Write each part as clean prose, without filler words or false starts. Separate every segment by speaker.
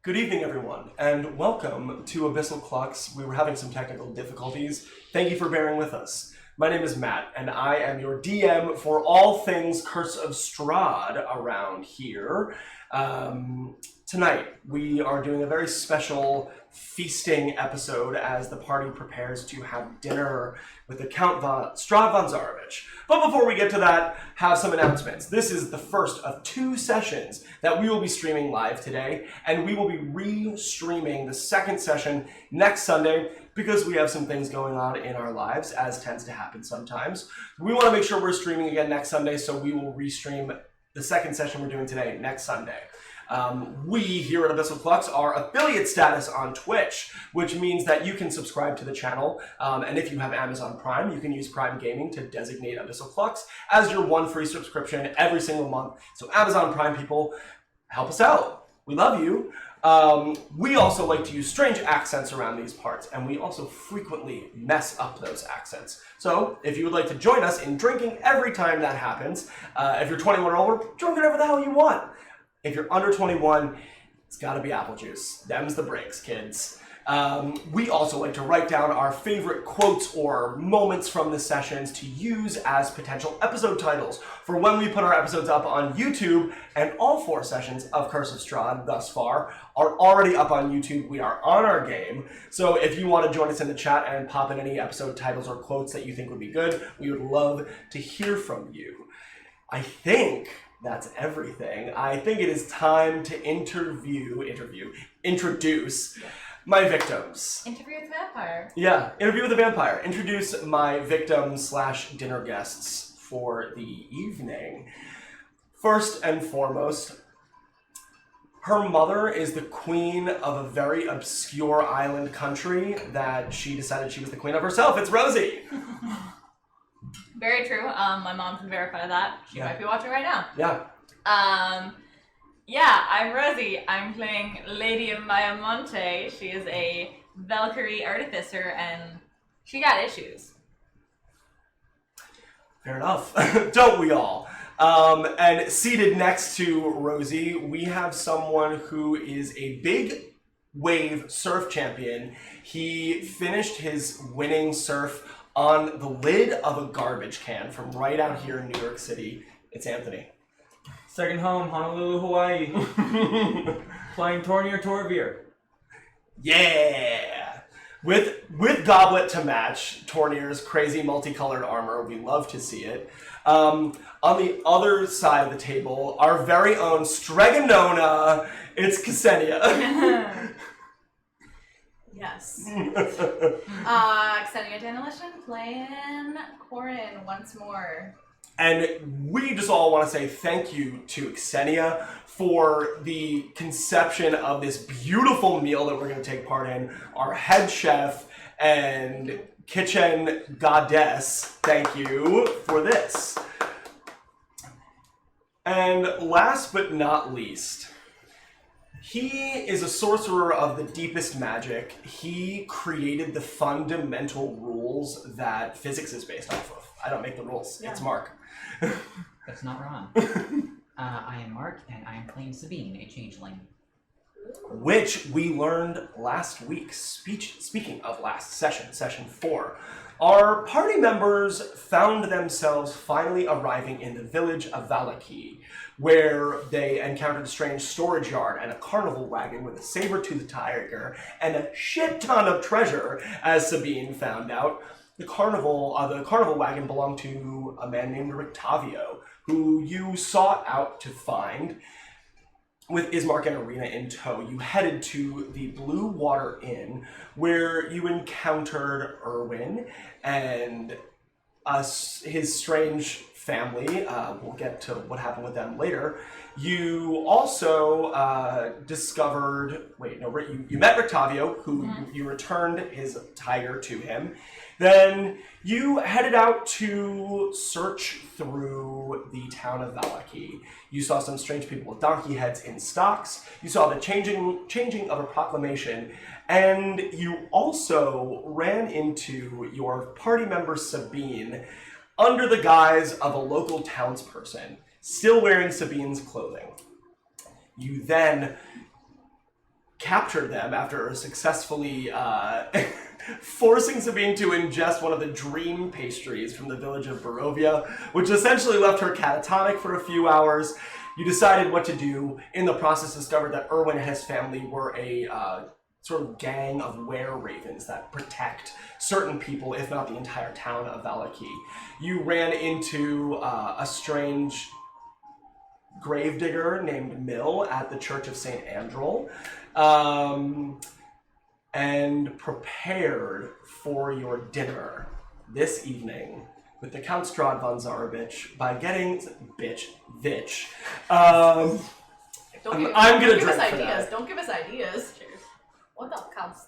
Speaker 1: Good evening, everyone, and welcome to Abyssal Clucks. We were having some technical difficulties. Thank you for bearing with us. My name is Matt, and I am your DM for all things Curse of Strahd around here. Tonight, we are doing a very special feasting episode as the party prepares to have dinner with the Count Strahd von Zarovich. But before we get to that, have some announcements. This is the first of 2 sessions that we will be streaming live today, and we will be re-streaming the second session next Sunday because we have some things going on in our lives, as tends to happen sometimes. We want to make sure we're streaming again next Sunday, so we will re-stream the second session we're doing today next Sunday. We here at Abyssal Clucks are affiliate status on Twitch, which means that you can subscribe to the channel, and if you have Amazon Prime, you can use Prime Gaming to designate Abyssal Clucks as your one free subscription every single month. So Amazon Prime people, help us out. We love you. We also like to use strange accents around these parts, and we also frequently mess up those accents. So if you would like to join us in drinking every time that happens, if you're 21 or older, drink whatever the hell you want. If you're under 21, it's gotta be apple juice. Them's the breaks, kids. We also like to write down our favorite quotes or moments from the sessions to use as potential episode titles for when we put our episodes up on YouTube, and all 4 sessions of Curse of Strahd thus far are already up on YouTube. We are on our game. So if you want to join us in the chat and pop in any episode titles or quotes that you think would be good, we would love to hear from you. I think that's everything. I think it is time to introduce my victims.
Speaker 2: Interview with the vampire.
Speaker 1: Yeah, interview with the vampire. Introduce my victims / dinner guests for the evening. First and foremost, her mother is the queen of a very obscure island country that she decided she was the queen of herself. It's Rosie.
Speaker 2: Very true. My mom can verify that. She might be watching right now.
Speaker 1: Yeah.
Speaker 2: I'm Rosie. I'm playing Lady Mayamonte. She is a Valkyrie artificer, and she got issues.
Speaker 1: Fair enough. Don't we all? And seated next to Rosie, we have someone who is a big wave surf champion. He finished his winning surf on the lid of a garbage can from right out here in New York City. It's Anthony.
Speaker 3: Second home, Honolulu, Hawaii. Flying Tornir Torvir.
Speaker 1: Yeah! With goblet to match Tornir's crazy multicolored armor. We love to see it. On the other side of the table, our very own Streganona. It's Ksenia.
Speaker 2: Yes. Ksenia Danilishon playing Corin once more.
Speaker 1: And we just all want to say thank you to Ksenia for the conception of this beautiful meal that we're going to take part in. Our head chef and kitchen goddess, thank you for this. And last but not least, he is a sorcerer of the deepest magic. He created the fundamental rules that physics is based off of. I don't make the rules. Yeah. It's Mark.
Speaker 4: That's not wrong. I am Mark, and I am playing Sabine, a changeling.
Speaker 1: Which we learned last week. Speaking of last session, session 4, our party members found themselves finally arriving in the village of Valaki, where they encountered a strange storage yard and a carnival wagon with a saber-toothed tiger and a shit ton of treasure, as Sabine found out. The carnival wagon belonged to a man named Rictavio, who you sought out to find. With Ismark and Arena in tow, you headed to the Blue Water Inn, where you encountered Erwin and his strange family. We'll get to what happened with them later. You also discovered... you met Rictavio, who you returned his tiger to him. Then you headed out to search through the town of Valaki. You saw some strange people with donkey heads in stocks. You saw the changing of a proclamation. And you also ran into your party member Sabine under the guise of a local townsperson, still wearing Sabine's clothing. You then captured them after successfully forcing Sabine to ingest one of the dream pastries from the village of Barovia, which essentially left her catatonic for a few hours. You decided what to do. In the process, discovered that Erwin and his family were a sort of gang of were-ravens that protect certain people, if not the entire town of Valaki. You ran into a strange gravedigger named Mill at the Church of St. Andrel, and prepared for your dinner this evening with the Count Strahd von Zarovich by getting... Vitch. I'm gonna drink for that.
Speaker 2: Don't give us ideas. Cheers. What the counts?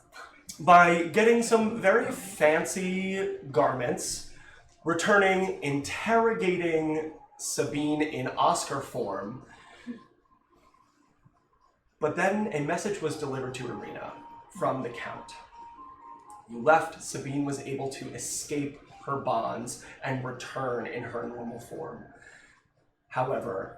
Speaker 1: By getting some very fancy garments, returning, interrogating Sabine in Oscar form, but then a message was delivered to Irina from the Count. You left, Sabine was able to escape her bonds and return in her normal form. However,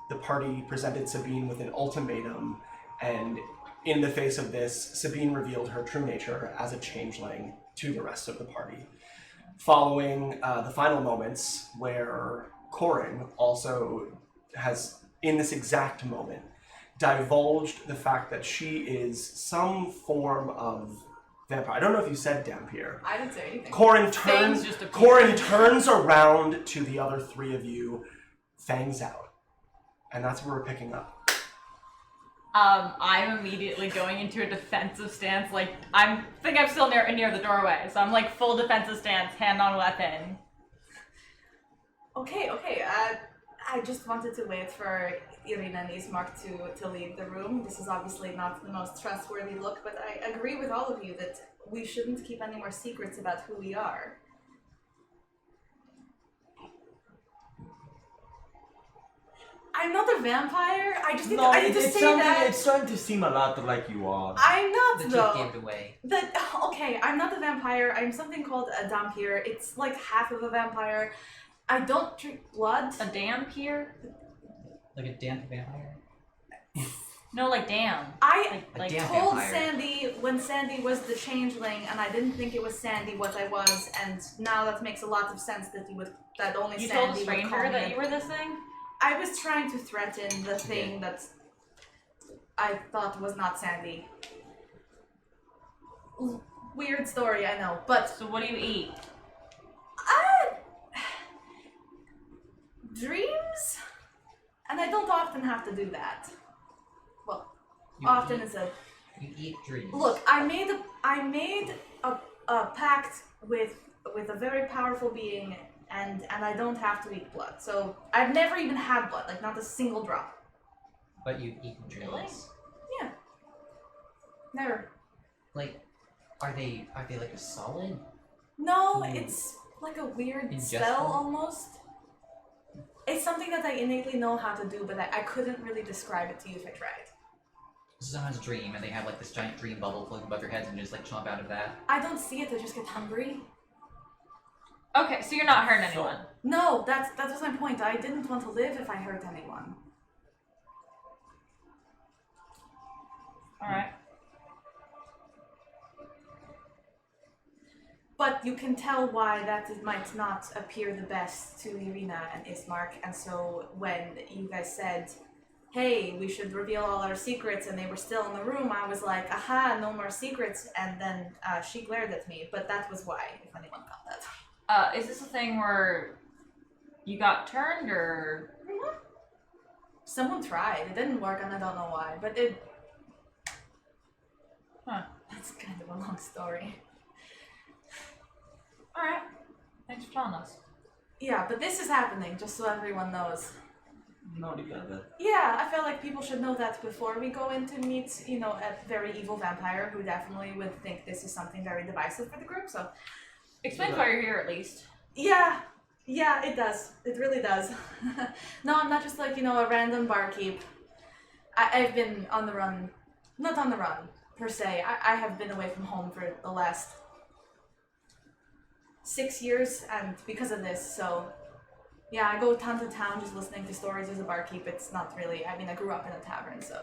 Speaker 1: the party presented Sabine with an ultimatum, and in the face of this, Sabine revealed her true nature as a changeling to the rest of the party. Following the final moments where Corin also has, in this exact moment, divulged the fact that she is some form of vampire. I don't know if you said Dampier.
Speaker 2: I didn't say anything.
Speaker 1: Corin turns around to the other three of you, fangs out. And that's where we're picking up.
Speaker 2: I'm immediately going into a defensive stance. Like, I'm still near the doorway, so I'm like full defensive stance, hand on weapon.
Speaker 5: Okay. I just wanted to wait for Irina and Ismark to leave the room. This is obviously not the most trustworthy look, but I agree with all of you that we shouldn't keep any more secrets about who we are. I'm not a vampire. I just need to say that.
Speaker 3: It's starting to seem a lot like you are.
Speaker 5: I'm not,
Speaker 4: The
Speaker 5: though.
Speaker 4: chick gave it away.
Speaker 5: Okay, I'm not a vampire. I'm something called a Dampier. It's like half of a vampire. I don't drink blood.
Speaker 2: A Dampier?
Speaker 4: Like a damp vampire?
Speaker 2: No, like damn.
Speaker 5: I
Speaker 2: Like
Speaker 4: damn
Speaker 5: told
Speaker 4: vampire.
Speaker 5: Sandy when Sandy was the changeling, and I didn't think it was Sandy what I was, and now that makes a lot of sense that only
Speaker 2: You
Speaker 5: Sandy
Speaker 2: told a
Speaker 5: would
Speaker 2: stranger
Speaker 5: call me.
Speaker 2: that you were this thing?
Speaker 5: I was trying to threaten the thing that I thought was not Sandy. Weird story, I know, but
Speaker 2: So what do you eat?
Speaker 5: dreams? And I don't often have to do that. Well,
Speaker 4: You
Speaker 5: often
Speaker 4: eat-
Speaker 5: is a...
Speaker 4: You eat dreams.
Speaker 5: Look, I made a pact with a very powerful being, and I don't have to eat blood. So I've never even had blood, like not a single drop.
Speaker 4: But you've eaten dreams.
Speaker 2: Really?
Speaker 5: Yeah. Never.
Speaker 4: Like, are they like a solid?
Speaker 5: No,
Speaker 4: Hmm.
Speaker 5: it's like a weird
Speaker 4: Ingestible?
Speaker 5: spell almost. It's something that I innately know how to do, but I couldn't really describe it to you if I tried.
Speaker 4: Sometimes dream, and they have like this giant dream bubble floating above your heads, and you just like chomp out of that.
Speaker 5: I don't see it, I just get hungry.
Speaker 2: Okay, so you're not hurting anyone.
Speaker 5: No, that was my point. I didn't want to live if I hurt anyone.
Speaker 2: Alright.
Speaker 5: But you can tell why that it might not appear the best to Irina and Ismark, and so when you guys said, hey, we should reveal all our secrets, and they were still in the room, I was like, aha, no more secrets, and then she glared at me, but that was why, if anyone got that.
Speaker 2: Is this a thing where you got turned, or...
Speaker 5: Someone tried, it didn't work, and I don't know why, but it...
Speaker 2: Huh.
Speaker 5: That's kind of a long story.
Speaker 2: Alright. Thanks for telling us.
Speaker 5: Yeah, but this is happening, just so everyone knows.
Speaker 3: No, together.
Speaker 5: Yeah, I feel like people should know that before we go in to meet, a very evil vampire who definitely would think this is something very divisive for the group, so...
Speaker 2: Explains why you're here, at least.
Speaker 5: Yeah, it does. It really does. No, I'm not just like, a random barkeep. I've been on the run. Not on the run, per se. I have been away from home for the last 6 years, and because of this, so... Yeah, I go town to town just listening to stories as a barkeep. It's not really... I mean, I grew up in a tavern, so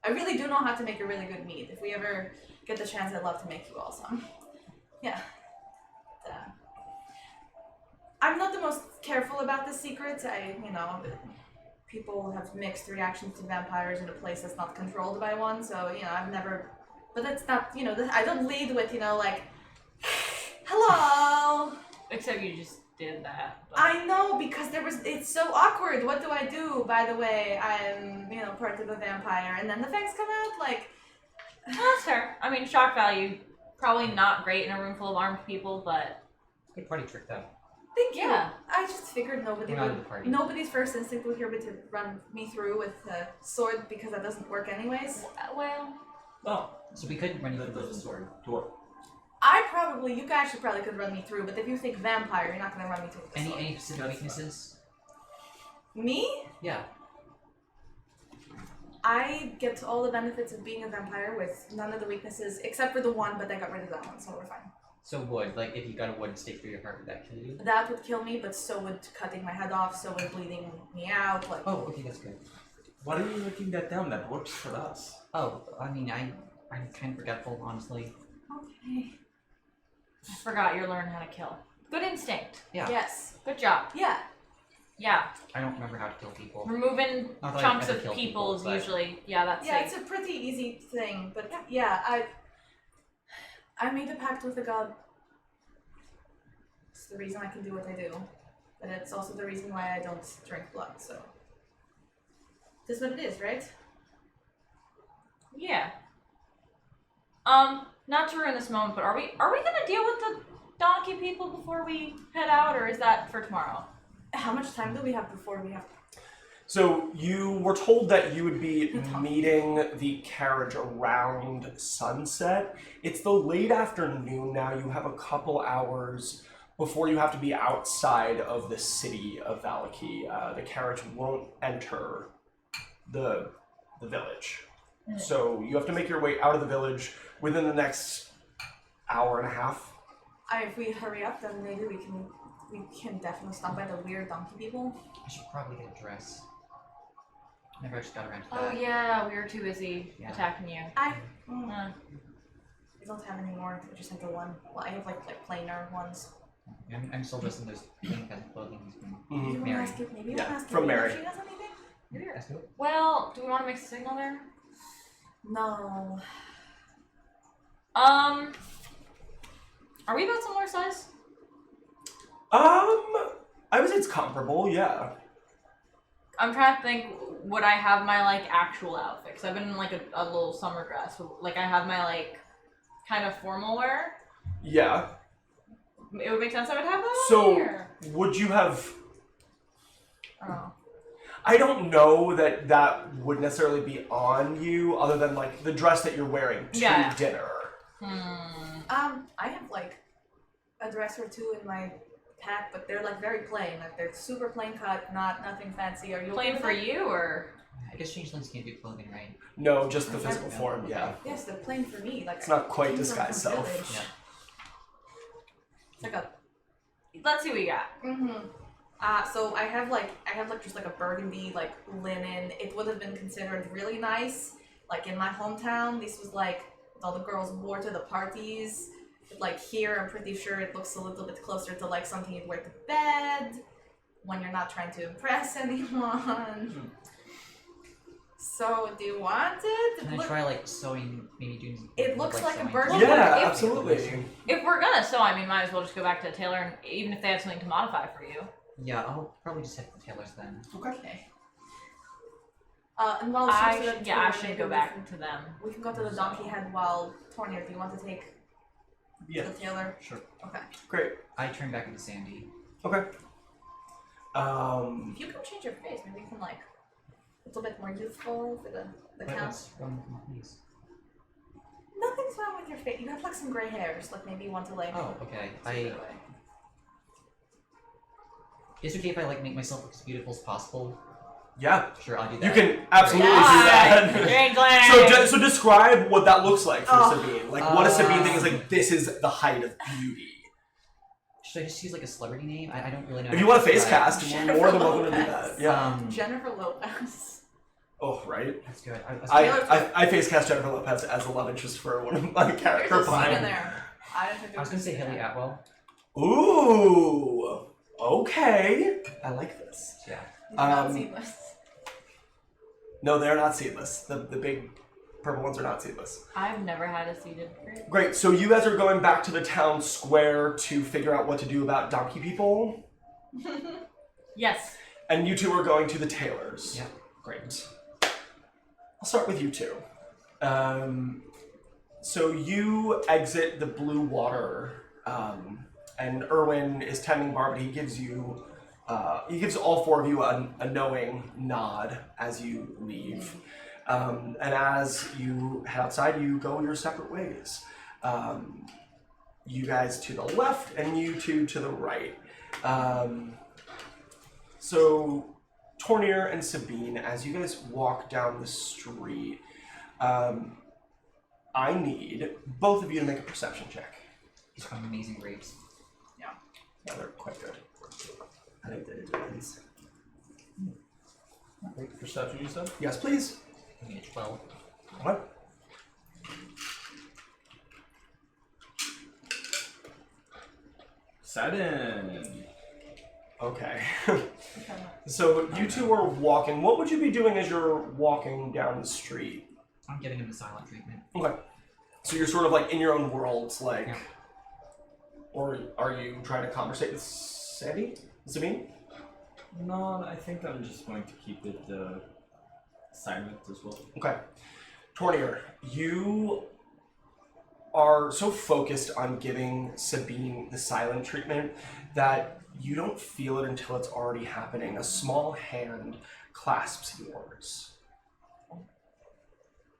Speaker 5: I really do know how to make a really good mead. If we ever get the chance, I'd love to make you all some. Yeah. I'm not the most careful about the secrets. People have mixed reactions to vampires in a place that's not controlled by one, so, I've never... But that's not, I don't lead with, like, hello!
Speaker 2: Except you just did that. But...
Speaker 5: I know, because it's so awkward. What do I do? By the way, I'm, part of a vampire, and then the facts come out, like...
Speaker 2: That's fair. I mean, shock value, probably not great in a room full of armed people, but...
Speaker 4: Good party trick, though.
Speaker 5: Thank you.
Speaker 2: Yeah.
Speaker 5: I just figured nobody's first instinct would hear me to run me through with a sword because that doesn't work anyways.
Speaker 2: Well...
Speaker 3: Oh,
Speaker 4: So we could run you
Speaker 3: that
Speaker 4: through with the
Speaker 3: doesn't
Speaker 4: sword.
Speaker 3: work.
Speaker 5: You guys probably could run me through, but if you think vampire, you're not gonna run me through with a sword.
Speaker 4: Any specific weaknesses?
Speaker 5: Me?
Speaker 4: Yeah.
Speaker 5: I get all the benefits of being a vampire with none of the weaknesses, except for the one, but I got rid of that one, so we're fine.
Speaker 4: So wood, like if you got a wooden stake through your heart, would that kill you?
Speaker 5: That would kill me, but so would cutting my head off, so would bleeding me out, like...
Speaker 4: Oh, okay, that's good.
Speaker 3: Why are you writing that down? That works for us.
Speaker 4: Oh, I mean, I'm kind of forgetful, honestly.
Speaker 5: Okay.
Speaker 2: I forgot you're learning how to kill. Good instinct.
Speaker 4: Yeah.
Speaker 5: Yes.
Speaker 2: Good job.
Speaker 5: Yeah.
Speaker 2: Yeah.
Speaker 4: I don't remember how to kill people.
Speaker 2: Removing
Speaker 4: Not that I've
Speaker 2: chunks
Speaker 4: ever
Speaker 2: of
Speaker 4: killed
Speaker 2: people is
Speaker 4: people, but-
Speaker 2: usually... Yeah, that's
Speaker 5: Yeah,
Speaker 2: safe.
Speaker 5: it's a pretty easy thing, but yeah, I made a pact with a god. It's the reason I can do what I do, but it's also the reason why I don't drink blood, so... This is what it is, right?
Speaker 2: Yeah. Not to ruin this moment, but are we gonna deal with the donkey people before we head out, or is that for tomorrow?
Speaker 5: How much time do we have before we have...
Speaker 1: So you were told that you would be meeting the carriage around sunset. It's the late afternoon now. You have a couple hours before you have to be outside of the city of Valaki. The carriage won't enter the village. So you have to make your way out of the village within the next hour and a half.
Speaker 5: If we hurry up, then maybe we can definitely stop by the weird donkey people.
Speaker 4: I should probably get a dress. Never actually got around to
Speaker 2: Oh
Speaker 4: that.
Speaker 2: yeah, we were too busy
Speaker 4: Yeah.
Speaker 2: attacking you.
Speaker 5: I
Speaker 2: Uh,
Speaker 5: don't have any more. I just have the one. Well, I have like plainer ones.
Speaker 4: I'm still dressed in those pink peasant clothing.
Speaker 1: Mhm.
Speaker 5: Maybe
Speaker 4: Mary.
Speaker 5: we'll ask
Speaker 1: from
Speaker 5: Mary
Speaker 1: Mary.
Speaker 5: if she has anything.
Speaker 4: That's good.
Speaker 2: well, do we want to make a signal there?
Speaker 5: No.
Speaker 2: Are we about similar size?
Speaker 1: I would say it's comparable, yeah.
Speaker 2: I'm trying to think, would I have my, like, actual outfit? Because I've been in, like, a little summer dress. So, like, I have my, like, kind of formal wear.
Speaker 1: Yeah.
Speaker 2: It would make sense I would have that on
Speaker 1: So,
Speaker 2: here.
Speaker 1: would you have...
Speaker 2: Oh.
Speaker 1: I don't know that would necessarily be on you, other than, like, the dress that you're wearing to
Speaker 2: Yeah.
Speaker 1: dinner.
Speaker 5: I have like a dress or two in my pack, but they're like very plain. Like they're super plain cut, nothing fancy. Are you okay
Speaker 2: Plain
Speaker 5: with
Speaker 2: for
Speaker 5: that?
Speaker 2: you, or?
Speaker 4: I guess changelings can't do clothing, right?
Speaker 1: No, just the physical form, yeah.
Speaker 5: Yes, they're plain for me. Like
Speaker 1: It's not quite
Speaker 5: came from
Speaker 1: disguised
Speaker 5: some
Speaker 1: self.
Speaker 5: village.
Speaker 4: Yeah.
Speaker 5: It's like a
Speaker 2: Let's see what we got.
Speaker 5: so I have just like a burgundy like linen. It would have been considered really nice, like in my hometown. This was like what all the girls wore to the parties. But like here, I'm pretty sure it looks a little bit closer to like something you'd wear to bed when you're not trying to impress anyone. So, do you want it?
Speaker 4: Can I try like sewing, maybe doing?
Speaker 5: It looks like a
Speaker 4: sewing?
Speaker 5: burgundy.
Speaker 1: Yeah,
Speaker 2: if-
Speaker 1: absolutely.
Speaker 2: If we're gonna sew, I mean, might as well just go back to the tailor, and even if they have something to modify for you.
Speaker 4: Yeah, I'll probably just head to the tailors then.
Speaker 5: Okay. And while it's next to the
Speaker 2: I
Speaker 5: tour,
Speaker 2: should
Speaker 5: maybe
Speaker 2: go
Speaker 5: we
Speaker 2: back
Speaker 5: can-
Speaker 2: to them.
Speaker 5: We can go to the donkey head while Tornir, do you want to take
Speaker 1: Yeah,
Speaker 5: the tailor?
Speaker 4: Sure.
Speaker 5: Okay.
Speaker 1: great.
Speaker 4: I turn back into Sandy.
Speaker 1: Okay.
Speaker 5: If you can change your face, maybe you can like a little bit more youthful for the count.
Speaker 4: What's wrong with my face?
Speaker 5: Nothing's wrong with your face. You have like some gray hairs. Like maybe you want to like.
Speaker 4: Oh, okay.
Speaker 5: take it away.
Speaker 4: Is it okay if I like make myself look as beautiful as possible?
Speaker 1: Yeah,
Speaker 4: Sure, I'll do
Speaker 1: you
Speaker 4: that.
Speaker 1: can absolutely do
Speaker 2: Yeah.
Speaker 1: that.
Speaker 2: Changeling!
Speaker 1: So describe what that looks like for
Speaker 5: Oh.
Speaker 1: Sabine. Like, what a Sabine thing is like, this is the height of beauty.
Speaker 4: Should I just use like a celebrity name? I don't really know.
Speaker 1: If
Speaker 4: how
Speaker 1: you want
Speaker 4: to
Speaker 1: to face
Speaker 4: describe-
Speaker 1: cast, you're more than welcome to do that.
Speaker 5: Lopez.
Speaker 1: Yeah.
Speaker 5: Jennifer Lopez.
Speaker 1: Oh, right.
Speaker 4: That's good.
Speaker 1: I face cast Jennifer Lopez as a love interest for one of my character.
Speaker 5: There's a scene in
Speaker 1: Fine.
Speaker 5: there. I don't think
Speaker 4: I was gonna say Haley Atwell.
Speaker 1: Ooh. Okay. I like this.
Speaker 4: Yeah.
Speaker 5: These are not seamless.
Speaker 1: No, they're not seedless. The big purple ones are not seedless.
Speaker 2: I've never had a seeded fruit.
Speaker 1: Great. So you guys are going back to the town square to figure out what to do about donkey people,
Speaker 2: Yes.
Speaker 1: and you two are going to the tailors.
Speaker 4: Yeah.
Speaker 1: Great. I'll start with you two. So you exit the blue water, and Erwin is tending bar, but he gives all four of you a knowing nod as you leave. And as you head outside, you go your separate ways. You guys to the left, and you two to the right. So Tornir and Sabine, as you guys walk down the street, I need both of you to make a perception check.
Speaker 4: He's got amazing grapes.
Speaker 1: Yeah, they're quite good. I think they did these.
Speaker 3: Make perception, you said?
Speaker 1: Yes, please.
Speaker 4: I mean, 12.
Speaker 1: What?
Speaker 3: Seven.
Speaker 1: Okay. So you two are walking. What would you be doing as you're walking down the street?
Speaker 4: I'm giving him the silent treatment.
Speaker 1: Okay. So you're sort of like in your own worlds, like,
Speaker 4: Yeah.
Speaker 1: or are you trying to conversate with Sandy? Sabine?
Speaker 3: No, I think I'm just going to keep it silent as well.
Speaker 1: Okay. Tornir, you are so focused on giving Sabine the silent treatment that you don't feel it until it's already happening. A small hand clasps yours.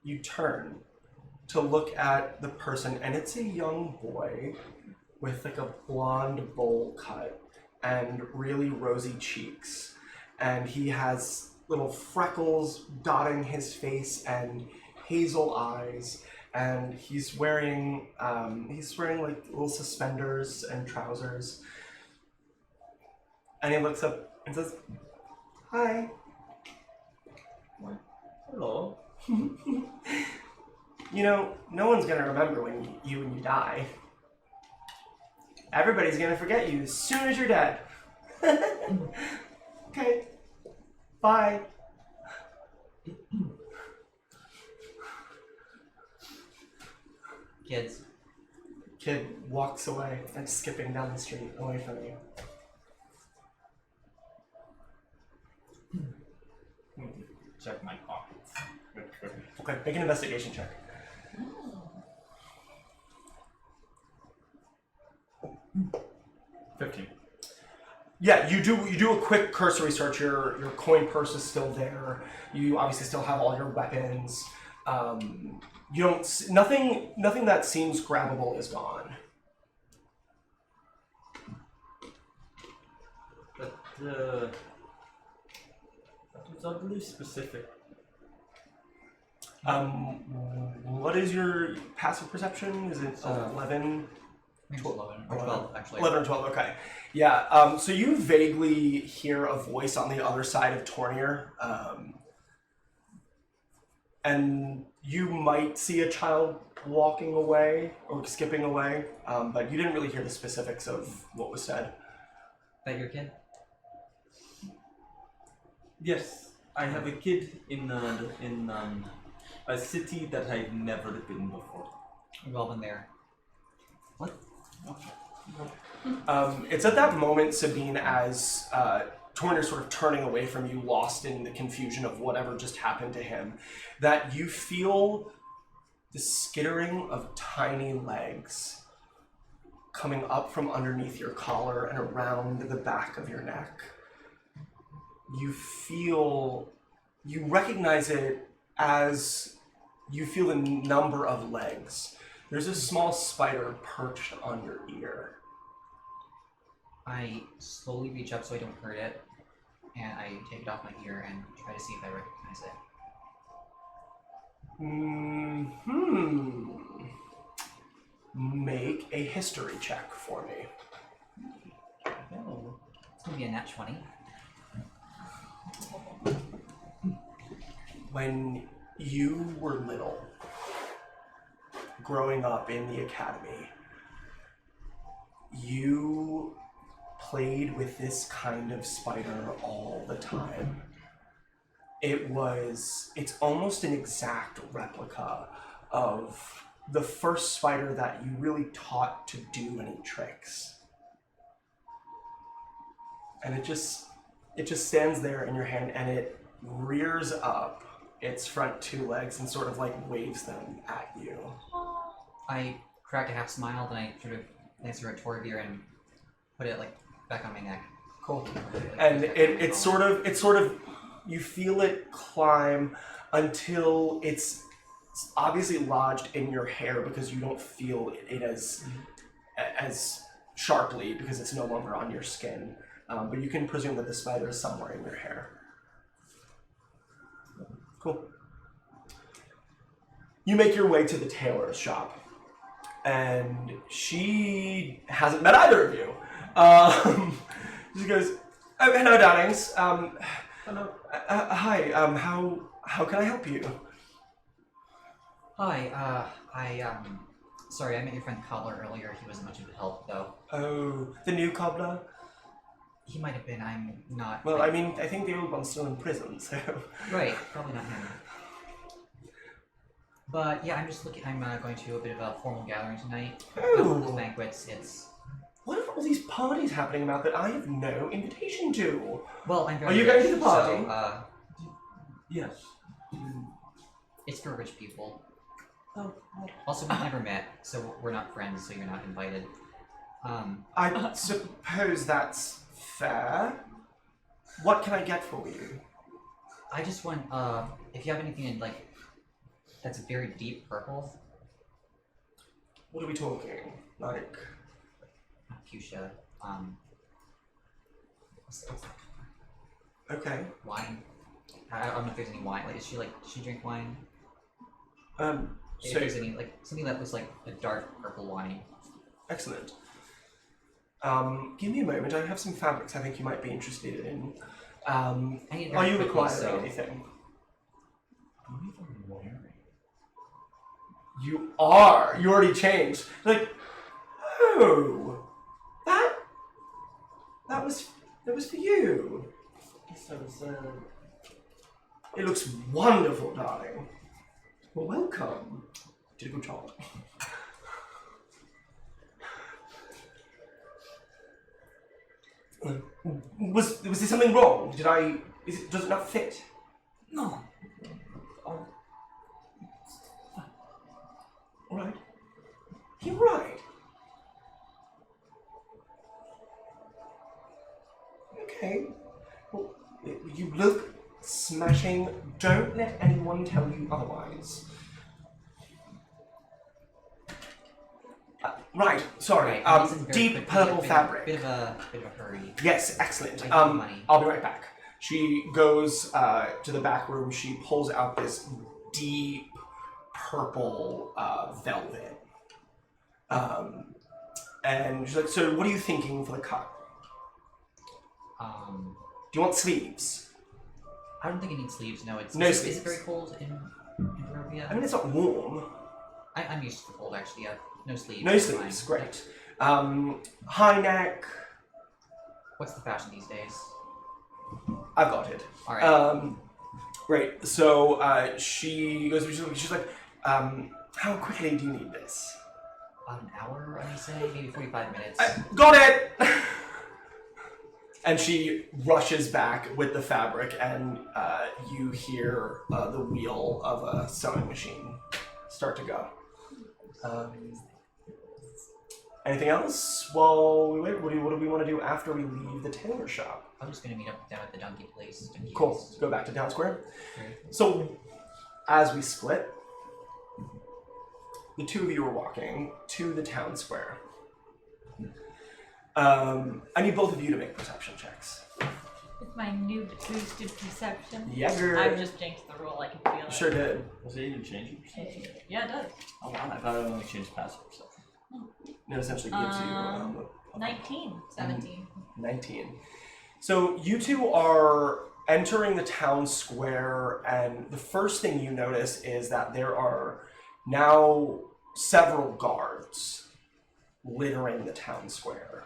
Speaker 1: You turn to look at the person, and it's a young boy with like a blonde bowl cut and really rosy cheeks. And he has little freckles dotting his face and hazel eyes. And he's wearing like little suspenders and trousers. And he looks up and says, "Hi."
Speaker 3: Hello.
Speaker 1: You know, no one's gonna remember when you die. Everybody's gonna forget you as soon as you're dead. Okay. Bye.
Speaker 4: Kids.
Speaker 1: Kid walks away and skipping down the street away from you.
Speaker 3: Check my pockets.
Speaker 1: Okay, make an investigation check.
Speaker 3: Oh. 15.
Speaker 1: Yeah, you do a quick cursory search. Your coin purse is still there. You obviously still have all your weapons. You don't nothing that seems grabbable is gone.
Speaker 3: But that was oddly specific.
Speaker 1: What is your passive perception? Is it 11?
Speaker 4: I think it's 11 or 12, actually.
Speaker 1: 11 or 12, okay. Yeah, so you vaguely hear a voice on the other side of Tornir, and you might see a child walking away or skipping away, but you didn't really hear the specifics of what was said.
Speaker 4: That your kid?
Speaker 3: Yes, I have a kid in a city that I've never been before.
Speaker 4: We've all been there. What?
Speaker 1: It's at that moment, Sabine, as Tornir's sort of turning away from you, lost in the confusion of whatever just happened to him, that you feel the skittering of tiny legs coming up from underneath your collar and around the back of your neck. You recognize it as you feel the number of legs. There's a small spider perched on your ear.
Speaker 4: I slowly reach up so I don't hurt it, and I take it off my ear and try to see if I recognize it.
Speaker 1: Make a history check for me.
Speaker 4: Oh, it's gonna be a nat 20.
Speaker 1: when you were little, growing up in the academy, you played with this kind of spider all the time. It's almost an exact replica of the first spider that you really taught to do any tricks. And it just stands there in your hand, and it rears up its front two legs and sort of like waves them at you.
Speaker 4: I crack a half smile, then I sort of glance over at Torvir and put it like back on my neck.
Speaker 1: Cool.
Speaker 4: Like,
Speaker 1: And
Speaker 4: back on
Speaker 1: it's sort of you feel it climb until it's obviously lodged in your hair because you don't feel it as sharply because it's no longer on your skin. But you can presume that the spider is somewhere in your hair. Cool. You make your way to the tailor's shop, and she hasn't met either of you. She goes, "Oh, hello, darlings.
Speaker 3: Hello.
Speaker 1: Hi. How can I help you?"
Speaker 4: Hi, sorry, I met your friend Cobbler earlier. He wasn't much of a help, though.
Speaker 1: Oh, the new cobbler.
Speaker 4: He might have been, I'm not...
Speaker 1: Well, I mean, I think the old one's still in prison, so...
Speaker 4: Right, probably not him. But yeah, I'm going to a bit of a formal gathering tonight. Not one of those
Speaker 1: Oh,
Speaker 4: banquets, it's...
Speaker 1: what are all these parties happening about that I have no invitation to?
Speaker 4: Well, I'm very
Speaker 1: Are you
Speaker 4: rich,
Speaker 1: going to the party?
Speaker 4: So,
Speaker 3: Yes.
Speaker 4: it's for rich people.
Speaker 1: Oh,
Speaker 4: Also, we've never met, so we're not friends, so you're not invited.
Speaker 1: I suppose that's fair. What can I get for you?
Speaker 4: I just want, if you have anything in, like, that's a very deep purple,
Speaker 1: What are we talking? Like,
Speaker 4: not fuchsia, what's that
Speaker 1: okay.
Speaker 4: wine? I don't know if there's any wine. Like, does she drink wine? If
Speaker 1: So,
Speaker 4: there's any, like, something that looks like a dark purple wine.
Speaker 1: excellent. Give me a moment. I have some fabrics I think you might be interested in.
Speaker 4: I need it
Speaker 1: Are
Speaker 4: very
Speaker 1: you
Speaker 4: quickly,
Speaker 1: requiring
Speaker 4: so...
Speaker 1: anything? You are. You already changed. Like, oh, that was for you. It looks wonderful, darling. Well, welcome. Did a good job. Was there something wrong? Does it not fit?
Speaker 3: No.
Speaker 1: All right. You're right. Okay. Well, you look smashing. Don't let anyone tell you otherwise. Right. Sorry.
Speaker 4: Right, I need some very
Speaker 1: Deep
Speaker 4: quick-
Speaker 1: purple
Speaker 4: bit of-
Speaker 1: fabric.
Speaker 4: Bit of a hurry.
Speaker 1: Yes, excellent.
Speaker 4: I need money.
Speaker 1: I'll be right back. She goes to the back room. She pulls out this deep purple velvet. And she's like, "So, what are you thinking for the cut? Do you want sleeves?"
Speaker 4: I don't think it needs sleeves. No, it's
Speaker 1: No
Speaker 4: is
Speaker 1: sleeves.
Speaker 4: it very cold in Barovia?
Speaker 1: I mean, it's not warm.
Speaker 4: I'm used to the cold actually. Yeah, no sleeves.
Speaker 1: No
Speaker 4: it's
Speaker 1: sleeves.
Speaker 4: fine.
Speaker 1: Great. High neck.
Speaker 4: What's the fashion these days?
Speaker 1: I've got it.
Speaker 4: All right.
Speaker 1: Great. So she goes. She's like, "How quickly do you need this?"
Speaker 4: About an hour, I would say, maybe 45 minutes.
Speaker 1: Got it! And she rushes back with the fabric, and you hear the wheel of a sewing machine start to go. Anything else while we wait? What do we want to do after we leave the tailor shop?
Speaker 4: I'm just gonna meet up down at the donkey place.
Speaker 1: Cool. Let's go back to Town Square.
Speaker 4: Okay.
Speaker 1: So, as we split, the two of you are walking to the town square. I need both of you to make perception checks.
Speaker 2: With my new boosted perception.
Speaker 1: Yeah, girl.
Speaker 2: I've just jinxed the rule, I can feel it.
Speaker 1: Sure did.
Speaker 3: Was it even changing perception?
Speaker 2: Yeah, it does.
Speaker 3: Oh wow, I thought it only changed passive perception.
Speaker 1: It essentially gives you
Speaker 2: 19. 17.
Speaker 1: 19. So you two are entering the town square, and the first thing you notice is that there are now several guards littering the town square.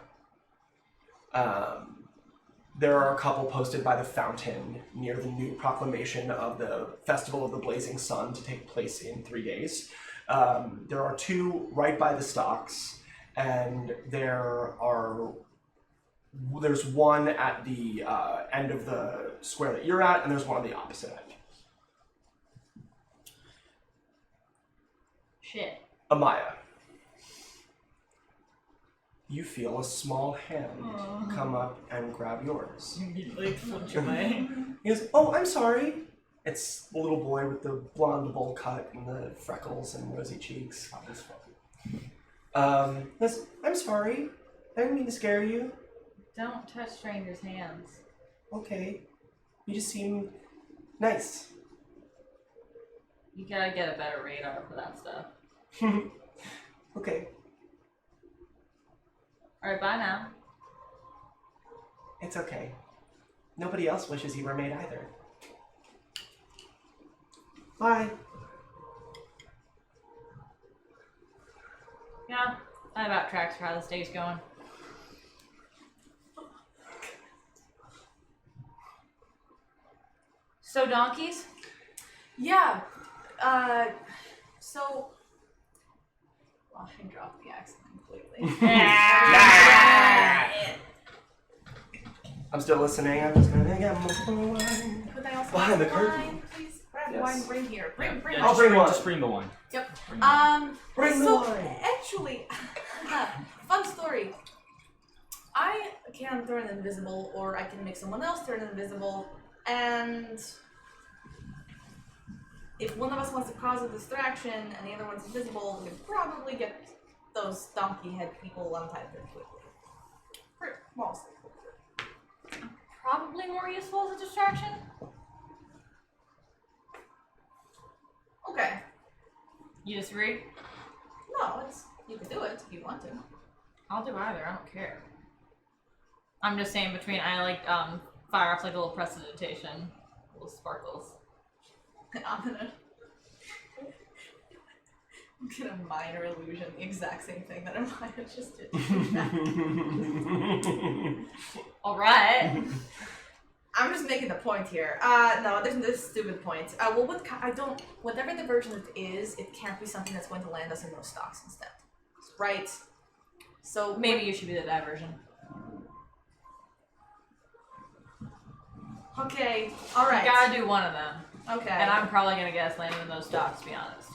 Speaker 1: There are a couple posted by the fountain near the new proclamation of the Festival of the Blazing Sun to take place in 3 days. There are 2 right by the stocks, and there's one at the end of the square that you're at, and there's one on the opposite end.
Speaker 2: Shit.
Speaker 1: Amaya, you feel a small hand come up and grab yours.
Speaker 2: Like, flinch away.
Speaker 1: He goes, "Oh, I'm sorry." It's the little boy with the blonde bowl cut and the freckles and rosy cheeks. He goes, "I'm sorry. I didn't mean to scare you."
Speaker 2: Don't touch strangers' hands.
Speaker 1: Okay. You just seem nice.
Speaker 2: You gotta get a better radar for that stuff.
Speaker 1: Okay.
Speaker 2: Alright, bye now.
Speaker 1: It's okay. Nobody else wishes you were made either. Bye.
Speaker 2: Yeah, that about tracks for how this day's going. So donkeys?
Speaker 5: Yeah. So. Well, I dropped the accent completely.
Speaker 1: I'm still listening. I'm just gonna get more wine.
Speaker 5: Could I also
Speaker 1: Behind the
Speaker 5: have
Speaker 1: curtain.
Speaker 5: wine, please? Grab
Speaker 1: Yes.
Speaker 5: wine, bring here. Bring
Speaker 3: Yeah,
Speaker 1: I'll
Speaker 3: just
Speaker 1: bring one.
Speaker 3: Just bring the wine.
Speaker 5: Yep.
Speaker 3: Bring the wine.
Speaker 1: Bring the
Speaker 5: so
Speaker 1: wine.
Speaker 5: actually, fun story. I can turn invisible, or I can make someone else turn invisible, and if one of us wants to cause a distraction and the other one's invisible, we could probably get those donkey head people untied very quickly. Mostly.
Speaker 2: Probably more useful as a distraction.
Speaker 5: Okay.
Speaker 2: You disagree?
Speaker 5: No, you can do it if you want to.
Speaker 2: I'll do either, I don't care. I'm just saying between I like fire off like a little prestidigitation, little sparkles.
Speaker 5: I'm gonna minor illusion, the exact same thing that Amaya just did.
Speaker 2: Alright.
Speaker 5: I'm just making the point here. No, there's this stupid point. Well, whatever the version it is, it can't be something that's going to land us in those stocks instead. Right? So
Speaker 2: Maybe you should be the diversion.
Speaker 5: Okay, alright.
Speaker 2: You gotta do one of them.
Speaker 5: Okay.
Speaker 2: And I'm probably gonna get us landed in those stocks, to be honest.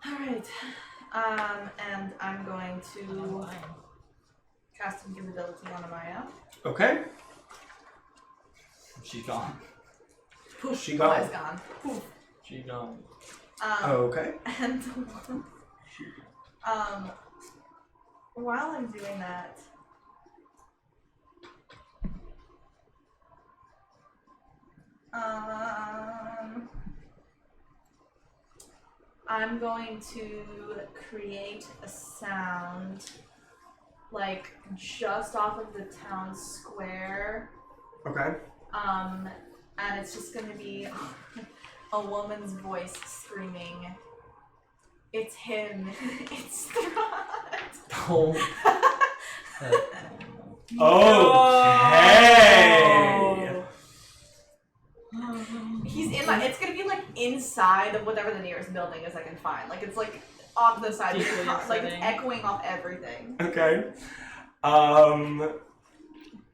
Speaker 5: Alright. And I'm going to cast invisibility on Amaya.
Speaker 1: Okay.
Speaker 3: She's gone.
Speaker 5: Poof,
Speaker 1: She gone.
Speaker 5: Amaya's gone. Poof.
Speaker 3: She gone.
Speaker 1: Okay.
Speaker 5: And while I'm doing that, I'm going to create a sound like just off of the town square.
Speaker 1: Okay.
Speaker 5: And it's just gonna be a woman's voice screaming, "It's him! It's Strahd!"
Speaker 3: Oh.
Speaker 1: Okay.
Speaker 5: He's in my. It's gonna be like inside of whatever the nearest building is I can find. Like it's like off the side,
Speaker 2: Deeply
Speaker 5: like it's
Speaker 2: upsetting.
Speaker 5: echoing off everything.
Speaker 1: Okay.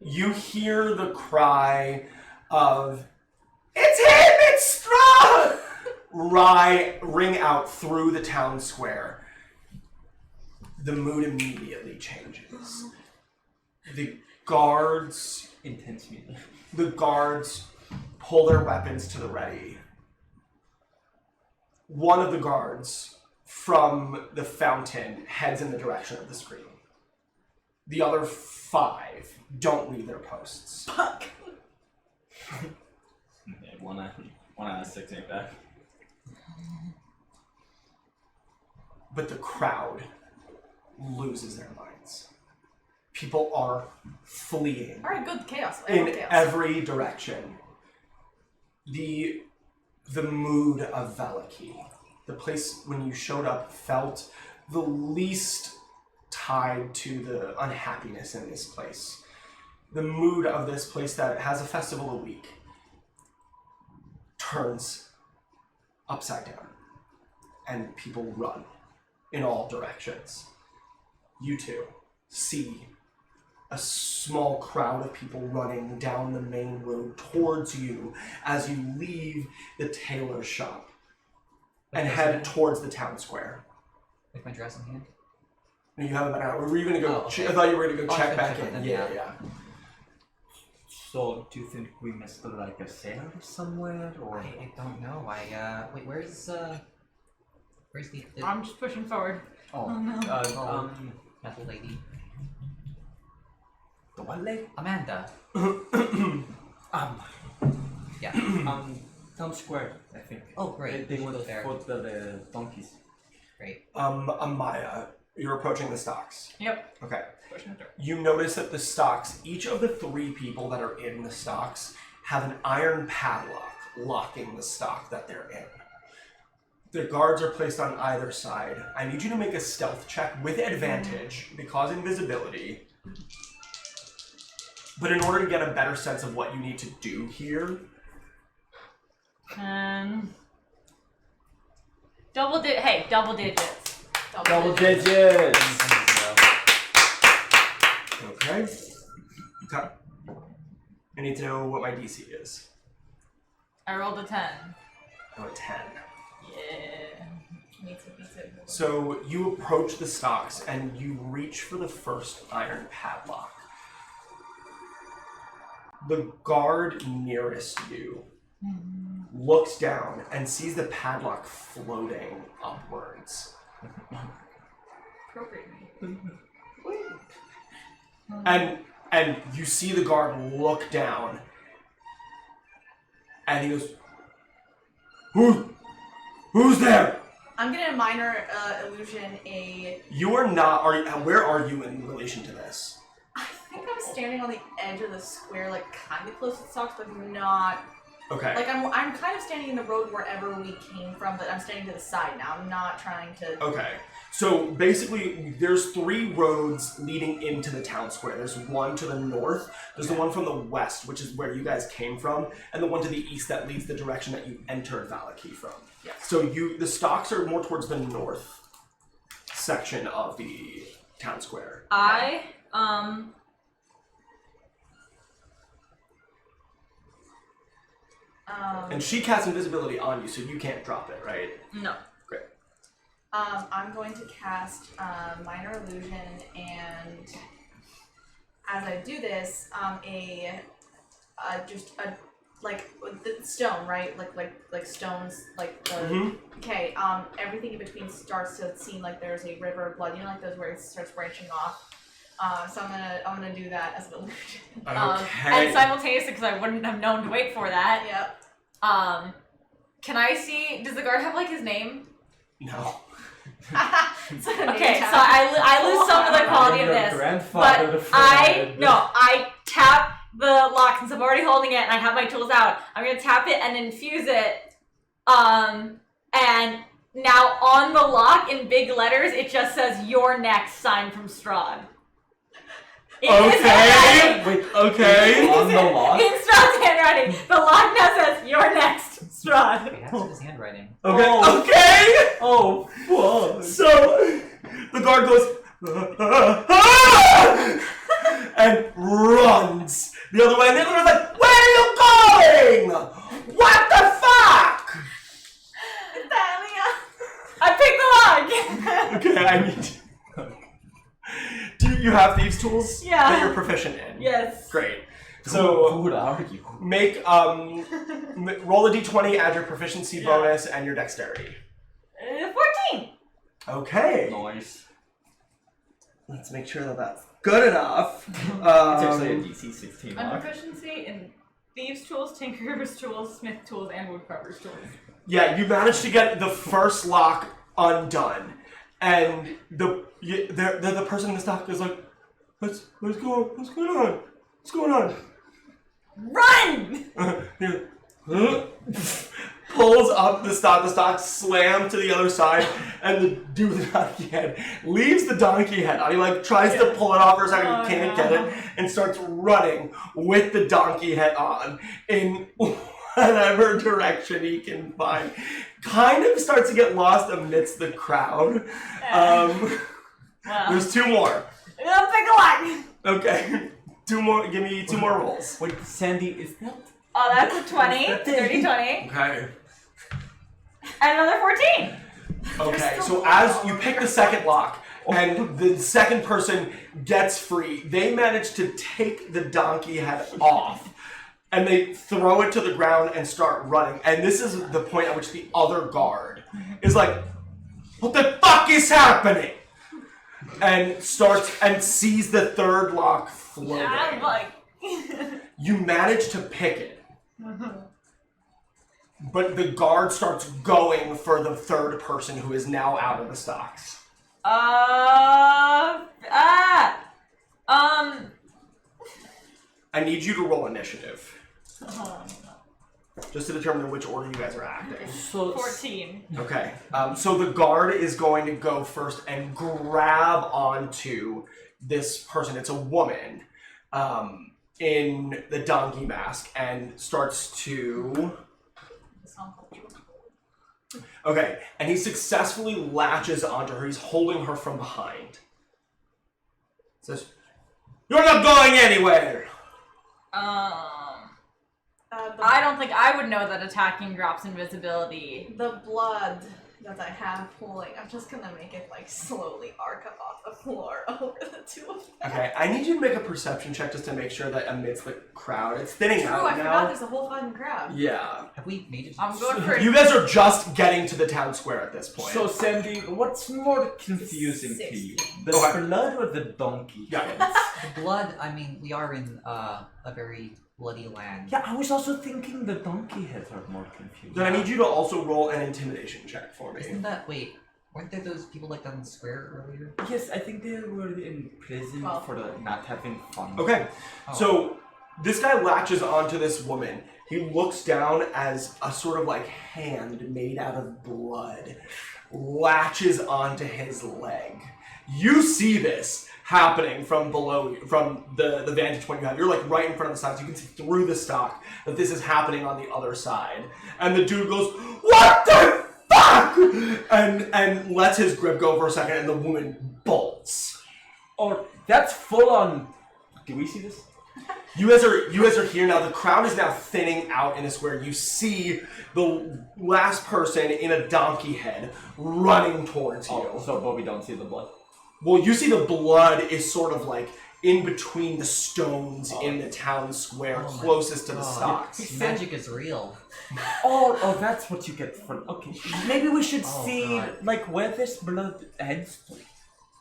Speaker 1: You hear the cry of "It's him! It's Strahd!" ring out through the town square. The mood immediately changes. The guards
Speaker 3: Intense music.
Speaker 1: The guards pull their weapons to the ready. One of the guards from the fountain heads in the direction of the scream. The other 5 don't leave their posts.
Speaker 5: Fuck.
Speaker 3: Okay, one out of 6 ain't bad.
Speaker 1: But the crowd loses their minds. People are fleeing
Speaker 5: Alright, good. Chaos. I
Speaker 1: in
Speaker 5: love chaos.
Speaker 1: every direction. The mood of Valaki, the place when you showed up, felt the least tied to the unhappiness in this place. The mood of this place that has a festival a week turns upside down, and people run in all directions. You two see a small crowd of people running down the main road towards you as you leave the tailor shop and head towards the town square.
Speaker 4: With my dress in hand?
Speaker 1: And you have about an hour. Were you going to go?
Speaker 4: Oh, okay.
Speaker 1: I thought you were going to go
Speaker 4: Oh,
Speaker 1: check
Speaker 4: I
Speaker 1: back
Speaker 4: check
Speaker 1: in.
Speaker 4: in,
Speaker 1: Yeah,
Speaker 4: yeah.
Speaker 1: yeah.
Speaker 3: So, do you think we missed like a sale somewhere, or?
Speaker 4: I don't know. Wait, where's the
Speaker 2: I'm just pushing forward.
Speaker 3: Oh,
Speaker 2: no.
Speaker 4: metal lady?
Speaker 3: The what lady?
Speaker 4: Amanda. Yeah.
Speaker 3: Town Square, I think.
Speaker 4: Oh, great.
Speaker 3: They
Speaker 4: We should
Speaker 3: went
Speaker 4: go there.
Speaker 3: for the donkeys.
Speaker 4: Great.
Speaker 1: Amaya, you're approaching the stocks.
Speaker 2: Yep.
Speaker 1: Okay.
Speaker 2: Pushing through.
Speaker 1: You notice that the stocks, each of the 3 people that are in the stocks have an iron padlock locking the stock that they're in. The guards are placed on either side. I need you to make a stealth check with advantage because invisibility. But in order to get a better sense of what you need to do here,
Speaker 2: Double digits.
Speaker 3: Double digits!
Speaker 1: okay? Okay. I need to know what my DC is.
Speaker 2: I rolled a 10.
Speaker 1: Oh, a 10.
Speaker 2: Yeah.
Speaker 5: Me too.
Speaker 1: So you approach the stocks and you reach for the first iron padlock. The guard nearest you looks down and sees the padlock floating upwards.
Speaker 2: Appropriate.
Speaker 1: And you see the guard look down and he goes, Who's there?
Speaker 5: I'm gonna minor illusion
Speaker 1: You are not, where are you in relation to this?
Speaker 5: I think I'm standing on the edge of the square, like kind of close to the stocks, but not.
Speaker 1: Okay.
Speaker 5: Like I'm kind of standing in the road wherever we came from, but I'm standing to the side now. I'm not trying to.
Speaker 1: Okay. So basically, there's 3 roads leading into the town square. There's one to the north, there's the one from the west, which is where you guys came from, and the one to the east that leads the direction that you entered Valaki from.
Speaker 5: Yeah.
Speaker 1: So the stocks are more towards the north section of the town square. And she casts invisibility on you, so you can't drop it, right?
Speaker 2: No.
Speaker 1: Great.
Speaker 5: I'm going to cast minor illusion, and as I do this, like the stone, right? Like stones, like the okay. Everything in between starts to seem like there's a river of blood. You know, like those where it starts branching off. So I'm gonna do that as an illusion.
Speaker 1: Okay.
Speaker 2: And simultaneously, because I wouldn't have known to wait for that.
Speaker 5: Yep.
Speaker 2: Can I see? Does the guard have like his name?
Speaker 1: No.
Speaker 2: Okay, so I lose some of the quality of
Speaker 3: Your
Speaker 2: this,
Speaker 3: grandfather
Speaker 2: but I tap the lock since I'm already holding it and I have my tools out. I'm gonna tap it and infuse it, and now on the lock in big letters it just says "Your next" signed from Strahd.
Speaker 1: Okay. Wait, okay.
Speaker 3: On the lock?
Speaker 2: In Strahd's handwriting, the lock now says "Your next, Strahd."
Speaker 4: Wait, that's his handwriting.
Speaker 1: Okay.
Speaker 3: Oh.
Speaker 1: Okay.
Speaker 3: Oh, fuck.
Speaker 1: So the guard goes and runs the other way, and the other one's like, "Where are you going? What the fuck?"
Speaker 2: I picked the lock.
Speaker 1: Okay, I need. Do you have thieves' tools?
Speaker 2: Yeah.
Speaker 1: That you're proficient in.
Speaker 2: Yes.
Speaker 1: Great. So
Speaker 3: Who would argue?
Speaker 1: make roll a d20, add your proficiency bonus and your dexterity.
Speaker 2: 14.
Speaker 1: Okay.
Speaker 3: Noise.
Speaker 1: Let's make sure that that's good enough.
Speaker 3: It's actually a DC 16
Speaker 2: I'm
Speaker 3: lock.
Speaker 2: proficiency in thieves' tools, tinkerer's tools, smith tools, and woodcarver's tools.
Speaker 1: Yeah, you managed to get the first lock undone, and the person in the stock is like, What's going on? What's going on?
Speaker 2: Run!
Speaker 1: Pulls up the stock slams to the other side, and the dude with the donkey head leaves the donkey head on. He like tries to pull it off for a second, he can't get it, and starts running with the donkey head on in whatever direction he can find. Kind of starts to get lost amidst the crowd. There's two more.
Speaker 2: Pick a lock.
Speaker 1: Okay, two more. Give me two more rolls.
Speaker 3: Wait, Sandy, is that?
Speaker 2: Oh, that's a 20. Dirty 20.
Speaker 1: Okay.
Speaker 2: And another 14.
Speaker 1: Okay, so as you pick the second lock, and the second person gets free, they manage to take the donkey head off, and they throw it to the ground and start running. And this is the point at which the other guard is like, "What the fuck is happening?" And starts and sees the third lock floating.
Speaker 2: I'm like...
Speaker 1: You manage to pick it. But the guard starts going for the third person who is now out of the stocks.
Speaker 2: I
Speaker 1: need you to roll initiative. Just to determine which order you guys are acting.
Speaker 3: So
Speaker 2: 14.
Speaker 1: Okay. So the guard is going to go first and grab onto this person. It's a woman in the donkey mask and starts to... Okay, and he successfully latches onto her. He's holding her from behind. Says, "You're not going anywhere!"
Speaker 2: I don't think I would know that attacking drops invisibility.
Speaker 5: The blood that I have pooling, I'm just gonna make it like slowly arc up off the floor over the two of them.
Speaker 1: Okay, I need you to make a perception check just to make sure that amidst the crowd, it's thinning
Speaker 5: True,
Speaker 1: out
Speaker 5: I
Speaker 1: now.
Speaker 5: forgot there's a whole fucking crowd.
Speaker 1: Yeah.
Speaker 4: Have we made it?
Speaker 2: I'm going for
Speaker 1: You guys are just getting to the town square at this point.
Speaker 3: So Sandy, what's more confusing to you? The blood or the donkey?
Speaker 1: Yeah.
Speaker 4: The blood, I mean, we are in a very bloody land.
Speaker 3: Yeah, I was also thinking the donkey heads are more confusing.
Speaker 1: Then I need you to also roll an intimidation check for me.
Speaker 4: Isn't that, wait, weren't there those people like down the square earlier?
Speaker 3: Yes, I think they were in prison for the not having fun.
Speaker 1: Okay,
Speaker 4: Oh.
Speaker 1: so this guy latches onto this woman. He looks down as a sort of like hand made out of blood latches onto his leg. You see this happening from below you, from the vantage point you have. You're like right in front of the stock, so you can see through the stock that this is happening on the other side. And the dude goes, "What the fuck?" and lets his grip go for a second, and the woman bolts.
Speaker 3: Oh, that's full on. Do we see this?
Speaker 1: You guys are here now. The crowd is now thinning out in a square. You see the last person in a donkey head running towards you.
Speaker 3: Oh, so but we don't see the blood.
Speaker 1: Well, you see the blood is sort of like in between the stones in the town square,
Speaker 4: Oh my
Speaker 1: closest to the
Speaker 4: God.
Speaker 1: stocks.
Speaker 4: Magic is real.
Speaker 3: Oh, that's what you get for. Okay, maybe we should
Speaker 4: Oh,
Speaker 3: see
Speaker 4: God.
Speaker 3: like where this blood ends.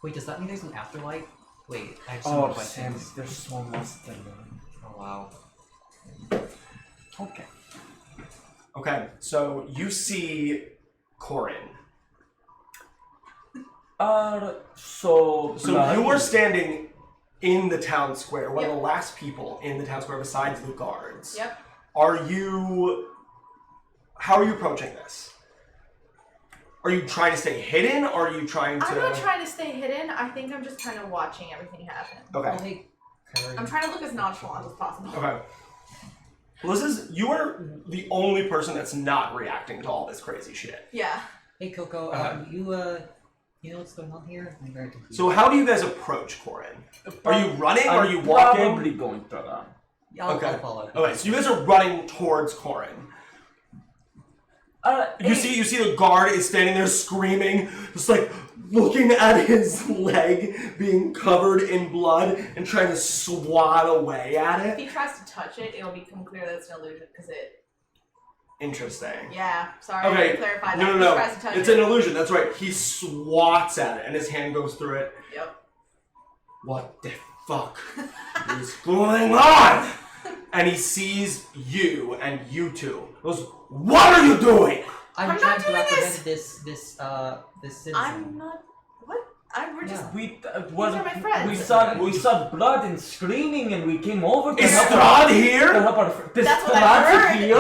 Speaker 4: Wait, does that mean there's an afterlife? Wait, I have so
Speaker 3: Oh,
Speaker 4: many
Speaker 3: Sam,
Speaker 4: questions.
Speaker 3: there's so much to learn.
Speaker 4: Oh, wow.
Speaker 3: Okay.
Speaker 1: Okay, so you see Corin.
Speaker 3: So
Speaker 1: You were standing in the town square, one of
Speaker 5: Yep.
Speaker 1: the last people in the town square besides the guards.
Speaker 5: Yep.
Speaker 1: How are you approaching this? Are you trying to stay hidden, or are you trying to...
Speaker 5: I'm not trying to stay hidden. I think I'm just kind of watching everything happen.
Speaker 4: Oh,
Speaker 1: Okay.
Speaker 4: hey, Kyrie.
Speaker 5: I'm trying to look as nonchalant as possible.
Speaker 1: Okay. Well, you are the only person that's not reacting to all this crazy shit.
Speaker 5: Yeah.
Speaker 4: Hey, Coco, you know what's going on here? I'm very confused.
Speaker 1: So how do you guys approach Corin? Are you running, or are you
Speaker 3: I'm
Speaker 1: walking?
Speaker 3: probably going to run.
Speaker 4: Yeah, I'll
Speaker 1: Okay.
Speaker 4: follow.
Speaker 1: Okay, so you guys are running towards Corin. You see the guard is standing there screaming, just like looking at his leg being covered in blood and trying to swat away at
Speaker 5: If
Speaker 1: it.
Speaker 5: he tries to touch it, it'll become clear that it's an illusion because it.
Speaker 1: Interesting.
Speaker 5: Yeah. Sorry. I
Speaker 1: Okay.
Speaker 5: didn't clarify that.
Speaker 1: No.
Speaker 5: If he tries to touch
Speaker 1: It's
Speaker 5: it.
Speaker 1: an illusion. That's right. He swats at it and his hand goes through it.
Speaker 5: Yep.
Speaker 1: What the fuck is going on? And he sees you and you two. He goes, "What are you doing?"
Speaker 4: I'm
Speaker 5: I'm
Speaker 4: trying
Speaker 5: not
Speaker 4: to
Speaker 5: doing
Speaker 4: apprehend
Speaker 5: this!
Speaker 4: this citizen.
Speaker 5: I'm not. What? We're just.
Speaker 3: We
Speaker 5: These are my friends.
Speaker 3: we saw blood and screaming, and we came over to
Speaker 1: Is
Speaker 3: help
Speaker 1: Strahd
Speaker 3: to
Speaker 1: here?
Speaker 3: help our Is
Speaker 5: That's what I
Speaker 3: Strahd
Speaker 5: heard.
Speaker 3: here?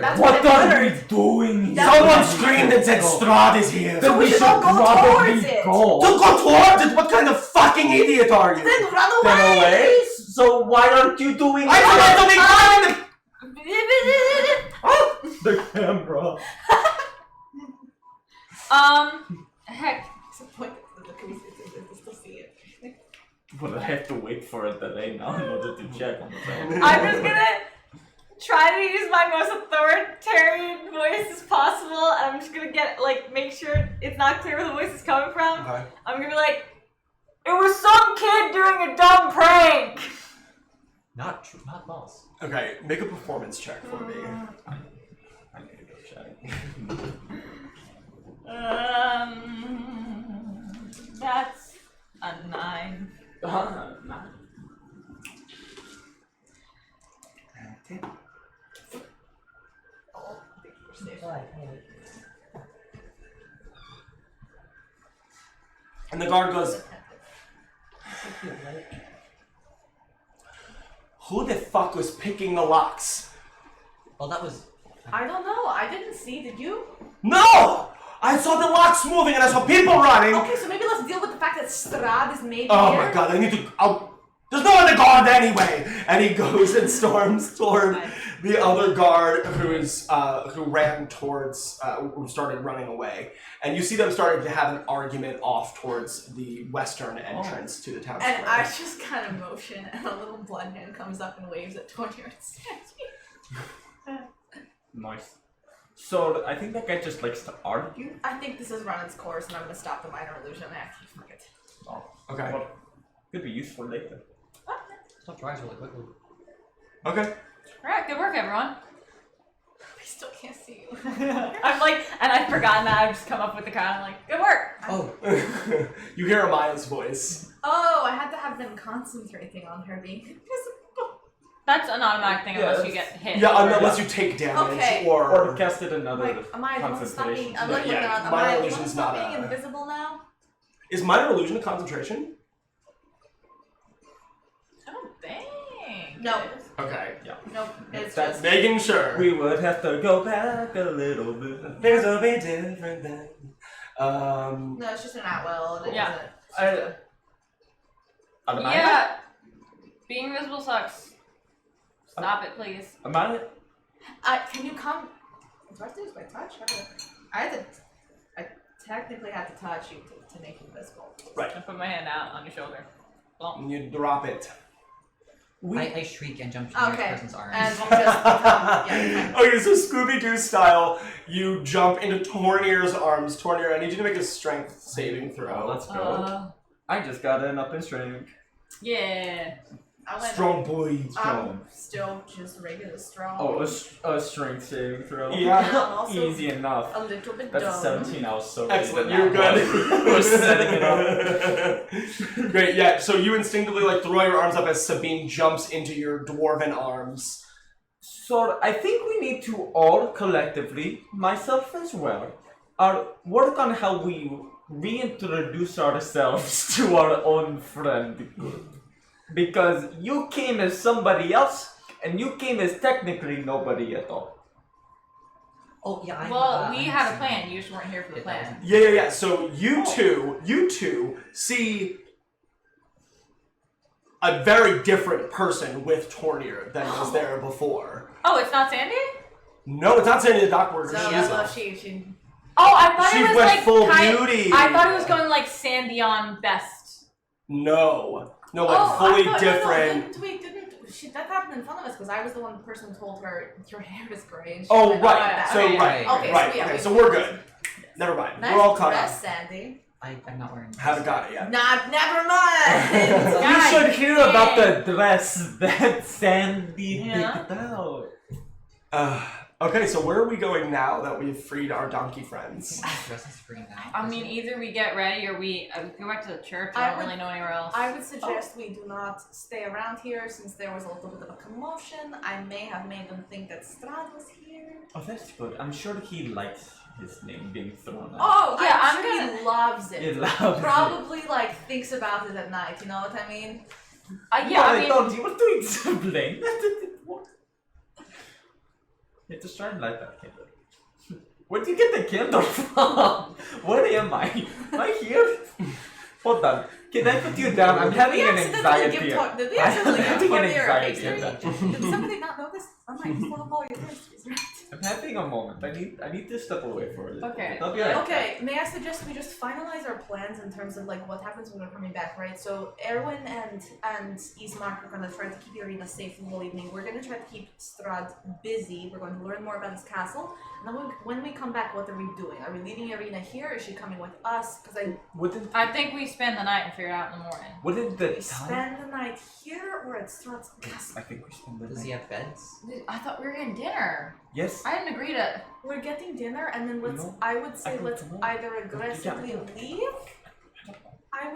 Speaker 5: That's
Speaker 3: What
Speaker 5: what I
Speaker 3: are
Speaker 5: heard.
Speaker 3: we doing here?
Speaker 1: Someone screamed and said Strahd is here.
Speaker 3: Then
Speaker 5: we
Speaker 3: we
Speaker 5: should
Speaker 3: should
Speaker 5: all go
Speaker 3: probably
Speaker 5: towards it.
Speaker 3: go.
Speaker 1: To go towards it? What kind of fucking idiot are you?
Speaker 5: Then run away.
Speaker 3: Then away? So why aren't you doing
Speaker 1: I forgot to be climbing the...
Speaker 3: the camera?
Speaker 2: Heck.
Speaker 5: Disappointed that can we still see it.
Speaker 3: But I have to wait for a delay now in order to check on the phone.
Speaker 2: I'm just gonna try to use my most authoritarian voice as possible, and I'm just gonna make sure it's not clear where the voice is coming from.
Speaker 1: Okay.
Speaker 2: I'm gonna be like, it was some kid doing a dumb prank!
Speaker 4: Not true, not false.
Speaker 1: Okay, make a performance check for me.
Speaker 3: I need to go check.
Speaker 2: That's a 9.
Speaker 3: Nah.
Speaker 4: Okay.
Speaker 1: And the guard goes, who the fuck was picking the locks?
Speaker 4: Well, that was.
Speaker 5: I don't know. I didn't see. Did you?
Speaker 1: No! I saw the locks moving and I saw people running.
Speaker 5: Okay, so maybe let's deal with the fact that Strahd is maybe
Speaker 1: Oh
Speaker 5: here.
Speaker 1: my god, I need to... There's no one to guard anyway! And he goes and storms toward the other guard who ran towards, who started running away. And you see them starting to have an argument off towards the western entrance to the town
Speaker 5: And
Speaker 1: square.
Speaker 5: I just kind of motion, and a little blood hand comes up and waves at Tony and says,
Speaker 3: Nice. So I think that guy just likes to argue.
Speaker 5: I think this has run its course, and I'm going to stop the minor illusion and actually fuck it.
Speaker 3: Oh,
Speaker 1: Okay.
Speaker 3: well, could be useful later.
Speaker 4: Stuff dries really quickly.
Speaker 1: Okay.
Speaker 2: Alright, good work, everyone.
Speaker 5: I still can't see you.
Speaker 2: I'm like, and I've forgotten that. I've just come up with the crown. I'm like, good work.
Speaker 4: Oh,
Speaker 1: You hear Amaya's voice.
Speaker 5: Oh, I had to have them concentrating on her being invisible.
Speaker 2: That's an automatic thing unless you
Speaker 3: Yes.
Speaker 2: get hit.
Speaker 1: Yeah, unless you take damage
Speaker 5: Okay.
Speaker 3: Or casted another
Speaker 5: Like, am I don't stop being?
Speaker 3: concentration.
Speaker 5: I'm looking
Speaker 1: Yeah,
Speaker 5: around. Am
Speaker 1: minor
Speaker 5: I
Speaker 1: illusion's
Speaker 5: stop
Speaker 1: not
Speaker 5: being
Speaker 1: a-
Speaker 5: invisible now?
Speaker 1: Is minor illusion a concentration?
Speaker 2: I don't think.
Speaker 5: No.
Speaker 2: it is.
Speaker 1: Okay.
Speaker 5: Nope. It's
Speaker 3: That's
Speaker 5: just.
Speaker 1: Making sure.
Speaker 3: We would have to go back a little bit.
Speaker 1: Things will be different then.
Speaker 5: No, it's just an at-will. And it
Speaker 2: Yeah.
Speaker 5: doesn't-
Speaker 2: Yeah. Being invisible sucks. Stop it, please.
Speaker 3: Amaya?
Speaker 5: Can you come? Do I have to use my touch? I technically had to touch you to make you invisible.
Speaker 2: I put my hand out on your shoulder. Well,
Speaker 1: You drop it.
Speaker 4: I shriek and jump to the next
Speaker 5: Okay.
Speaker 4: person's arms.
Speaker 5: And we'll just become. Yeah,
Speaker 1: Okay, so Scooby-Doo style, you jump into Tornir's arms. Tornir, I need you to make a strength saving
Speaker 3: Oh,
Speaker 1: throw.
Speaker 3: let's go. I just got an up in strength.
Speaker 2: yeah.
Speaker 5: I went.
Speaker 1: Strong boy.
Speaker 5: I'm still just regular strong.
Speaker 3: Oh, a strength saving throw.
Speaker 1: Yeah.
Speaker 5: And I'm also
Speaker 3: Easy enough.
Speaker 5: a little bit
Speaker 3: That's a
Speaker 5: dumb.
Speaker 3: 17. I was so ready
Speaker 1: Excellent,
Speaker 3: for
Speaker 1: you're
Speaker 3: that
Speaker 1: good.
Speaker 3: one. We're setting it up.
Speaker 1: Great, yeah, so you instinctively throw your arms up as Sabine jumps into your dwarven arms.
Speaker 3: So I think we need to all collectively, myself as well, work on how we reintroduce ourselves to our own friend group. Because you came as somebody else, and you came as technically nobody at all.
Speaker 4: Oh yeah.
Speaker 2: Well, we had a plan. You just weren't here for the
Speaker 4: Yeah, that
Speaker 2: plan.
Speaker 1: Yeah. So you two see a very different person with Tornir than was there before.
Speaker 2: Oh, it's not Sandy?
Speaker 1: No, it's not Sandy the Dock Worker.
Speaker 5: So
Speaker 1: She
Speaker 5: yeah,
Speaker 1: is
Speaker 5: well,
Speaker 1: a-
Speaker 5: she.
Speaker 2: Oh, I thought
Speaker 1: She
Speaker 2: it was
Speaker 1: went
Speaker 2: like
Speaker 1: full beauty.
Speaker 2: I thought it was going like Sandy on Best.
Speaker 1: No,
Speaker 5: Oh,
Speaker 1: fully
Speaker 5: I thought,
Speaker 1: different.
Speaker 5: No, wait, didn't she? That happened in front of us because I was the one person who told her your hair is gray. And she
Speaker 1: Oh,
Speaker 5: went,
Speaker 1: right.
Speaker 5: that.
Speaker 1: So,
Speaker 5: Okay,
Speaker 1: right.
Speaker 5: Okay,
Speaker 1: Right.
Speaker 5: so yeah,
Speaker 1: Okay. So we're good. Never mind.
Speaker 5: Nice
Speaker 1: We're all caught
Speaker 5: dress,
Speaker 1: up.
Speaker 5: Sandy.
Speaker 4: I'm not wearing.
Speaker 1: Haven't got it yet.
Speaker 5: Never mind.
Speaker 3: You
Speaker 2: God
Speaker 3: should hear about
Speaker 2: dang.
Speaker 3: the dress that Sandy
Speaker 2: Yeah.
Speaker 3: picked out.
Speaker 1: Okay, so where are we going now that we've freed our donkey friends?
Speaker 4: Dress is free now.
Speaker 2: I mean, either we get ready or we go back to the church. I don't really know anywhere else.
Speaker 5: I would suggest we do not stay around here since there was a little bit of a commotion. I may have made them think that Strahd was here.
Speaker 3: Oh, that's good. I'm sure he likes his name being thrown out.
Speaker 5: Oh,
Speaker 2: Yeah,
Speaker 5: I'm
Speaker 2: I'm
Speaker 5: sure
Speaker 2: gonna-
Speaker 5: he loves loves it.
Speaker 3: It loves
Speaker 5: Probably like thinks about it at night. You know what I mean?
Speaker 2: Yeah, I mean,
Speaker 3: don't you want to explain? Yeah, just try and light that candle. Where do you get the candle from? Where am I? Am I here? Hold on. Can I put you down? I'm having an anxiety.
Speaker 5: Did we accidentally give
Speaker 3: I'm having
Speaker 5: together
Speaker 3: an
Speaker 5: your
Speaker 3: anxiety
Speaker 5: history?
Speaker 3: attack.
Speaker 5: Did somebody not notice? Oh my, you still have all your histories, right?
Speaker 3: I'm having a moment. I need to step away for a little
Speaker 2: Okay.
Speaker 3: bit. I'll be right back.
Speaker 5: Okay, may I suggest we just finalize our plans in terms of like what happens when we're coming back, right? So Erwin and Ismark are gonna try to keep Irina safe the whole evening. We're gonna try to keep Strahd busy. We're going to learn more about his castle. And then when we come back, what are we doing? Are we leaving Irina here? Is she coming with us? Because
Speaker 2: I think we spend the night and figure it out in the morning.
Speaker 3: Wouldn't the
Speaker 5: we
Speaker 3: time?
Speaker 5: spend the night here or at Strahd's castle.
Speaker 3: I think we spend the
Speaker 4: Does he
Speaker 3: night.
Speaker 4: have beds?
Speaker 2: I thought we were getting dinner.
Speaker 3: Yes.
Speaker 2: I didn't agree to.
Speaker 5: We're getting dinner, and then let's.
Speaker 3: No,
Speaker 5: I would say
Speaker 3: don't
Speaker 5: let's
Speaker 3: know.
Speaker 5: either aggressively leave.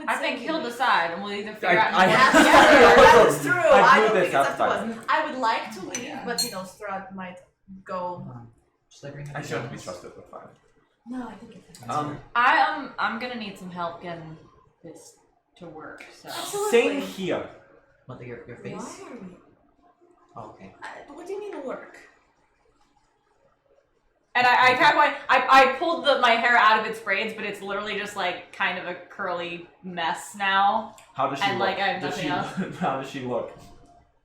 Speaker 2: I think he'll decide, and we'll either figure out.
Speaker 3: I-
Speaker 5: That's
Speaker 3: I-
Speaker 5: true. That is true.
Speaker 3: I
Speaker 5: I
Speaker 3: knew
Speaker 5: don't
Speaker 3: this
Speaker 5: think it's up to
Speaker 3: outside.
Speaker 5: us. I would like to leave, but you know, Strahd might go.
Speaker 4: Should I bring him
Speaker 3: I
Speaker 4: the
Speaker 3: shouldn't be
Speaker 4: guns?
Speaker 3: trusted with fire.
Speaker 5: No, I think it's.
Speaker 2: I'm gonna need some help getting this to work. So.
Speaker 5: Absolutely.
Speaker 3: Same here.
Speaker 4: What, your
Speaker 5: Why
Speaker 4: face?
Speaker 5: are we?
Speaker 4: Oh, okay.
Speaker 5: What do you mean work?
Speaker 2: And I kind of I pulled my hair out of its braids, but it's literally just like kind of a curly mess now.
Speaker 3: How does she
Speaker 2: And,
Speaker 3: look?
Speaker 2: like, I have
Speaker 3: Does
Speaker 2: nothing else.
Speaker 3: How does she look?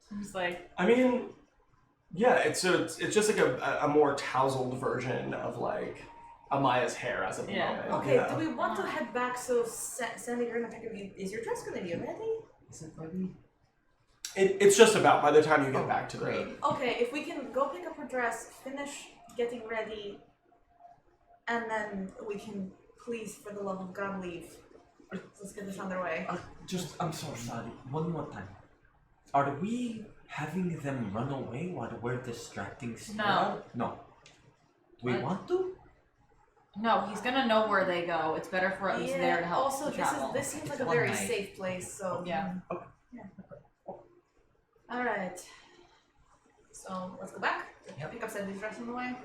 Speaker 2: I'm just like,
Speaker 1: I mean, yeah, it's just like a more tousled version of like Amaya's hair as of the
Speaker 2: Yeah.
Speaker 1: moment.
Speaker 5: Okay,
Speaker 1: yeah.
Speaker 5: do we want to head back? So Sandy, you're gonna pick up. Is your dress gonna be ready?
Speaker 4: Is it ready?
Speaker 1: It's just about by the time you get
Speaker 4: Oh,
Speaker 1: back to the.
Speaker 4: great.
Speaker 5: Okay, if we can go pick up her dress, finish getting ready, and then we can, please, for the love of God, leave. Let's get this underway.
Speaker 3: I'm so sorry. One more time. Are we having them run away while we're distracting Strahd? No. We
Speaker 2: What?
Speaker 3: want to?
Speaker 2: no, he's gonna know where they go. It's better for us there to help
Speaker 5: Also,
Speaker 2: the travel.
Speaker 5: this seems like a
Speaker 4: One
Speaker 5: very
Speaker 4: night.
Speaker 5: safe place. So
Speaker 2: Yeah.
Speaker 5: Yeah. All right. So let's go back.
Speaker 4: Yep.
Speaker 5: Pick up Sandy's dress on the way.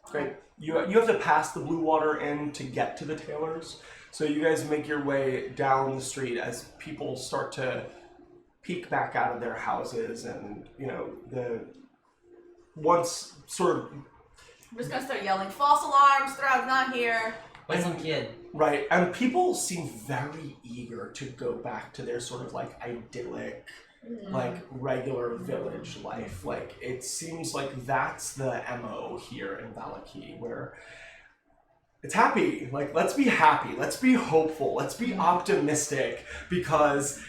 Speaker 1: Great. You have to pass the Blue Water Inn to get to the tailors. So you guys make your way down the street as people start to peek back out of their houses, and you know once sort of
Speaker 5: I'm just gonna start yelling, "False alarm! Strahd's not here!"
Speaker 4: What's some kid?
Speaker 1: right, and people seem very eager to go back to their sort of like idyllic, like regular village life. Like it seems like that's the MO here in Valaki, where it's happy. Like let's be happy, let's be hopeful, let's be optimistic, because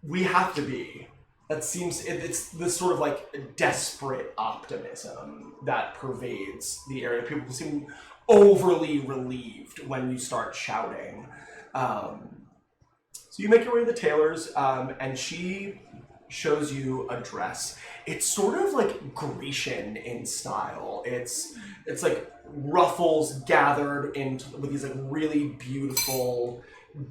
Speaker 1: we have to be. That seems it's this sort of like desperate optimism that pervades the area. People seem overly relieved when you start shouting. So you make your way to the tailor's, and she shows you a dress. It's sort of like Grecian in style. It's like ruffles gathered into with these like really beautiful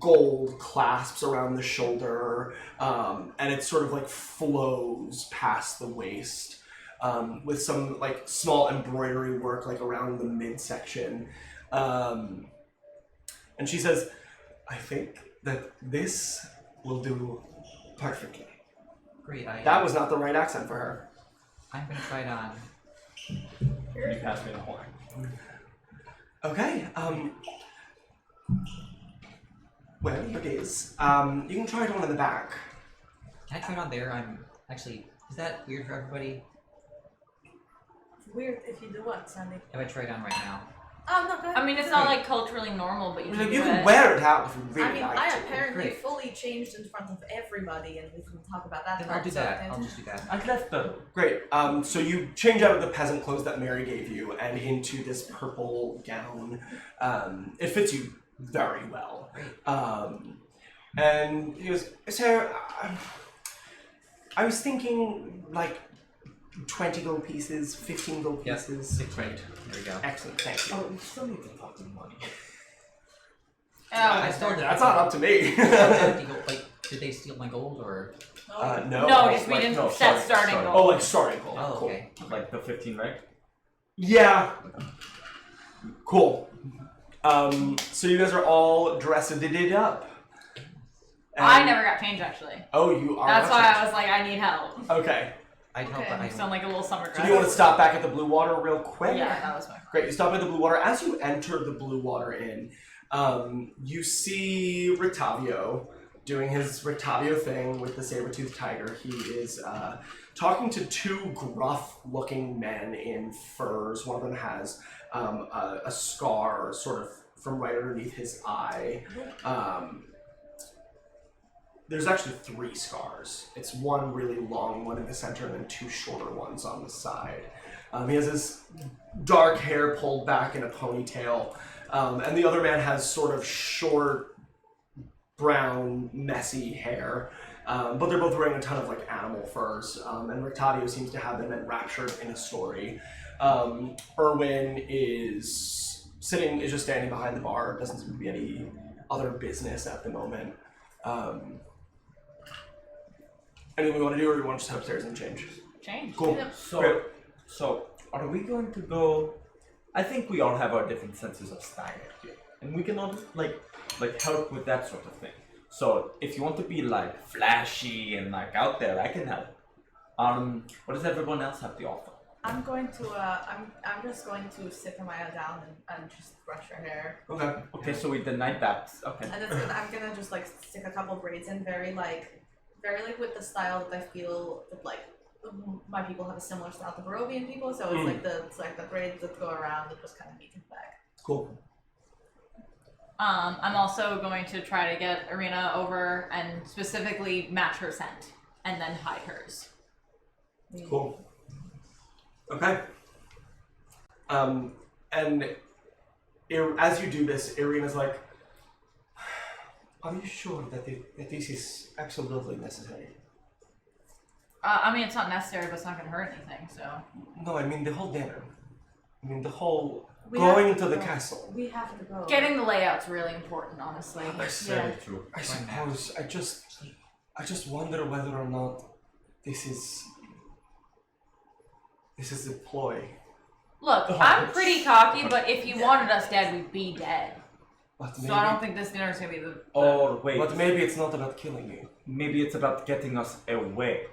Speaker 1: gold clasps around the shoulder, and it sort of like flows past the waist, with some like small embroidery work like around the midsection. And she says, I think that this will do perfectly.
Speaker 4: Great,
Speaker 1: That was not the right accent for her.
Speaker 4: I'm gonna try it on.
Speaker 3: You pass me the horn.
Speaker 1: Okay, well, here it is. You can try it on in the back.
Speaker 4: Can I try it on there? I'm actually. Is that weird for everybody?
Speaker 5: It's weird if you do what, Sandy?
Speaker 4: If I try it on right now?
Speaker 5: Oh no, go ahead.
Speaker 2: I mean, it's not like culturally normal, but you can
Speaker 1: You
Speaker 2: do
Speaker 1: can
Speaker 2: it.
Speaker 1: wear it out if you really
Speaker 5: I mean,
Speaker 1: like
Speaker 5: I
Speaker 1: to.
Speaker 5: apparently
Speaker 4: Great.
Speaker 5: fully changed in front of everybody, and we can talk about that.
Speaker 4: Then
Speaker 5: part
Speaker 4: I'll do
Speaker 5: some
Speaker 4: that.
Speaker 5: time.
Speaker 4: I'll just do that.
Speaker 3: I left the.
Speaker 1: Great. So you change out of the peasant clothes that Mary gave you and into this purple gown. It fits you very well. And he goes, so I was thinking like 20 gold pieces, 15 gold
Speaker 4: Yep.
Speaker 1: pieces.
Speaker 4: Great. There we go.
Speaker 1: Excellent, thank you.
Speaker 3: Oh, we still need to talk to money.
Speaker 4: I still did.
Speaker 1: That's not up to me.
Speaker 4: Like, did they steal my gold or?
Speaker 1: No.
Speaker 2: No, just we
Speaker 3: Like,
Speaker 2: didn't
Speaker 3: no,
Speaker 2: set
Speaker 3: sorry,
Speaker 2: starting
Speaker 3: sorry.
Speaker 2: goal.
Speaker 1: Oh, like starting gold.
Speaker 4: Oh,
Speaker 1: Cool.
Speaker 4: okay.
Speaker 3: Like the 15, right?
Speaker 1: Yeah. Cool. So you guys are all dressed up.
Speaker 2: I
Speaker 1: And-
Speaker 2: never got changed actually.
Speaker 1: Oh, you are.
Speaker 2: That's
Speaker 1: not
Speaker 2: why I
Speaker 1: changed.
Speaker 2: was like, I need help.
Speaker 1: Okay.
Speaker 4: I'd help,
Speaker 5: Okay.
Speaker 4: but I
Speaker 2: I
Speaker 4: don't.
Speaker 2: sound like a little summer
Speaker 1: So
Speaker 2: dress.
Speaker 1: do you want to stop back at the Blue Water real quick?
Speaker 2: Yeah, that was my.
Speaker 1: Great. You stop at the Blue Water. As you enter the Blue Water Inn, you see Rictavio doing his Rictavio thing with the saber-toothed tiger. He is talking to two gruff-looking men in furs. One of them has a scar sort of from right underneath his eye. There's actually 3 scars. It's one really long one in the center and then 2 shorter ones on the side. He has his dark hair pulled back in a ponytail, and the other man has sort of short, brown, messy hair. But they're both wearing a ton of like animal furs, and Rictavio seems to have them enraptured in a story. Erwin is just standing behind the bar. Doesn't seem to be any other business at the moment. Anything we want to do, or do we want to just head upstairs and change?
Speaker 2: Change.
Speaker 1: Cool.
Speaker 3: So are we going to go? I think we all have our different senses of style here, and we can all like help with that sort of thing. So if you want to be like flashy and like out there, I can help. What does everyone else have to offer?
Speaker 5: I'm going to I'm just going to sit Maya down and just brush her hair.
Speaker 1: Okay.
Speaker 3: Okay, so we denied that. Okay.
Speaker 5: And I'm gonna just like stick a couple braids in very like with the style that I feel that like my people have a similar style to Barovian people, so it's like the braids that go around that just kind of meet in the back.
Speaker 1: Cool.
Speaker 2: I'm also going to try to get Irina over and specifically match her scent and then hide hers.
Speaker 1: Cool. Okay. And as you do this, Irina's like, "Are you sure that this is absolutely necessary?"
Speaker 2: I mean, it's not necessary, but it's not going to hurt anything, so.
Speaker 1: No, I mean the whole dinner. I mean the whole
Speaker 5: We
Speaker 1: going
Speaker 5: have
Speaker 1: to
Speaker 5: to
Speaker 1: the
Speaker 5: go.
Speaker 1: castle.
Speaker 5: We have to go.
Speaker 2: Getting the layout's really important, honestly.
Speaker 3: Very true.
Speaker 1: I suppose I just wonder whether or not this is a ploy.
Speaker 2: Look, I'm pretty cocky, but if you wanted us dead, we'd be dead.
Speaker 1: But
Speaker 2: So I don't think this dinner's going to be the...
Speaker 3: Or wait,
Speaker 1: But maybe it's not about killing you.
Speaker 3: maybe it's about getting us away.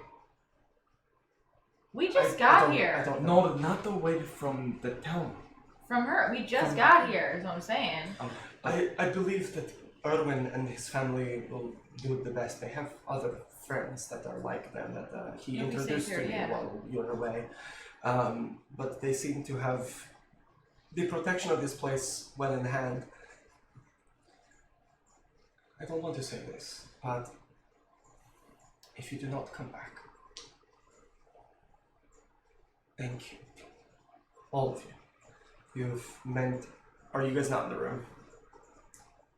Speaker 2: We just
Speaker 1: I
Speaker 2: got
Speaker 1: don't-
Speaker 2: here.
Speaker 1: I don't know.
Speaker 3: No, not away from the town.
Speaker 2: From her. We just got here, is what I'm saying.
Speaker 1: I believe that Erwin and his family will do the best. They have other friends that are like them that he
Speaker 2: You'll be
Speaker 1: introduced
Speaker 2: safer,
Speaker 1: to you
Speaker 2: yeah.
Speaker 1: while you were away. But they seem to have the protection of this place well in hand. I don't want to say this, but if you do not come back, thank you. All of you. You've meant... Are you guys not in the room?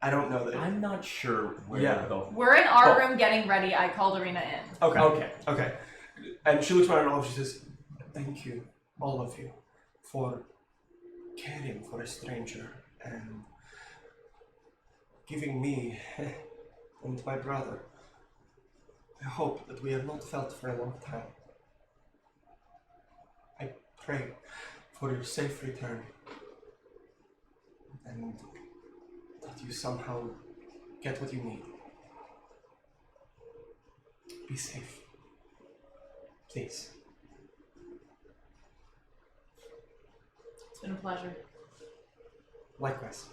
Speaker 1: I don't know that...
Speaker 3: I'm not sure where
Speaker 1: Yeah.
Speaker 3: though.
Speaker 2: We're in our
Speaker 1: Oh.
Speaker 2: room getting ready. I called Irina in.
Speaker 1: Okay.
Speaker 3: Okay.
Speaker 1: Okay. And she looks around and all she says, "Thank you, all of you, for caring for a stranger and giving me and my brother a hope that we have not felt for a long time. I pray for your safe return and that you somehow get what you need. Be safe. Please."
Speaker 2: It's been a pleasure.
Speaker 1: Likewise.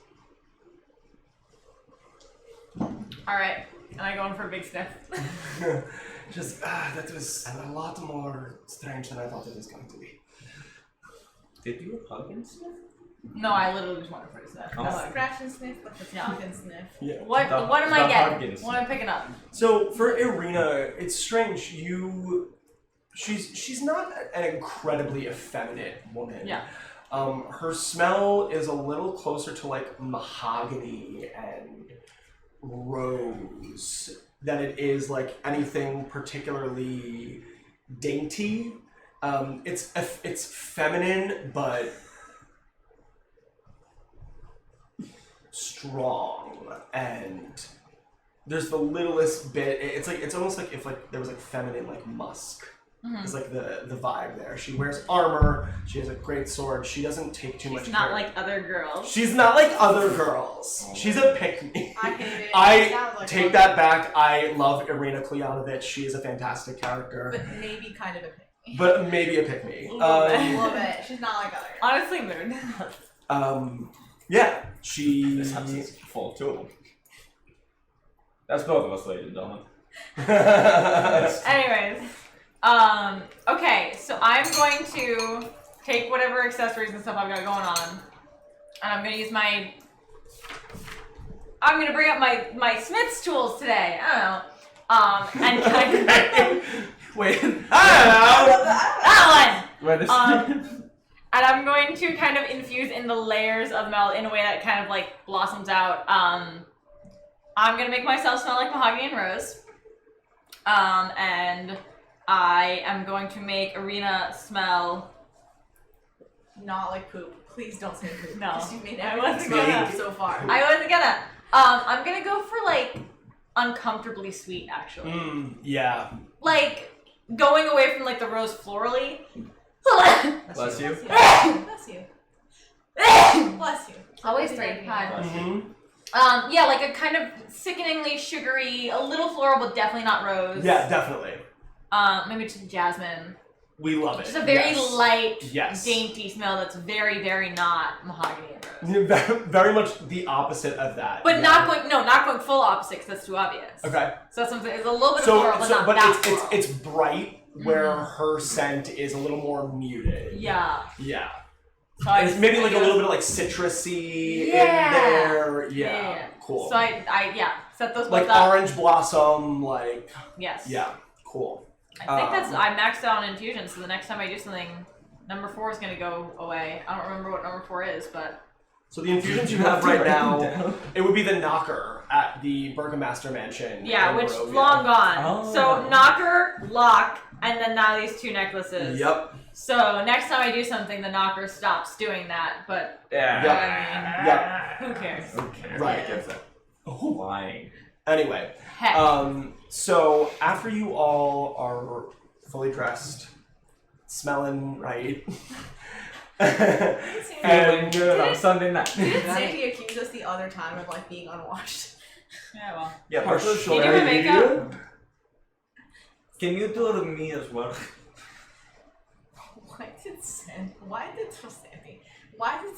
Speaker 2: Alright. And I go in for a big sniff.
Speaker 1: Just, that was a lot more strange than I thought it was going to be.
Speaker 3: Did you hug and stuff?
Speaker 2: No, I literally just went for a sniff.
Speaker 3: Oh.
Speaker 2: No, like,
Speaker 5: Scratch and sniff, but the
Speaker 2: Yeah.
Speaker 5: hug and sniff.
Speaker 1: Yeah.
Speaker 2: what am I
Speaker 3: the
Speaker 2: getting?
Speaker 3: Huggins.
Speaker 2: What am I picking up?
Speaker 1: So for Irina, it's strange. She's not an incredibly effeminate woman.
Speaker 2: Yeah.
Speaker 1: Her smell is a little closer to like mahogany and rose than it is like anything particularly dainty. It's feminine but strong, and there's the littlest bit. It's almost like if like there was like feminine like musk is like the vibe there. She wears armor. She has a great sword. She doesn't take too much.
Speaker 2: She's not
Speaker 1: care.
Speaker 2: like other girls.
Speaker 1: She's not like other girls. She's a pick-me.
Speaker 5: I hate it.
Speaker 1: I
Speaker 5: It sounds like
Speaker 1: take
Speaker 5: one.
Speaker 1: that back. I love Irina Klyanovich. She is a fantastic character,
Speaker 5: But maybe kind of a pick.
Speaker 1: but maybe a pick-me.
Speaker 5: A little bit. She's not like other.
Speaker 2: Honestly, mood.
Speaker 1: Yeah, she.
Speaker 3: This house is full of two of them. That's both of us, ladies and gentlemen.
Speaker 2: Anyways, okay, so I'm going to take whatever accessories and stuff I've got going on, and I'm gonna use I'm gonna bring up my smith's tools today. I don't know. And kind of
Speaker 3: Wait.
Speaker 2: that one.
Speaker 3: Where this?
Speaker 2: And I'm going to kind of infuse in the layers of metal in a way that kind of like blossoms out. I'm gonna make myself smell like mahogany and rose. And I am going to make Irina smell.
Speaker 5: Not like poop. Please don't say poop.
Speaker 2: No.
Speaker 5: Because you've made
Speaker 2: I
Speaker 5: everything
Speaker 2: wasn't
Speaker 5: smell
Speaker 2: gonna.
Speaker 5: poop so far.
Speaker 2: I wasn't gonna. I'm gonna go for like uncomfortably sweet, actually.
Speaker 1: Yeah.
Speaker 2: Like going away from like the rose florally.
Speaker 3: Bless you.
Speaker 5: Bless you. Bless you.
Speaker 2: Always three. Hi.
Speaker 3: Bless you.
Speaker 1: Mm-hmm.
Speaker 2: Yeah, like a kind of sickeningly sugary, a little floral, but definitely not rose.
Speaker 1: Yeah, definitely.
Speaker 2: Maybe just jasmine.
Speaker 1: We love it.
Speaker 2: Just a very
Speaker 1: yes.
Speaker 2: light,
Speaker 1: Yes.
Speaker 2: dainty smell that's very, very not mahogany and rose.
Speaker 1: Very much the opposite of that.
Speaker 2: But
Speaker 1: yeah.
Speaker 2: not going full opposite because that's too obvious.
Speaker 1: Okay.
Speaker 2: So that's something. It's a little bit of floral, but not that floral.
Speaker 1: it's bright where her scent is a little more muted.
Speaker 2: Yeah.
Speaker 1: Yeah.
Speaker 2: So
Speaker 1: And it's maybe like a little bit of like citrusy in there. Yeah. Cool.
Speaker 2: So I set those
Speaker 1: like
Speaker 2: both up.
Speaker 1: orange blossom, like
Speaker 2: Yes.
Speaker 1: yeah, cool.
Speaker 2: I think I maxed out on infusion, so the next time I do something, number 4 is gonna go away. I don't remember what number 4 is, but
Speaker 1: So the infusions you have right now, it would be the knocker at the Burgomaster Mansion.
Speaker 2: yeah,
Speaker 1: in
Speaker 2: which
Speaker 1: Barovia.
Speaker 2: long gone.
Speaker 3: Oh.
Speaker 2: So knocker, lock, and then now these 2 necklaces.
Speaker 1: Yep.
Speaker 2: So next time I do something, the knocker stops doing that, but
Speaker 3: Yeah.
Speaker 1: Yep.
Speaker 2: who cares?
Speaker 3: Okay.
Speaker 1: Right.
Speaker 3: I guess that. Oh, lying.
Speaker 1: Anyway,
Speaker 2: Heck.
Speaker 1: so after you all are fully dressed, smelling right,
Speaker 3: Feeling good on Sunday night.
Speaker 5: Didn't Sadie accuse us the other time of like being unwashed?
Speaker 2: Yeah, well.
Speaker 3: Yeah,
Speaker 1: Our
Speaker 3: partially
Speaker 2: Can you do my makeup?
Speaker 3: Can you do it to me as well?
Speaker 5: Why did Sandy? Why did?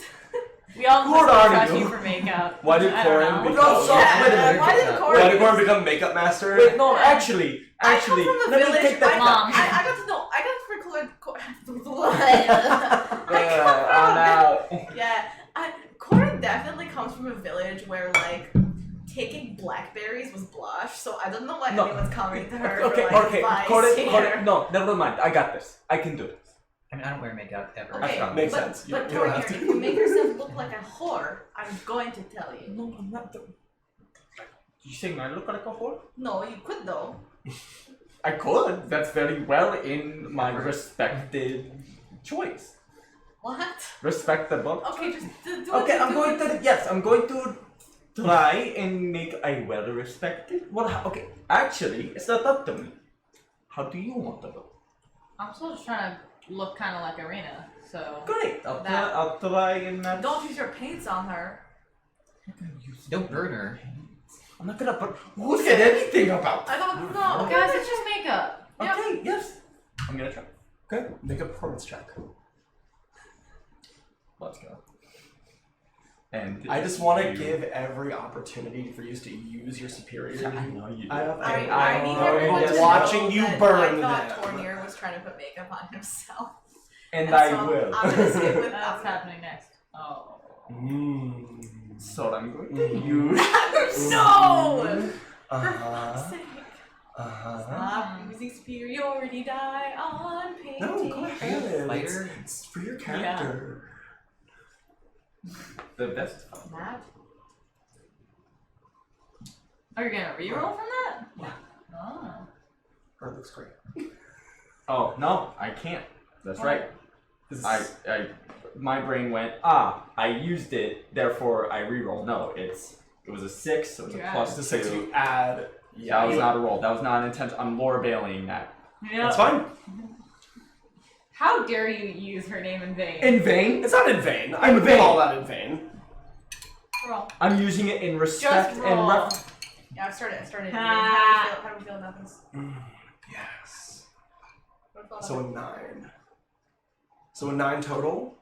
Speaker 2: We all
Speaker 1: Who are
Speaker 2: trust
Speaker 1: you?
Speaker 2: you for makeup.
Speaker 1: Why did
Speaker 2: I
Speaker 1: Corin
Speaker 2: don't know.
Speaker 1: become-
Speaker 3: No, so- wait a minute.
Speaker 5: Why did Corin?
Speaker 1: why did Corin become makeup master?
Speaker 3: Wait, no, actually,
Speaker 5: I come from the
Speaker 3: let me
Speaker 5: village.
Speaker 3: take that
Speaker 2: Mom.
Speaker 5: I got to know. I got for colored.
Speaker 3: I'm out.
Speaker 5: Yeah, Corin definitely comes from a village where like taking blackberries was blush. So I don't know why
Speaker 3: No.
Speaker 5: anyone's coming to her.
Speaker 3: Okay,
Speaker 5: for, like,
Speaker 3: okay,
Speaker 5: advice
Speaker 3: Corin,
Speaker 5: here.
Speaker 3: no, never mind. I got this. I can do it.
Speaker 4: I mean, I don't wear makeup ever.
Speaker 5: Okay,
Speaker 3: fine.
Speaker 1: Makes
Speaker 5: but,
Speaker 1: sense. You
Speaker 5: But
Speaker 1: don't
Speaker 5: Corin,
Speaker 1: have
Speaker 5: if
Speaker 1: to.
Speaker 5: you make yourself look like a whore, I'm going to tell you.
Speaker 3: No, I'm not. You saying I look like a whore?
Speaker 5: No, you could though.
Speaker 3: I could. That's very well in my respected choice.
Speaker 5: What?
Speaker 3: Respectable.
Speaker 5: Okay, just do
Speaker 3: Okay,
Speaker 5: it.
Speaker 3: I'm going to. Yes, I'm going to try and make a well-respected. Well, okay. Actually, it's not up to me. How do you want to look?
Speaker 2: I'm still just trying to look kind of like Irina, so.
Speaker 3: Great. I'll
Speaker 5: That-
Speaker 3: try and match.
Speaker 5: Don't use your paints on her.
Speaker 4: Don't burn her.
Speaker 3: I'm not gonna put. Who said anything about?
Speaker 5: I don't know.
Speaker 2: Oh, guys, it's just makeup.
Speaker 3: Okay. Yes. I'm gonna try.
Speaker 1: Okay, make a performance check.
Speaker 3: Let's go. And
Speaker 1: I just want to give every opportunity for you to use your superiority.
Speaker 3: I know you.
Speaker 5: I need
Speaker 3: know
Speaker 5: everyone
Speaker 3: you
Speaker 5: to
Speaker 3: do.
Speaker 1: watching
Speaker 5: know
Speaker 1: you
Speaker 5: that
Speaker 1: burn
Speaker 5: I thought
Speaker 1: them.
Speaker 5: Tornir was trying to put makeup on himself.
Speaker 3: And
Speaker 5: so
Speaker 3: I will.
Speaker 5: I'm gonna skip with
Speaker 2: That's happening next. Oh.
Speaker 3: So I'm going to use.
Speaker 5: No! For
Speaker 1: Uh-huh.
Speaker 5: fuck's sake.
Speaker 1: Uh-huh.
Speaker 5: Stop using superiority die on painting.
Speaker 1: No, go ahead.
Speaker 4: Lighter?
Speaker 1: It's for your character.
Speaker 3: The best.
Speaker 5: Matt?
Speaker 2: Are you gonna reroll from that?
Speaker 1: Yeah.
Speaker 2: Oh.
Speaker 1: Her looks great.
Speaker 3: Oh no, I can't. That's right.
Speaker 1: This is-
Speaker 3: I, my brain went. I used it, therefore I reroll. No, it was a 6, so it was a
Speaker 2: Yeah.
Speaker 3: plus
Speaker 1: the 6
Speaker 3: 2.
Speaker 1: you add.
Speaker 3: That was not a roll. That was not an intent. I'm lore bailing that.
Speaker 2: Yeah.
Speaker 1: That's fine.
Speaker 2: How dare you use her name in vain?
Speaker 3: In vain?
Speaker 1: It's not in vain. I
Speaker 3: In
Speaker 1: would
Speaker 3: vain.
Speaker 1: call that in vain.
Speaker 2: Roll.
Speaker 3: I'm using it in respect
Speaker 2: Just
Speaker 3: and
Speaker 2: roll.
Speaker 5: Yeah, I started.
Speaker 2: Ah.
Speaker 5: How do we feel about this?
Speaker 1: Yes.
Speaker 5: How do we feel about
Speaker 1: So a 9. So a 9 total.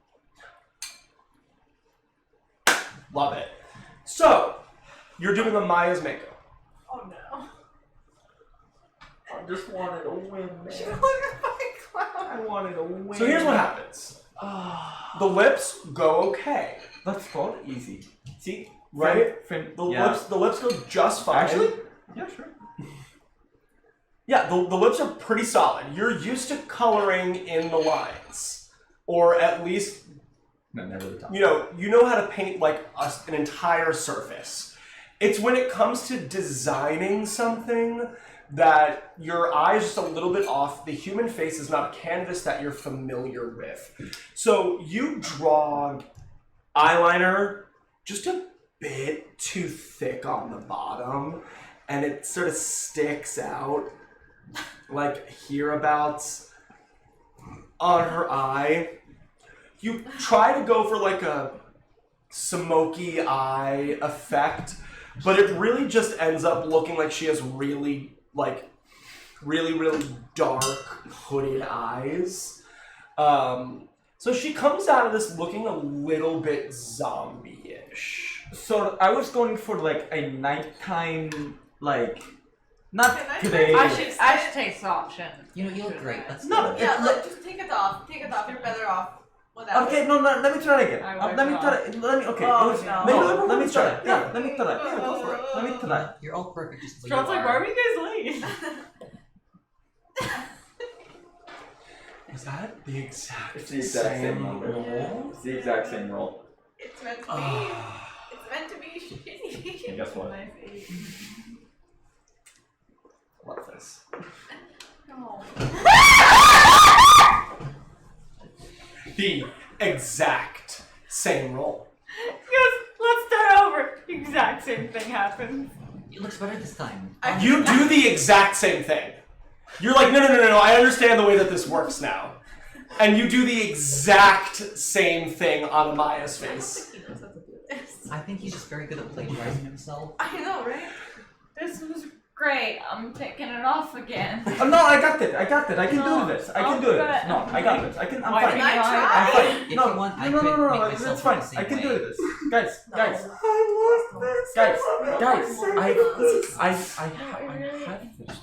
Speaker 1: Love it. So, you're doing a Maya's makeup.
Speaker 5: Oh no.
Speaker 3: I just wanted to win,
Speaker 5: She
Speaker 3: man.
Speaker 5: looked at my clown.
Speaker 3: I wanted to win.
Speaker 1: So here's what happens. The lips go okay,
Speaker 3: That's called easy. See?
Speaker 1: right?
Speaker 3: Fin.
Speaker 1: The
Speaker 3: Yeah.
Speaker 1: lips go just fine.
Speaker 3: Actually? Yeah, sure.
Speaker 1: Yeah, the lips are pretty solid. You're used to coloring in the lines, or at least
Speaker 3: No, never the top.
Speaker 1: you know how to paint like an entire surface. It's when it comes to designing something that your eye is just a little bit off. The human face is not a canvas that you're familiar with. So you draw eyeliner just a bit too thick on the bottom, and it sort of sticks out like hereabouts on her eye. You try to go for like a smoky eye effect, but it really just ends up looking like she has really dark hooded eyes. So she comes out of this looking a little bit zombie-ish.
Speaker 3: So I was going for like a nighttime, like, not
Speaker 5: Can I
Speaker 3: today.
Speaker 2: I should take this option.
Speaker 4: You look great. Let's
Speaker 3: No,
Speaker 4: do it.
Speaker 5: Yeah, look, just take it off. Take it off. You're better off without
Speaker 3: Okay,
Speaker 5: it.
Speaker 3: no, let me try it again.
Speaker 2: I would
Speaker 3: Let me
Speaker 2: not.
Speaker 3: try it. Let me. Okay.
Speaker 5: Oh,
Speaker 3: it was-
Speaker 5: no.
Speaker 3: no, let me try it. Yeah, let me try it. Yeah, go for it. Let me try it.
Speaker 4: You're all perfect just the way
Speaker 2: Strahd's
Speaker 4: you
Speaker 2: like,
Speaker 4: are.
Speaker 2: why are you guys late?
Speaker 1: Is that the exact
Speaker 3: It's the exact same number.
Speaker 1: roll?
Speaker 3: It's the exact same roll.
Speaker 5: It's meant to be. It's meant to be shitty.
Speaker 3: And guess what?
Speaker 1: Love this.
Speaker 5: No.
Speaker 1: The exact same roll.
Speaker 2: Yes, let's start over. Exact same thing happens.
Speaker 4: It looks better this time.
Speaker 1: You do the exact same thing. You're like, no, I understand the way that this works now. And you do the exact same thing on Amaya's
Speaker 5: I don't
Speaker 1: face.
Speaker 5: think he knows how to do this.
Speaker 4: I think he's just very good at plagiarizing himself.
Speaker 5: I know, right?
Speaker 2: This was great. I'm taking it off again.
Speaker 3: Oh, no, I got it. I can
Speaker 2: No.
Speaker 3: do this. I can
Speaker 2: Oh,
Speaker 3: do this.
Speaker 2: good.
Speaker 3: No, I got this. I'm
Speaker 2: Why
Speaker 3: fine.
Speaker 2: didn't
Speaker 5: I
Speaker 2: you
Speaker 5: try?
Speaker 3: I'm fine.
Speaker 4: If
Speaker 3: No,
Speaker 4: you want, I
Speaker 3: no,
Speaker 4: could
Speaker 3: no,
Speaker 4: make
Speaker 3: it's
Speaker 4: myself
Speaker 3: fine.
Speaker 4: the same
Speaker 3: I can
Speaker 4: way.
Speaker 3: do this. Guys,
Speaker 5: No.
Speaker 3: guys, guys, I have this.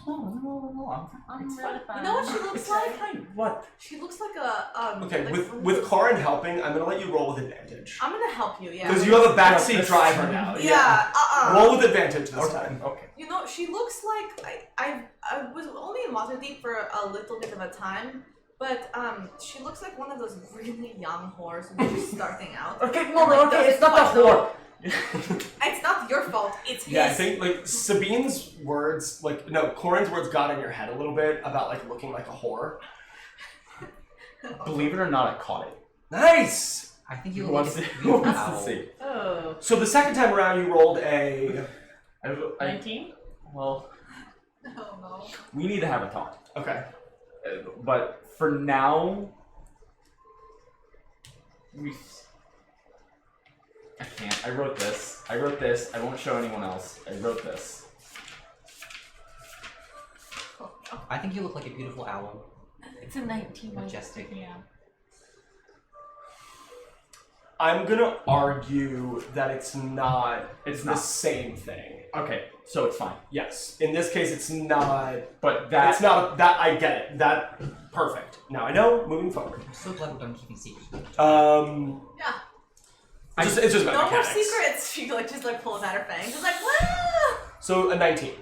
Speaker 3: No,
Speaker 2: I'm
Speaker 3: it's
Speaker 2: really
Speaker 3: fine.
Speaker 2: fine.
Speaker 5: You know what she looks
Speaker 3: It's
Speaker 5: like?
Speaker 3: fine. What?
Speaker 5: She looks like a
Speaker 1: Okay,
Speaker 5: like
Speaker 1: with
Speaker 5: from
Speaker 1: with
Speaker 5: the-
Speaker 1: Karin helping, I'm gonna let you roll with advantage.
Speaker 5: I'm gonna help you. Yeah.
Speaker 1: Because you have a backseat
Speaker 3: Yes.
Speaker 1: driver now.
Speaker 5: Yeah.
Speaker 1: Roll with advantage this time.
Speaker 3: Okay.
Speaker 5: You know, she looks like I was only in Waterdeep for a little bit of a time, but she looks like one of those really young whores who's just starting out.
Speaker 3: Okay,
Speaker 5: And,
Speaker 3: no,
Speaker 5: like,
Speaker 3: okay, it's not
Speaker 5: doesn't
Speaker 3: the
Speaker 5: quite
Speaker 3: whore.
Speaker 5: It's not your fault. It's his.
Speaker 1: Yeah, I think like Sabine's words, Corin's words got in your head a little bit about like looking like a whore.
Speaker 3: Believe it or not, I caught it.
Speaker 1: Nice.
Speaker 4: I think you
Speaker 3: Who
Speaker 4: look
Speaker 3: wants
Speaker 4: like
Speaker 3: to,
Speaker 4: a
Speaker 3: who
Speaker 4: beautiful
Speaker 3: wants to
Speaker 4: owl.
Speaker 3: see?
Speaker 2: Oh.
Speaker 1: So the second time around, you rolled a.
Speaker 3: I,
Speaker 2: 19?
Speaker 3: well,
Speaker 5: Oh no.
Speaker 3: we need to have a talk.
Speaker 1: Okay.
Speaker 3: But for now, I can't. I wrote this. I won't show anyone else. I wrote this.
Speaker 4: I think you look like a beautiful owl.
Speaker 2: It's a 19.
Speaker 4: Majestic.
Speaker 2: Yeah.
Speaker 1: I'm gonna argue that it's not.
Speaker 3: It's
Speaker 1: the
Speaker 3: not.
Speaker 1: same thing.
Speaker 3: Okay, so it's fine.
Speaker 1: Yes. In this case, it's not.
Speaker 3: But that.
Speaker 1: It's not that. I get it. That perfect. Now I know. Moving forward.
Speaker 4: I'm so glad we're done keeping secrets.
Speaker 5: Yeah.
Speaker 1: It's just about
Speaker 5: No more
Speaker 1: mechanics.
Speaker 5: secrets. She just pulls out her fangs. She's like, wow.
Speaker 1: So a 19.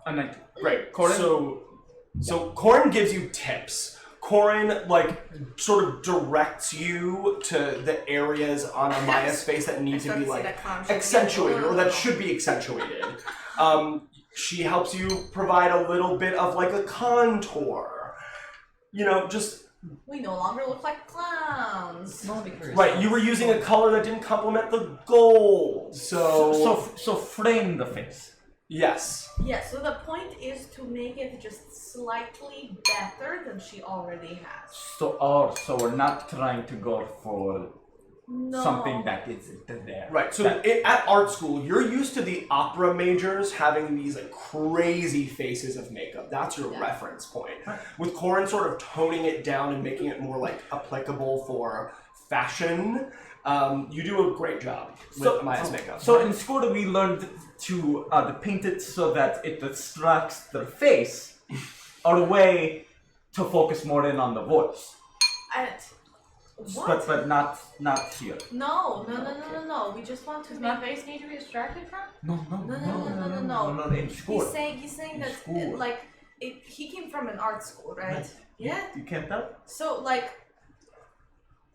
Speaker 3: A 19.
Speaker 1: Great.
Speaker 3: Corin?
Speaker 1: So Corin gives you tips. Corin sort of directs you to the areas on Amaya's face that need to be accentuated or that should be accentuated. She helps you provide a little bit of like a contour. Just
Speaker 5: We no longer look like clowns.
Speaker 4: Small because
Speaker 1: right. You were using a color that didn't complement the gold. So
Speaker 3: So frame the face.
Speaker 1: Yes.
Speaker 5: Yes, so the point is to make it just slightly better than she already has.
Speaker 3: So we're not trying to go for
Speaker 5: No.
Speaker 3: something that isn't there.
Speaker 1: Right. So
Speaker 3: That-
Speaker 1: at art school, you're used to the opera majors having these like crazy faces of makeup. That's your
Speaker 5: Yeah.
Speaker 1: reference point. With Corin sort of toning it down and making it more like applicable for fashion, you do a great job with Maya's makeup.
Speaker 3: So in school we learned to paint it so that it distracts their face, or a way to focus more in on the voice.
Speaker 5: What?
Speaker 3: But not here.
Speaker 5: No. We just want to
Speaker 2: Does
Speaker 5: make
Speaker 2: my face need to be distracted from?
Speaker 5: No.
Speaker 3: In school.
Speaker 5: He's saying
Speaker 3: In
Speaker 5: that
Speaker 3: school.
Speaker 5: he came from an art school, right? Yeah.
Speaker 3: You can't tell?
Speaker 5: So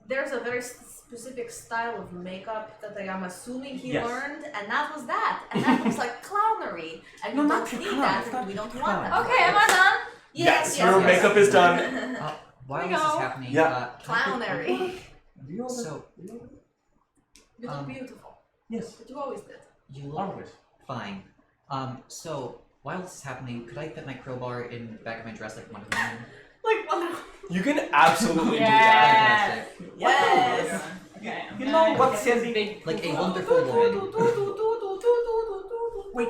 Speaker 5: there's a very specific style of makeup that I'm assuming he
Speaker 3: Yes.
Speaker 5: learned, and that was that, and that looks like clownery, and
Speaker 3: No,
Speaker 5: we
Speaker 3: not
Speaker 5: don't
Speaker 3: to
Speaker 5: need
Speaker 3: clown,
Speaker 5: that,
Speaker 3: it's
Speaker 5: and
Speaker 3: not
Speaker 5: we
Speaker 3: to
Speaker 5: don't want
Speaker 3: clown.
Speaker 5: that.
Speaker 2: Okay, am I done?
Speaker 1: Yes, your makeup is done.
Speaker 4: While
Speaker 2: We
Speaker 4: this
Speaker 2: go.
Speaker 4: is happening,
Speaker 1: Yeah.
Speaker 5: Clownery.
Speaker 4: So
Speaker 5: You look beautiful,
Speaker 3: Yes,
Speaker 5: but you always did.
Speaker 4: you look
Speaker 3: always.
Speaker 4: fine. So while this is happening, could I fit my crowbar in the back of my dress like Wonder Woman?
Speaker 5: Like wonderful.
Speaker 1: You can absolutely do that.
Speaker 4: Fantastic.
Speaker 5: Yes.
Speaker 2: Okay.
Speaker 3: You know what, Sandy?
Speaker 4: Like a wonderful woman.
Speaker 3: Wait,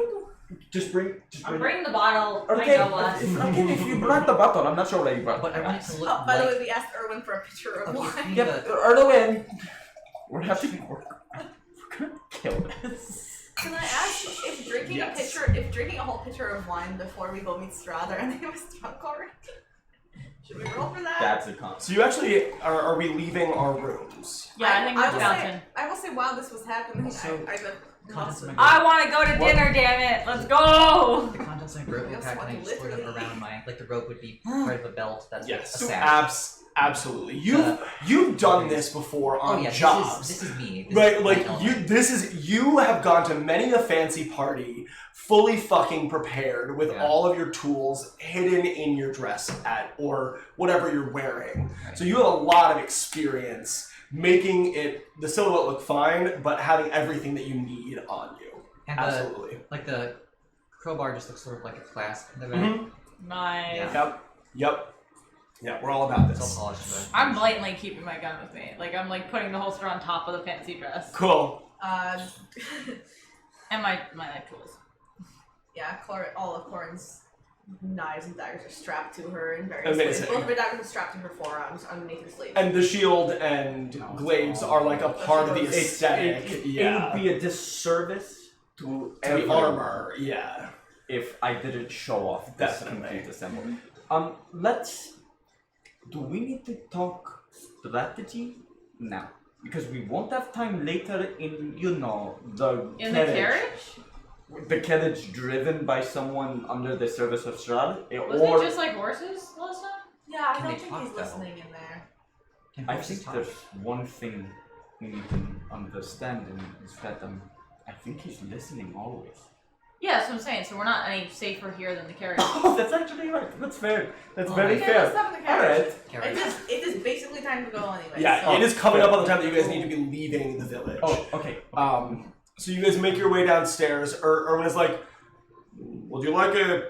Speaker 3: just bring.
Speaker 2: I'm bringing the bottle.
Speaker 3: Okay,
Speaker 2: I know what.
Speaker 3: if you brought the bottle, I'm not sure where you brought.
Speaker 4: But I want it to look
Speaker 5: Oh, by the way,
Speaker 4: like.
Speaker 5: we asked Erwin for a picture of
Speaker 4: Okay,
Speaker 5: wine.
Speaker 4: for me
Speaker 3: Yep,
Speaker 4: to-
Speaker 3: Erwin. We're gonna kill this.
Speaker 5: Can I ask if drinking
Speaker 1: Yes.
Speaker 5: if drinking a whole pitcher of wine before we go meet Strahd, our name is drunk already? Should we roll for that?
Speaker 3: That's a con.
Speaker 1: So you actually are we leaving our rooms?
Speaker 2: Yeah, I think
Speaker 5: I
Speaker 2: we're
Speaker 5: will
Speaker 2: bouncing.
Speaker 5: I will say while this was happening,
Speaker 4: So,
Speaker 5: I got
Speaker 4: contents of my
Speaker 2: I want to go to dinner, damn it. Let's go.
Speaker 4: The contents of my rope
Speaker 5: We also
Speaker 4: pack, and I
Speaker 5: want to
Speaker 4: just sort of
Speaker 5: literally-
Speaker 4: around my like the rope would be part of a belt that's
Speaker 1: Yes.
Speaker 4: a sash.
Speaker 1: Absolutely. You've done this before on
Speaker 4: Oh yeah,
Speaker 1: jobs.
Speaker 4: this is me. This
Speaker 1: Right,
Speaker 4: is my
Speaker 1: like
Speaker 4: element.
Speaker 1: you have gone to many a fancy party fully fucking prepared with
Speaker 4: Yeah.
Speaker 1: all of your tools hidden in your dress or whatever you're wearing.
Speaker 4: Right.
Speaker 1: So you have a lot of experience making the silhouette look fine, but having everything that you need on you.
Speaker 4: And
Speaker 1: Absolutely.
Speaker 4: like the crowbar just looks sort of like a clasp in the back.
Speaker 1: Mhm.
Speaker 2: Nice.
Speaker 4: Yeah.
Speaker 1: Yep. Yeah, we're all about
Speaker 4: It's all
Speaker 1: this.
Speaker 4: polished, but
Speaker 2: I'm blatantly keeping my gun with me. Like, I'm like putting the holster on top of the fancy dress.
Speaker 1: Cool.
Speaker 2: And my knife tools.
Speaker 5: yeah, all of Corin's knives and daggers are strapped to her in various ways.
Speaker 1: Amazing.
Speaker 5: Both of her daggers are strapped to her forearms underneath her sleeve.
Speaker 1: And the shield and glaives are like a part of the aesthetic.
Speaker 3: It
Speaker 1: Yeah.
Speaker 3: would be a disservice to
Speaker 1: the
Speaker 3: everyone
Speaker 1: armor. Yeah.
Speaker 3: if I didn't show off this
Speaker 1: Definitely.
Speaker 3: complete assembly. Do we need to talk strategy now? Because we won't have time later in, the
Speaker 2: In the carriage?
Speaker 3: The carriage driven by someone under the service of Strahd,
Speaker 2: Was it just like horses last time?
Speaker 5: yeah, I
Speaker 4: Can
Speaker 5: don't
Speaker 4: they
Speaker 5: think
Speaker 4: talk,
Speaker 5: he's
Speaker 4: though?
Speaker 5: listening in there.
Speaker 4: can
Speaker 3: I
Speaker 4: horses
Speaker 3: think
Speaker 4: talk?
Speaker 3: there's one thing we need to understand, and is that I think he's listening always.
Speaker 2: Yeah, that's what I'm saying. So we're not any safer here than the carriage.
Speaker 3: Oh, that's actually right. That's fair. That's
Speaker 4: Oh,
Speaker 3: very
Speaker 5: Okay,
Speaker 3: fair.
Speaker 5: let's stop in the
Speaker 3: All
Speaker 5: carriage.
Speaker 3: right.
Speaker 4: Carriage.
Speaker 5: It is basically time to go anyway.
Speaker 1: Yeah,
Speaker 5: so.
Speaker 1: it is coming up on the time that you guys need to be leaving the village.
Speaker 3: Oh, okay.
Speaker 1: So you guys make your way downstairs. Erwin is like, would you like a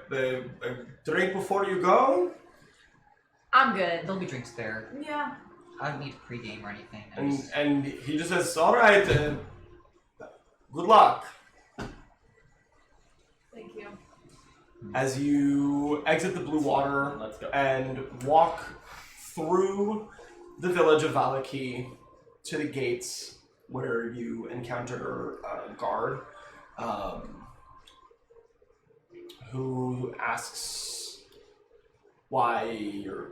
Speaker 1: drink before you go?
Speaker 2: I'm good.
Speaker 4: There'll be drinks there.
Speaker 5: Yeah.
Speaker 4: I don't need to pregame or anything. I just-
Speaker 1: And he just says, all right, good luck.
Speaker 5: Thank you.
Speaker 1: As you exit the blue water
Speaker 3: Let's go.
Speaker 1: and walk through the village of Valaki to the gates where you encounter a guard who asks why you're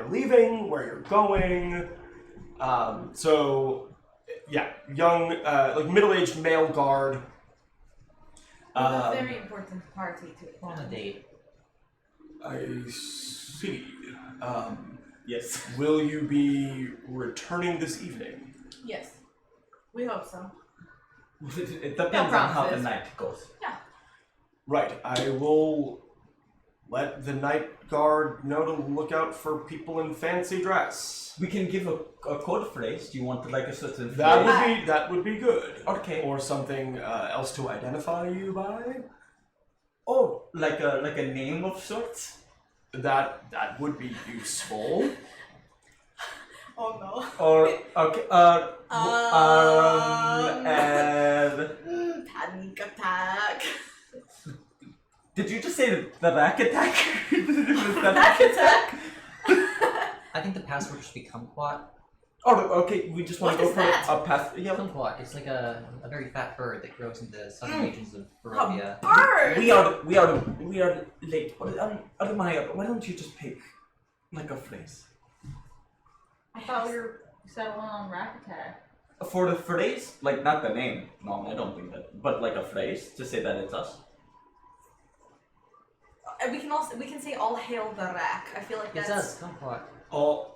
Speaker 1: leaving, where you're going. Young, like middle-aged male guard.
Speaker 5: We have a very important party to
Speaker 4: Go on a date.
Speaker 1: I see.
Speaker 3: Yes.
Speaker 1: Will you be returning this evening?
Speaker 5: Yes. We hope so.
Speaker 3: It depends on how the
Speaker 2: promises.
Speaker 3: night goes.
Speaker 1: Right. I will let the night guard know to look out for people in fancy dress.
Speaker 3: We can give a code phrase. Do you want like a certain phrase?
Speaker 1: That would be good.
Speaker 3: Okay.
Speaker 1: Or something else to identify you by.
Speaker 3: Oh, like a name of sorts?
Speaker 1: That would be useful.
Speaker 5: Oh no.
Speaker 3: Or okay,
Speaker 5: Panic attack.
Speaker 3: did you just say the rack attack?
Speaker 5: Panic attack.
Speaker 4: I think the password should be kumquat.
Speaker 3: Oh, okay. We just want
Speaker 5: What
Speaker 3: to go
Speaker 5: is
Speaker 3: for
Speaker 5: that?
Speaker 3: a path. Yeah.
Speaker 4: Kumquat. It's like a very fat bird that grows in the southern regions of Barovia.
Speaker 5: Bird.
Speaker 3: We are late. Admire, why don't you just pick like a phrase?
Speaker 2: I thought we were settling on rack attack.
Speaker 3: For the phrase, like not the name. No, I don't think that. But like a phrase to say that it's us.
Speaker 5: We can say all hail the rack. I feel like
Speaker 4: It
Speaker 5: that's
Speaker 4: does, kumquat.
Speaker 5: all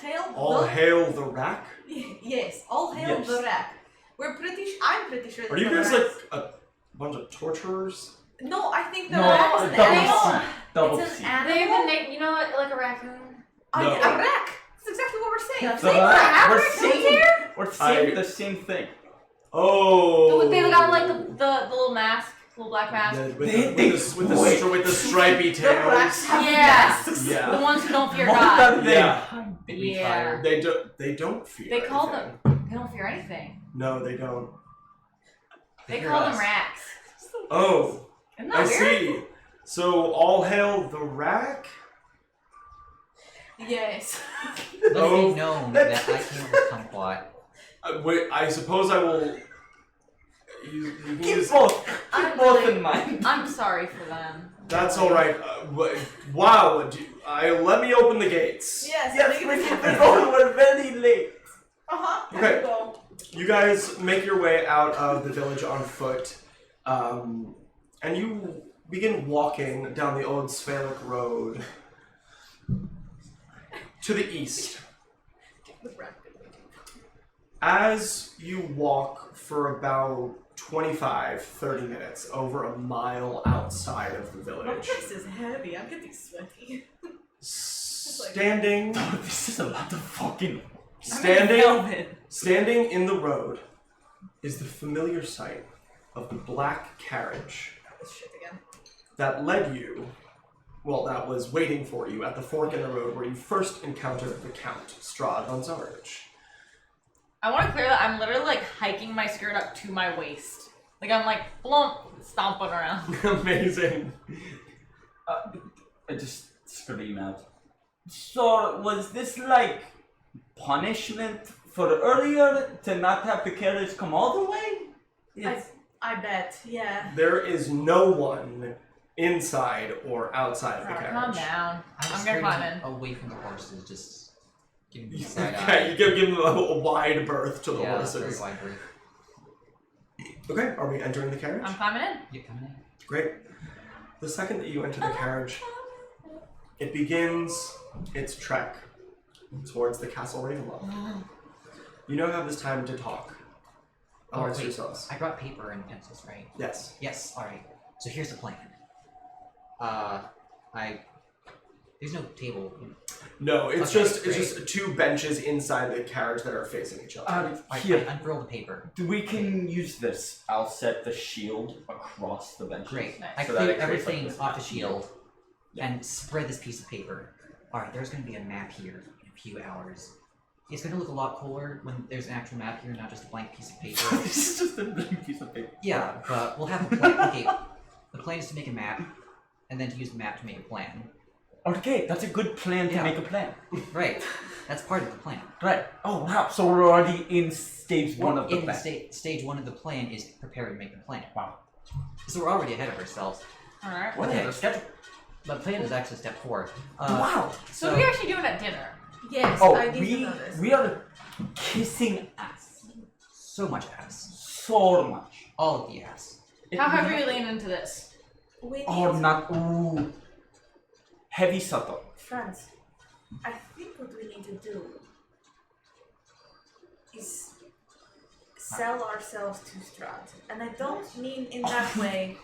Speaker 5: hail
Speaker 1: All
Speaker 5: the
Speaker 1: hail the rack.
Speaker 5: yes, all hail
Speaker 3: Yes.
Speaker 5: the rack. I'm pretty sure.
Speaker 1: Are
Speaker 5: that
Speaker 1: you
Speaker 5: the
Speaker 1: guys
Speaker 5: rack-
Speaker 1: like a bunch of torturers?
Speaker 5: No, I think the
Speaker 3: No,
Speaker 5: rack is
Speaker 3: a
Speaker 5: an
Speaker 3: double
Speaker 5: animal.
Speaker 3: C. Double
Speaker 5: It's
Speaker 3: C.
Speaker 5: an
Speaker 2: They have a
Speaker 5: animal.
Speaker 2: name, you know what, like a raccoon.
Speaker 1: No.
Speaker 5: A rack. That's exactly what we're saying. I'm
Speaker 3: The
Speaker 5: saying
Speaker 3: rack.
Speaker 5: rack.
Speaker 3: We're
Speaker 2: raccoons
Speaker 3: saying
Speaker 2: here?
Speaker 3: we're saying
Speaker 1: I-
Speaker 3: the same thing.
Speaker 1: Oh.
Speaker 2: They got like the little mask, little black mask.
Speaker 1: With the stripy
Speaker 5: The racks
Speaker 1: tails.
Speaker 5: have
Speaker 2: Yeah.
Speaker 5: masks.
Speaker 2: The
Speaker 1: Yeah.
Speaker 2: ones who don't fear
Speaker 3: What
Speaker 2: God.
Speaker 3: are they?
Speaker 1: Yeah.
Speaker 4: It'd be
Speaker 2: Yeah.
Speaker 4: fire.
Speaker 1: They don't fear.
Speaker 2: They call
Speaker 1: anything.
Speaker 2: them. They don't fear anything.
Speaker 1: No, they don't.
Speaker 2: They
Speaker 4: fear
Speaker 2: call them
Speaker 4: us.
Speaker 2: racks.
Speaker 1: Oh,
Speaker 2: Isn't
Speaker 1: I
Speaker 2: that weird?
Speaker 1: see. So all hail the rack.
Speaker 5: Yes.
Speaker 4: Let it
Speaker 1: Oh.
Speaker 4: be known that I came up with kumquat.
Speaker 1: Wait, I suppose I will. You can
Speaker 3: Keep
Speaker 1: use-
Speaker 3: both.
Speaker 2: I'm
Speaker 3: Keep both
Speaker 2: really-
Speaker 3: in mind.
Speaker 2: I'm sorry for them.
Speaker 1: That's all right. Wow. Let me open the gates.
Speaker 5: Yes.
Speaker 3: Yes, we're very late.
Speaker 5: Uh-huh.
Speaker 1: Okay.
Speaker 5: Go.
Speaker 1: You guys make your way out of the village on foot, and you begin walking down the old Sphalic Road to the east.
Speaker 5: The rack.
Speaker 1: As you walk for about 25-30 minutes over a mile outside of the
Speaker 5: My
Speaker 1: village,
Speaker 5: face is heavy. I'm getting sweaty.
Speaker 1: standing
Speaker 3: Oh, this is a lot of fucking.
Speaker 1: Standing in the road is the familiar sight of the black carriage
Speaker 5: This shit again.
Speaker 1: that led you, well, that was waiting for you at the fork in the road where you first encountered the Count, Strahd von Zarich.
Speaker 2: I want to clear that I'm literally like hiking my skirt up to my waist. Like I'm like blump, stomping around.
Speaker 1: Amazing.
Speaker 3: I just scream out. So was this like punishment for earlier to not have the carriage come all the way? It's-
Speaker 5: I bet. Yeah.
Speaker 1: There is no one inside or outside of the
Speaker 2: Alright,
Speaker 1: carriage.
Speaker 2: calm down.
Speaker 4: I was
Speaker 2: I'm gonna climb
Speaker 4: skirting
Speaker 2: in.
Speaker 4: away from the horses, just giving them the side
Speaker 1: Okay,
Speaker 4: eye.
Speaker 1: you give them a wide berth to the
Speaker 4: Yeah,
Speaker 1: horses.
Speaker 4: very wide berth.
Speaker 1: Okay, are we entering the carriage?
Speaker 2: I'm climbing in.
Speaker 4: You coming in?
Speaker 1: Great. The second that you enter the carriage, it begins its trek towards the Castle Ravenloft. You now have this time to talk amongst
Speaker 4: wait.
Speaker 1: yourselves.
Speaker 4: I brought paper and pencils, right?
Speaker 1: Yes.
Speaker 4: Yes, alright. So here's the plan. There's no table.
Speaker 1: No, it's
Speaker 4: Okay,
Speaker 1: just
Speaker 4: great.
Speaker 1: two benches inside the carriage that are facing each other.
Speaker 4: Alright,
Speaker 3: Here.
Speaker 4: unfurl the paper.
Speaker 3: We can use this. I'll set the shield across the benches.
Speaker 4: Great.
Speaker 2: Nice.
Speaker 4: I
Speaker 3: So that
Speaker 4: clear
Speaker 3: it creates, like,
Speaker 4: everything
Speaker 3: this
Speaker 4: off the
Speaker 3: map.
Speaker 4: shield and spread this piece of paper. Alright, there's gonna be a map here in a few hours. It's gonna look a lot cooler when there's an actual map here, not just a blank piece of paper.
Speaker 3: This is just a blank piece of paper.
Speaker 4: Yeah, but we'll have a plan. Okay, the plan is to make a map, and then to use the map to make a plan.
Speaker 3: Okay, that's a good plan to
Speaker 4: Yeah.
Speaker 3: make a plan.
Speaker 4: Right, that's part of the plan.
Speaker 3: Right. Oh wow. So we're already in stage one of the
Speaker 4: In
Speaker 3: plan.
Speaker 4: stage one of the plan is prepare to make the plan.
Speaker 3: Wow.
Speaker 4: So we're already ahead of ourselves.
Speaker 2: Alright.
Speaker 3: What
Speaker 4: Okay.
Speaker 3: is the schedule?
Speaker 4: The plan is actually step 4.
Speaker 3: Wow.
Speaker 2: So what are we actually doing at dinner?
Speaker 5: Yes.
Speaker 3: Oh,
Speaker 5: I need to know this.
Speaker 3: we are kissing ass.
Speaker 4: so much ass.
Speaker 3: So much.
Speaker 4: All of the ass.
Speaker 2: How heavy are we leaning into this?
Speaker 5: We need
Speaker 3: Oh, not ooh. Heavy subtle.
Speaker 5: Friends, I think what we need to do is sell ourselves to Strahd. And I don't mean in that way.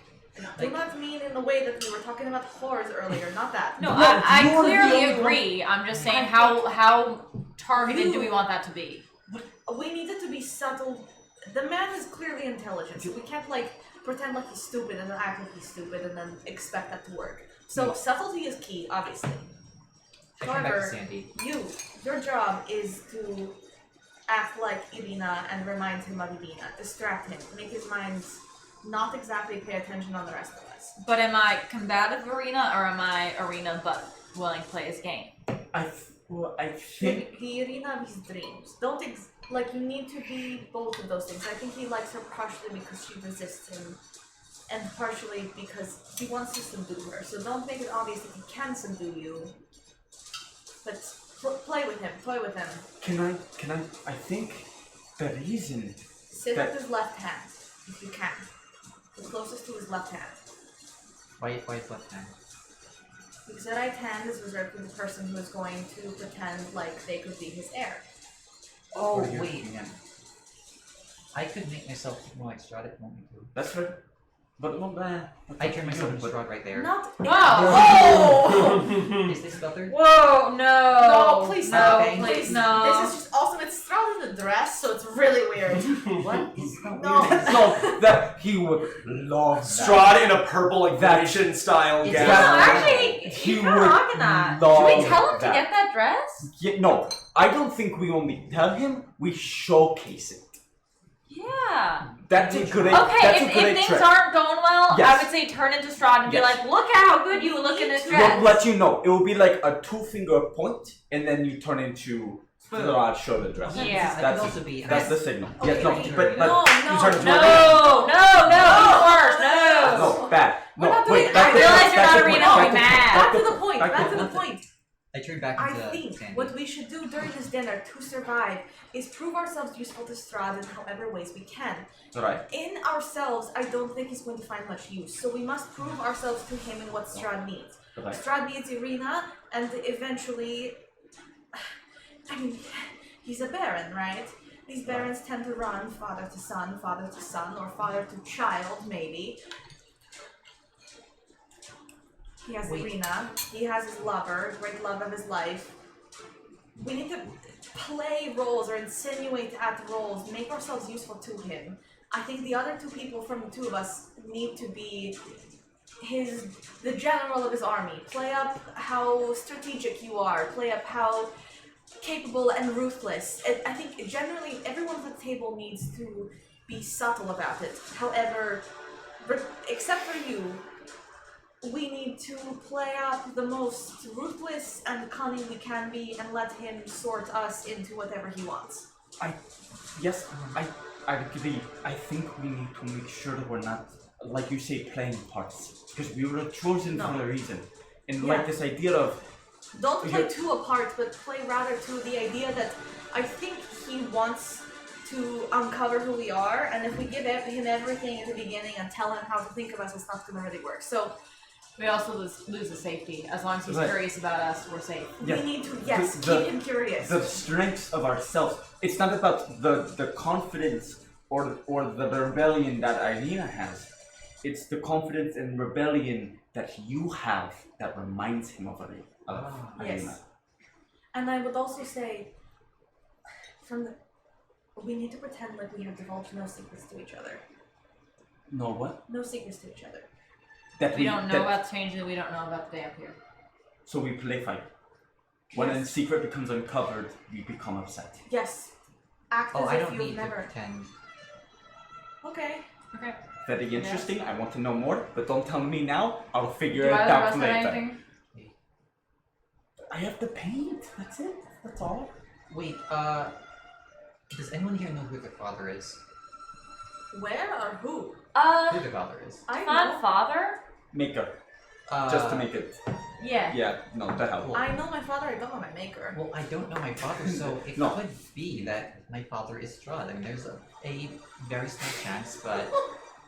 Speaker 5: I do not mean in the way that we were talking about whores earlier, not that.
Speaker 2: No,
Speaker 3: No,
Speaker 2: I
Speaker 3: you're the
Speaker 2: clearly
Speaker 3: only
Speaker 2: agree. I'm just saying how targeted do we want that to be?
Speaker 5: We need it to be subtle the man is clearly intelligent, so we can't like pretend like he's stupid and then act like he's stupid and then expect that to work. So subtlety is key, obviously.
Speaker 4: I turn back to
Speaker 5: However,
Speaker 4: Sandy.
Speaker 5: your job is to act like Irina and remind him of Irina. Distract him. Make his mind not exactly pay attention on the rest of us.
Speaker 2: But am I combative Arena or am I Arena but willing to play his game?
Speaker 3: I think
Speaker 5: The Irina of his dreams. You need to be both of those things. I think he likes her partially because she resists him, and partially because he wants to subdue her. So don't make it obvious that he can subdue you. But play with him. Toy with him.
Speaker 3: Can I think the reason
Speaker 5: Sit with his left hand, if you can. The closest to his left hand.
Speaker 4: Why is left hand?
Speaker 5: Because the right hand is reserved for the person who is going to pretend like they could be his heir.
Speaker 4: Oh,
Speaker 3: Or your
Speaker 4: wait.
Speaker 3: hand.
Speaker 4: I could make myself more like Strahd if you want me to.
Speaker 3: That's right. But not bad.
Speaker 4: I turn myself into Strahd right there.
Speaker 5: Not.
Speaker 2: Whoa!
Speaker 4: Is this better?
Speaker 2: Whoa, no!
Speaker 5: No, please
Speaker 2: no,
Speaker 4: no.
Speaker 2: please no.
Speaker 5: This is just also it's Strahd in a dress, so it's really weird.
Speaker 4: What? It's not
Speaker 5: No.
Speaker 4: weird.
Speaker 3: No, that he would love that.
Speaker 1: Strahd in a purple, like
Speaker 3: That-
Speaker 1: Venetian style
Speaker 4: It's
Speaker 2: No,
Speaker 1: gown.
Speaker 3: that-
Speaker 2: actually,
Speaker 3: He
Speaker 2: he's kind of
Speaker 3: would
Speaker 2: rocking that. Should
Speaker 3: love
Speaker 2: we tell him to
Speaker 3: that.
Speaker 2: get that dress?
Speaker 3: Yeah, no, I don't think we only tell him, we showcase it.
Speaker 2: Yeah.
Speaker 3: That's a great
Speaker 2: Okay,
Speaker 3: that's a
Speaker 2: if
Speaker 3: great
Speaker 2: things
Speaker 3: trick.
Speaker 2: aren't going well,
Speaker 3: Yes.
Speaker 2: I would say turn into Strahd and be
Speaker 3: Yes.
Speaker 2: like, look at how good you look in this
Speaker 5: We'll
Speaker 2: dress.
Speaker 3: We'll let you know. It will be like a 2-finger point, and then you turn into the shoulder dress.
Speaker 2: Yeah.
Speaker 4: I
Speaker 3: That's
Speaker 4: could also be.
Speaker 3: That's the signal.
Speaker 5: Okay,
Speaker 3: Yes, no,
Speaker 5: wait.
Speaker 3: but
Speaker 5: No,
Speaker 1: you turn into
Speaker 2: No, he's worse, no.
Speaker 3: no, bad.
Speaker 5: We're
Speaker 3: No,
Speaker 5: not
Speaker 3: wait.
Speaker 5: doing-
Speaker 3: back
Speaker 5: I
Speaker 3: to-
Speaker 2: realize
Speaker 3: back
Speaker 2: you're
Speaker 3: to
Speaker 2: not
Speaker 3: the
Speaker 2: a
Speaker 3: point,
Speaker 2: Reno,
Speaker 3: back
Speaker 2: I'll
Speaker 3: to
Speaker 2: be
Speaker 3: the
Speaker 2: mad.
Speaker 3: point,
Speaker 5: Back to the point.
Speaker 3: back
Speaker 5: Back to
Speaker 3: the
Speaker 5: the point.
Speaker 4: I turn back
Speaker 5: I
Speaker 4: into
Speaker 5: think
Speaker 4: Sandy.
Speaker 5: what we should do during this dinner to survive is prove ourselves useful to Strahd in however ways we can.
Speaker 3: Right.
Speaker 5: In ourselves, I don't think he's going to find much use, so we must prove ourselves to him in what Strahd needs.
Speaker 3: Right.
Speaker 5: Strahd needs Irina, and eventually, I mean, he's a baron, right? These barons tend to run father to son, or father to child, maybe. He has
Speaker 4: Wait.
Speaker 5: Irina, he has his lover, great love of his life. We need to play roles or insinuate at roles, make ourselves useful to him. I think the other two people from the two of us need to be the general of his army. Play up how strategic you are, play up how capable and ruthless. I think generally everyone at the table needs to be subtle about it. However, except for you, we need to play up the most ruthless and cunning we can be and let him sort us into whatever he wants.
Speaker 3: Yes, I agree. I think we need to make sure that we're not, like you say, playing parts. Because we were chosen
Speaker 5: No.
Speaker 3: for a reason. And
Speaker 5: Yeah.
Speaker 3: like this idea of,
Speaker 5: Don't play
Speaker 3: You're-
Speaker 5: two apart, but play rather to the idea that I think he wants to uncover who we are, and if we give him everything at the beginning and tell him how to think of us, it's not going to really work. So
Speaker 2: We also lose the safety. As long as he's
Speaker 3: Right.
Speaker 2: curious about us, we're safe.
Speaker 3: Yeah.
Speaker 5: we need to, yes,
Speaker 3: The-
Speaker 5: keep him curious.
Speaker 3: the strengths of ourselves. It's not about the confidence or the rebellion that Irina has. It's the confidence and rebellion that you have that reminds him of Irina.
Speaker 5: Yes. And I would also say, we need to pretend like we have divulged no secrets to each other.
Speaker 3: No, what?
Speaker 5: No secrets to each other.
Speaker 3: That
Speaker 2: We don't know
Speaker 3: that-
Speaker 2: about the changes, we don't know about the damp here.
Speaker 3: So we play fight. When a
Speaker 5: Yes.
Speaker 3: secret becomes uncovered, we become upset.
Speaker 5: Yes. Act
Speaker 4: Oh,
Speaker 5: as
Speaker 4: I
Speaker 5: if
Speaker 4: don't
Speaker 5: you've
Speaker 4: need
Speaker 5: never.
Speaker 4: to pretend.
Speaker 5: Okay.
Speaker 2: Okay.
Speaker 3: Very interesting. I want to know more, but don't tell me now. I'll figure
Speaker 2: Do
Speaker 3: it
Speaker 2: either of
Speaker 3: out
Speaker 2: us have
Speaker 3: later.
Speaker 2: anything?
Speaker 3: I have the paint. That's it. That's all.
Speaker 4: Wait, does anyone here know who their father is?
Speaker 5: Where or who?
Speaker 4: Who their father is?
Speaker 5: I
Speaker 2: Fun
Speaker 5: know.
Speaker 2: father?
Speaker 3: Maker. Just to make it.
Speaker 2: Yeah.
Speaker 3: Yeah. No, the hell.
Speaker 4: Well,
Speaker 5: I know my father, I don't know my maker.
Speaker 4: Well, I don't know my father, so it
Speaker 3: No.
Speaker 4: could be that my father is Strahd. I mean, there's a very small chance, but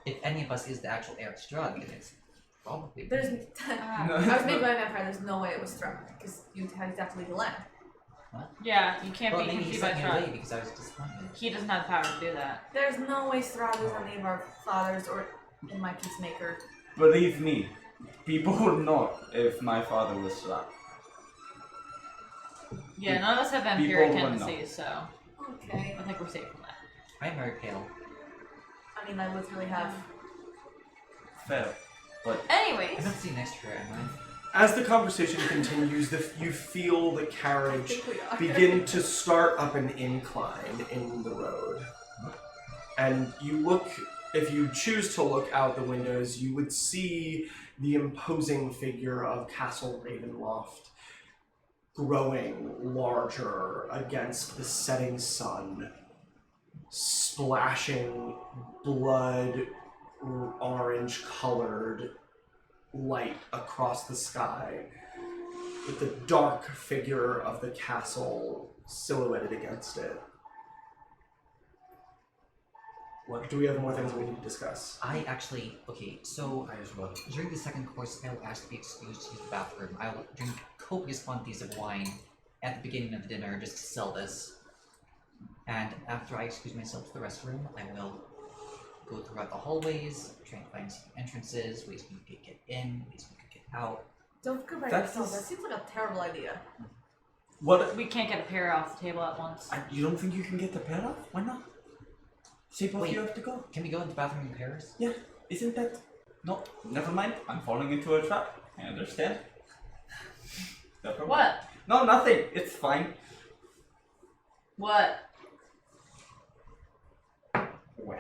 Speaker 4: if any of us is the actual heir of Strahd, then it's probably.
Speaker 5: There's.
Speaker 2: Ah.
Speaker 5: I was made by an empire, there's no way it was Strahd, because you'd have to leave the land.
Speaker 2: Yeah, you can't
Speaker 4: Well,
Speaker 2: be
Speaker 4: maybe he
Speaker 2: confused by
Speaker 4: sent me away
Speaker 2: Strahd.
Speaker 4: because I was disappointed.
Speaker 2: He doesn't have the power to do that.
Speaker 5: There's no way Strahd is any of our fathers, or in my case, maker.
Speaker 3: Believe me, people would know if my father was Strahd.
Speaker 2: Yeah, none of us have
Speaker 3: People
Speaker 2: vampiric
Speaker 3: will know.
Speaker 2: tendencies, so
Speaker 5: Okay.
Speaker 2: I think we're safe from that.
Speaker 4: I'm very pale.
Speaker 5: I mean, I literally have.
Speaker 3: Fair. But
Speaker 2: Anyways,
Speaker 4: I'm not sitting next to her, am
Speaker 1: As the conversation continues, you feel the
Speaker 5: I
Speaker 1: carriage
Speaker 5: think we are.
Speaker 1: begin to start up an incline in the road. And you look, if you choose to look out the windows, you would see the imposing figure of Castle Ravenloft growing larger against the setting sun, splashing blood orange-colored light across the sky, with the dark figure of the castle silhouetted against it. What, do we have more things we need to discuss?
Speaker 4: Okay, so
Speaker 3: I as well.
Speaker 4: during the second course, I will ask to be excused to use the bathroom. I will drink copious quantities of wine at the beginning of the dinner just to sell this. And after I excuse myself to the restroom, I will go throughout the hallways, try and find entrances, ways we could get in, ways we could get out.
Speaker 5: Don't go by
Speaker 3: That's
Speaker 5: yourself.
Speaker 3: just-
Speaker 5: That seems like a terrible idea.
Speaker 3: What?
Speaker 2: we can't get a pair off the table at once.
Speaker 3: You don't think you can get the pair off? Why not? Say both
Speaker 4: Wait.
Speaker 3: you have to go.
Speaker 4: Can we go into the bathroom in pairs?
Speaker 3: Yeah, isn't that? No, never mind. I'm falling into a trap. I understand. Never mind.
Speaker 2: What?
Speaker 3: No, nothing. It's fine.
Speaker 2: What?
Speaker 3: Well,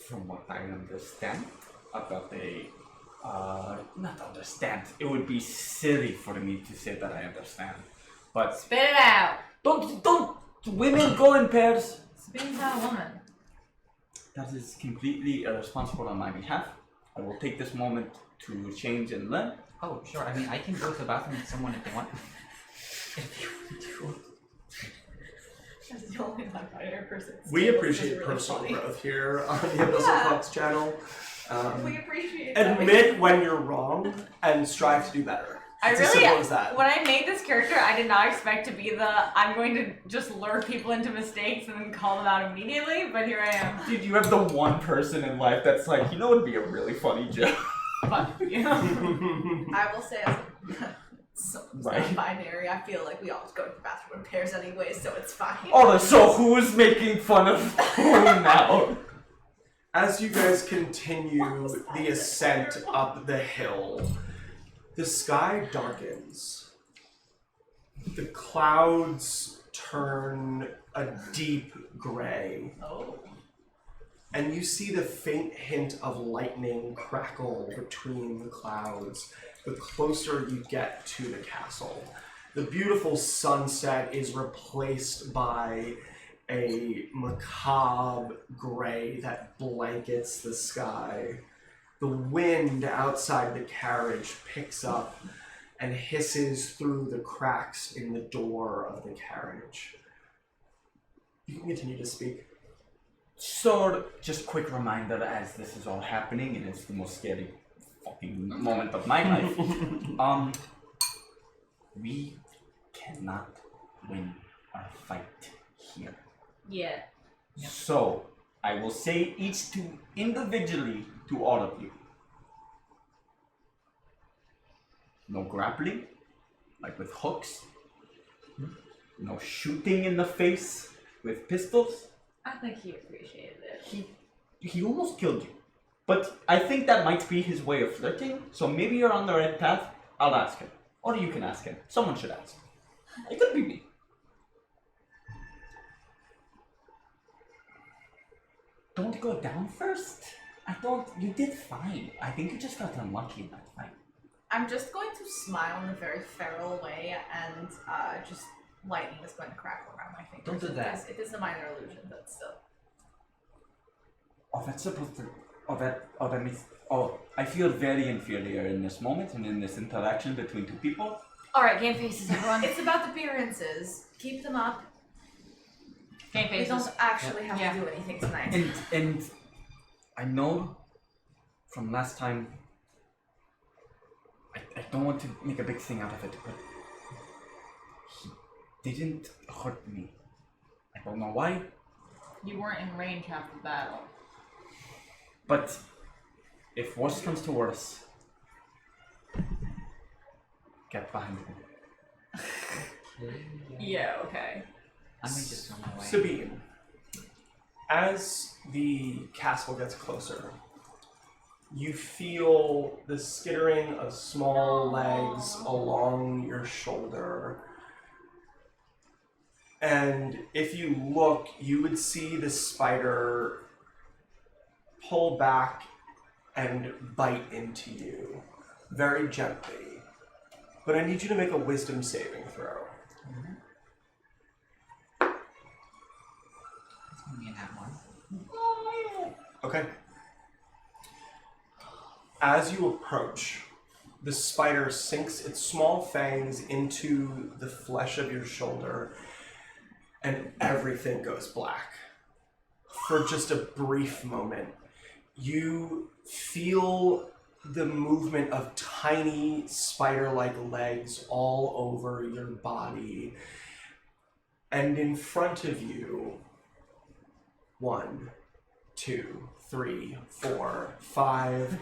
Speaker 3: from what I understand about not understand. It would be silly for me to say that I understand, but
Speaker 2: Spit it out.
Speaker 3: don't women go in pairs?
Speaker 2: Spitting's not a woman.
Speaker 3: That is completely irresponsible on my behalf. I will take this moment to change and learn.
Speaker 4: Oh, sure. I mean, I can go to the bathroom with someone if they want. If you want to.
Speaker 5: That's the only non-binary person.
Speaker 1: We appreciate personal growth here on the Abyssal Fox channel.
Speaker 5: We appreciate
Speaker 1: Admit when you're wrong and strive to do better. It's as simple as that.
Speaker 2: When I made this character, I did not expect to be I'm going to just lure people into mistakes and then call them out immediately, but here I am.
Speaker 3: Dude, you have the one person in life that's like, you know, it'd be a really funny joke.
Speaker 2: Fuck you.
Speaker 5: I will say, as
Speaker 3: Right.
Speaker 5: non-binary, I feel like we always go to the bathroom in pairs anyway, so it's fine.
Speaker 3: Oh, so who is making fun of who now?
Speaker 1: As you guys continue the ascent up the hill, the sky darkens. The clouds turn a deep gray.
Speaker 2: Oh.
Speaker 1: And you see the faint hint of lightning crackle between the clouds the closer you get to the castle. The beautiful sunset is replaced by a macabre gray that blankets the sky. The wind outside the carriage picks up and hisses through the cracks in the door of the carriage. You can continue to speak.
Speaker 3: So, just quick reminder as this is all happening and it's the most scary fucking moment of my life. We cannot win our fight here.
Speaker 2: Yeah.
Speaker 4: Yep.
Speaker 3: So, I will say each to individually to all of you. No grappling, like with hooks. No shooting in the face with pistols.
Speaker 2: I think he appreciated it.
Speaker 3: He almost killed you. But I think that might be his way of flirting, so maybe you're on the right path. I'll ask him. Or you can ask him. Someone should ask. It could be me. Don't go down first. You did fine. I think you just got unlucky in that fight.
Speaker 5: I'm just going to smile in a very feral way, and just lightning is going to crackle around my fingers.
Speaker 4: Don't do that.
Speaker 5: It is a minor illusion, but still.
Speaker 3: Oh, that's supposed to... that means... Oh, I feel very inferior in this moment and in this interaction between two people.
Speaker 2: Alright, game faces, everyone.
Speaker 5: It's about appearances. Keep them up.
Speaker 2: Game
Speaker 5: We
Speaker 2: faces.
Speaker 5: don't actually have
Speaker 2: Yeah.
Speaker 5: to do anything tonight.
Speaker 3: And I know from last time, I don't want to make a big thing out of it, but he didn't hurt me. I don't know why,
Speaker 2: You weren't in range half the battle.
Speaker 3: but if worse comes to worse, get behind me.
Speaker 2: Yeah, okay.
Speaker 4: I may just go my way.
Speaker 1: Sabine, As the castle gets closer, you feel the skittering of small legs along your shoulder. And if you look, you would see the spider pull back and bite into you very gently. But I need you to make a wisdom saving throw.
Speaker 4: It's gonna be in that one.
Speaker 1: Okay. As you approach, the spider sinks its small fangs into the flesh of your shoulder, and everything goes black. For just a brief moment, you feel the movement of tiny spider-like legs all over your body. And in front of you, 1, 2, 3, 4, 5,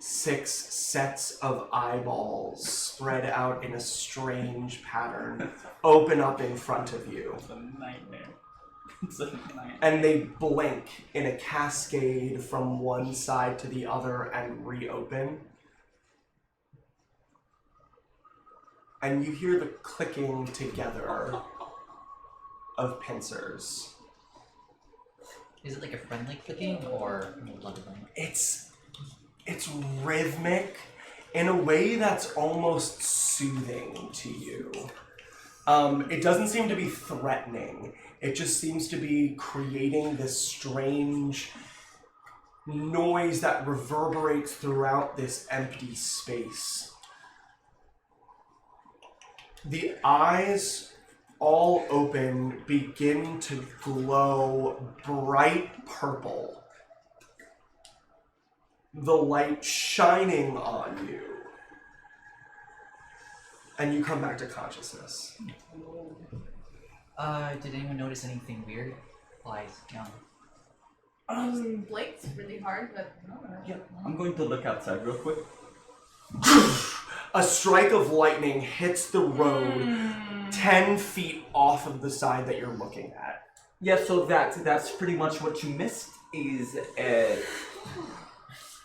Speaker 1: 6 sets of eyeballs spread out in a strange pattern open up in front of you.
Speaker 3: It's a nightmare. It's a nightmare.
Speaker 1: And they blink in a cascade from one side to the other and reopen. And you hear the clicking together of pincers.
Speaker 4: Is it like a friendly clicking or malevolent?
Speaker 1: It's rhythmic in a way that's almost soothing to you. It doesn't seem to be threatening. It just seems to be creating this strange noise that reverberates throughout this empty space. The eyes, all open, begin to glow bright purple. The light shining on you. And you come back to consciousness.
Speaker 4: Did anyone notice anything weird while I was young?
Speaker 5: Blinked really hard, but no.
Speaker 3: Yeah, I'm going to look outside real quick.
Speaker 1: A strike of lightning hits the road 10 feet off of the side that you're looking at.
Speaker 3: Yeah, so that's pretty much what you missed is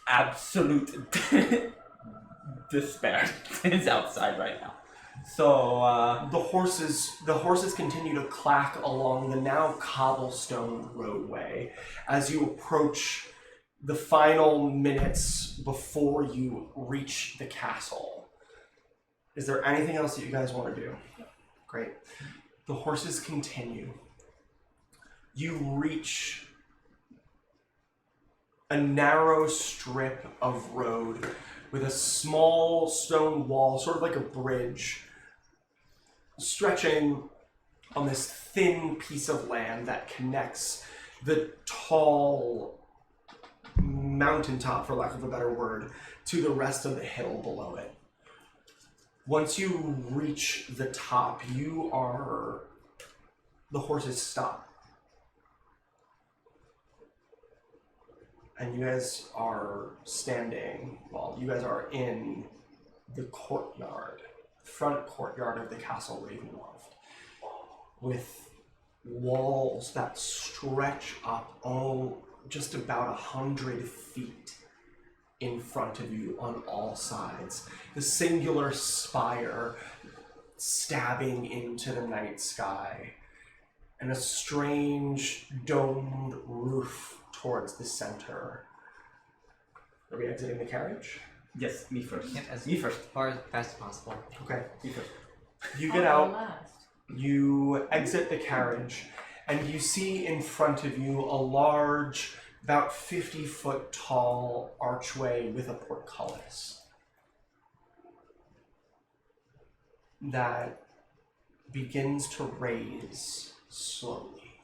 Speaker 3: absolute despair is outside right now. So
Speaker 1: The horses continue to clack along the now cobblestone roadway as you approach the final minutes before you reach the castle. Is there anything else that you guys want to do? Great. The horses continue. You reach a narrow strip of road with a small stone wall, sort of like a bridge, stretching on this thin piece of land that connects the tall mountaintop, for lack of a better word, to the rest of the hill below it. Once you reach the top, the horses stop. And you guys are standing, well, you guys are in the courtyard, front courtyard of the Castle Ravenloft, with walls that stretch up just about 100 feet in front of you on all sides. The singular spire stabbing into the night sky, and a strange domed roof towards the center. Are we exiting the carriage?
Speaker 3: yes, me first.
Speaker 4: Yep, as
Speaker 3: Me first.
Speaker 4: far as fast as possible.
Speaker 1: Okay.
Speaker 3: Me first.
Speaker 1: You get out, you exit the carriage, and you see in front of you a large, about 50-foot tall archway with a portcullis that begins to raise slowly